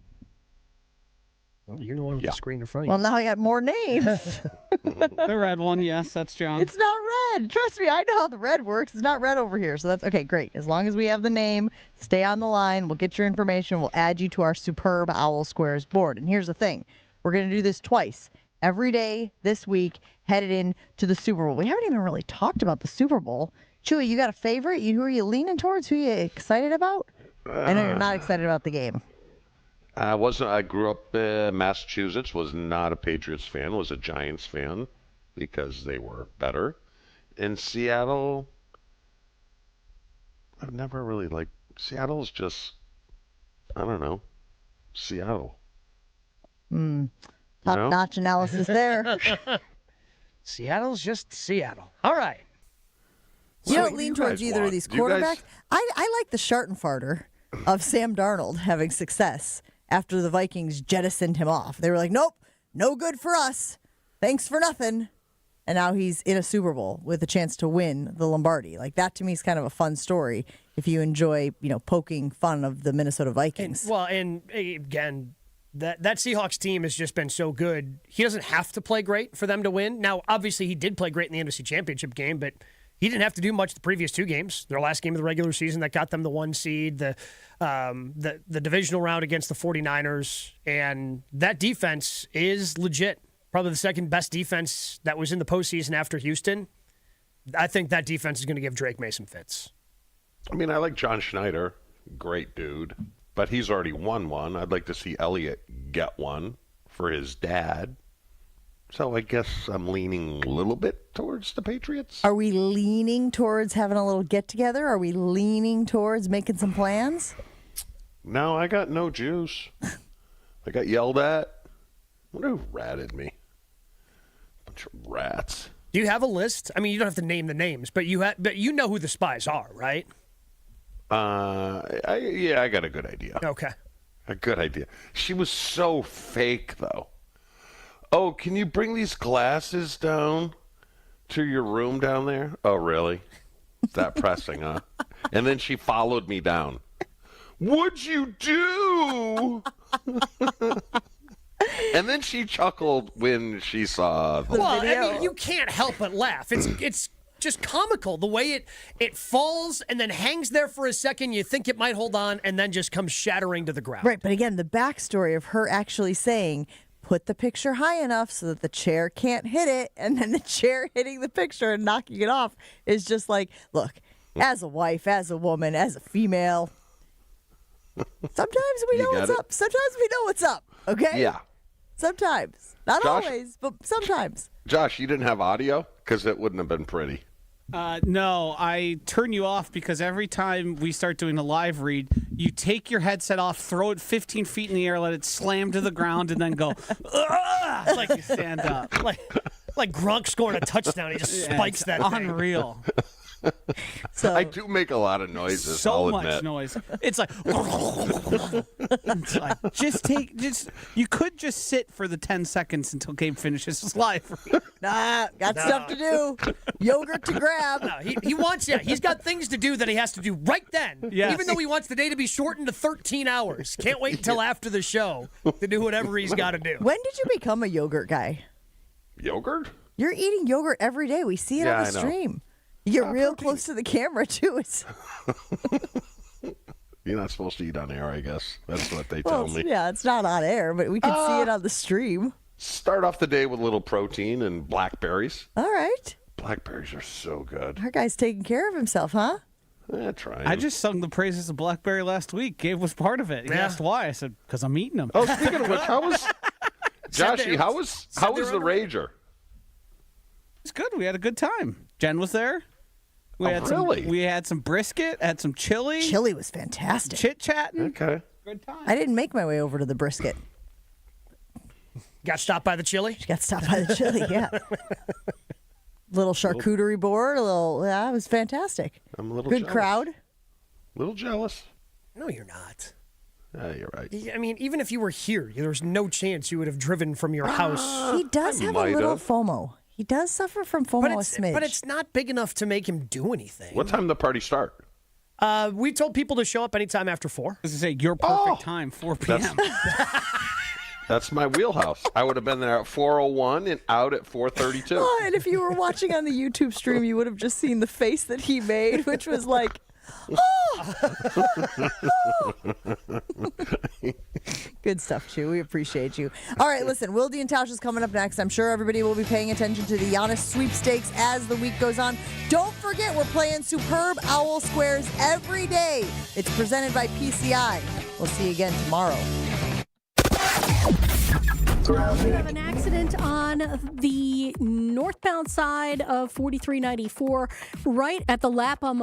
Well, you're the one with the screen in front of you. Well, now I got more names. The red one, yes, that's John. It's not red. Trust me, I know how the red works. It's not red over here. So that's okay, great. As long as we have the name, stay on the line. We'll get your information. We'll add you to our Superb Owl Squares board. And here's the thing. We're going to do this twice. Every day this week, headed into the Super Bowl. We haven't even really talked about the Super Bowl. Chewy, you got a favorite? Who are you leaning towards? Who are you excited about? I know you're not excited about the game. I grew up in Massachusetts, was not a Patriots fan, was a Giants fan because they were better. In Seattle, I've never really liked, Seattle's just, I don't know, Seattle. Top-notch analysis there. Seattle's just Seattle. All right. You don't lean towards either of these quarterbacks. I like the Schartenfarter of Sam Darnold having success after the Vikings jettisoned him off. They were like, nope, no good for us. Thanks for nothing. and now he's in a Super Bowl with a chance to win the Lombardi. Like, that to me is kind of a fun story if you enjoy, poking fun of the Minnesota Vikings. And again, that Seahawks team has just been so good. He doesn't have to play great for them to win. Now, obviously, he did play great in the NFC Championship game, but he didn't have to do much the previous two games. Their last game of the regular season that got them the 1 seed, the divisional round against the 49ers, and that defense is legit. Probably the second best defense that was in the postseason after Houston. I think that defense is going to give Drake May some fits. I mean, I like John Schneider, great dude, but he's already won one. I'd like to see Elliott get one for his dad. So I guess I'm leaning a little bit towards the Patriots. Are we leaning towards having a little get-together? Are we leaning towards making some plans? No, I got no juice. I got yelled at. I wonder who ratted me. Bunch of rats. Do you have a list? I mean, you don't have to name the names, but you know who the spies are, right? I got a good idea. Okay. A good idea. She was so fake, though. Oh, can you bring these glasses down to your room down there? Oh, really? That pressing, huh? And then she followed me down. What'd you do? And then she chuckled when she saw the video. I mean, you can't help but laugh. It's just comical the way it falls and then hangs there for a second. You think it might hold on and then just comes shattering to the ground. Right, but again, the backstory of her actually saying, put the picture high enough so that the chair can't hit it, and then the chair hitting the picture and knocking it off is just like, look, as a wife, as a woman, as a female, sometimes we know what's up. Sometimes we know what's up, okay? Yeah. Sometimes. Not Josh, always, but sometimes. Josh, you didn't have audio? Because it wouldn't have been pretty. No, I turn you off because every time we start doing a live read, you take your headset off, throw it 15 feet in the air, let it slam to the ground, and then go, "Ugh!" Like you stand up. Like Gronk scoring a touchdown. He just spikes that thing. Unreal. So, I do make a lot of noises, so I'll much admit. noise. It's like, you could just sit for the 10 seconds until Gabe finishes his live. Nah, got stuff to do. Yogurt to grab. No, he wants, he's got things to do that he has to do right then. Yes. Even though he wants the day to be shortened to 13 hours. Can't wait until after the show to do whatever he's got to do. When did you become a yogurt guy? Yogurt? You're eating yogurt every day. We see it on the stream. You get real close to the camera, too. You're not supposed to eat on air, I guess. That's what they tell me. Yeah, it's not on air, but we can see it on the stream. Start off the day with a little protein and blackberries. All right. Blackberries are so good. Our guy's taking care of himself, huh? Trying. I just sung the praises of blackberry last week. Gabe was part of it. He asked why. I said, because I'm eating them. Oh, speaking of which, how was Joshy? How was the Rager? It's good. We had a good time. Jen was there. We had some brisket, had some chili. Chili was fantastic. Chit-chatting. Okay. Good time. I didn't make my way over to the brisket. Got stopped by the chili? She got stopped by the chili, yeah. Little charcuterie board, it was fantastic. I'm a little good jealous. Crowd. A little jealous. No, you're not. You're right. I mean, even if you were here, there's no chance you would have driven from your house. He does have a little FOMO. He does suffer from FOMO a smidge. But it's not big enough to make him do anything. What time did the party start? We told people to show up anytime after 4. I was going to say, your perfect time, 4 p.m. That's my wheelhouse. I would have been there at 4:01 and out at 4:32. Oh, and if you were watching on the YouTube stream, you would have just seen the face that he made, which was like, Good stuff, Chew. We appreciate you. All right, listen, Wilde and Tausch is coming up next. I'm sure everybody will be paying attention to the Giannis sweepstakes as the week goes on. Don't forget, we're playing Superb Owl Squares every day. It's presented by PCI. We'll see you again tomorrow. We have an accident on the northbound side of 4394 right at the Lapa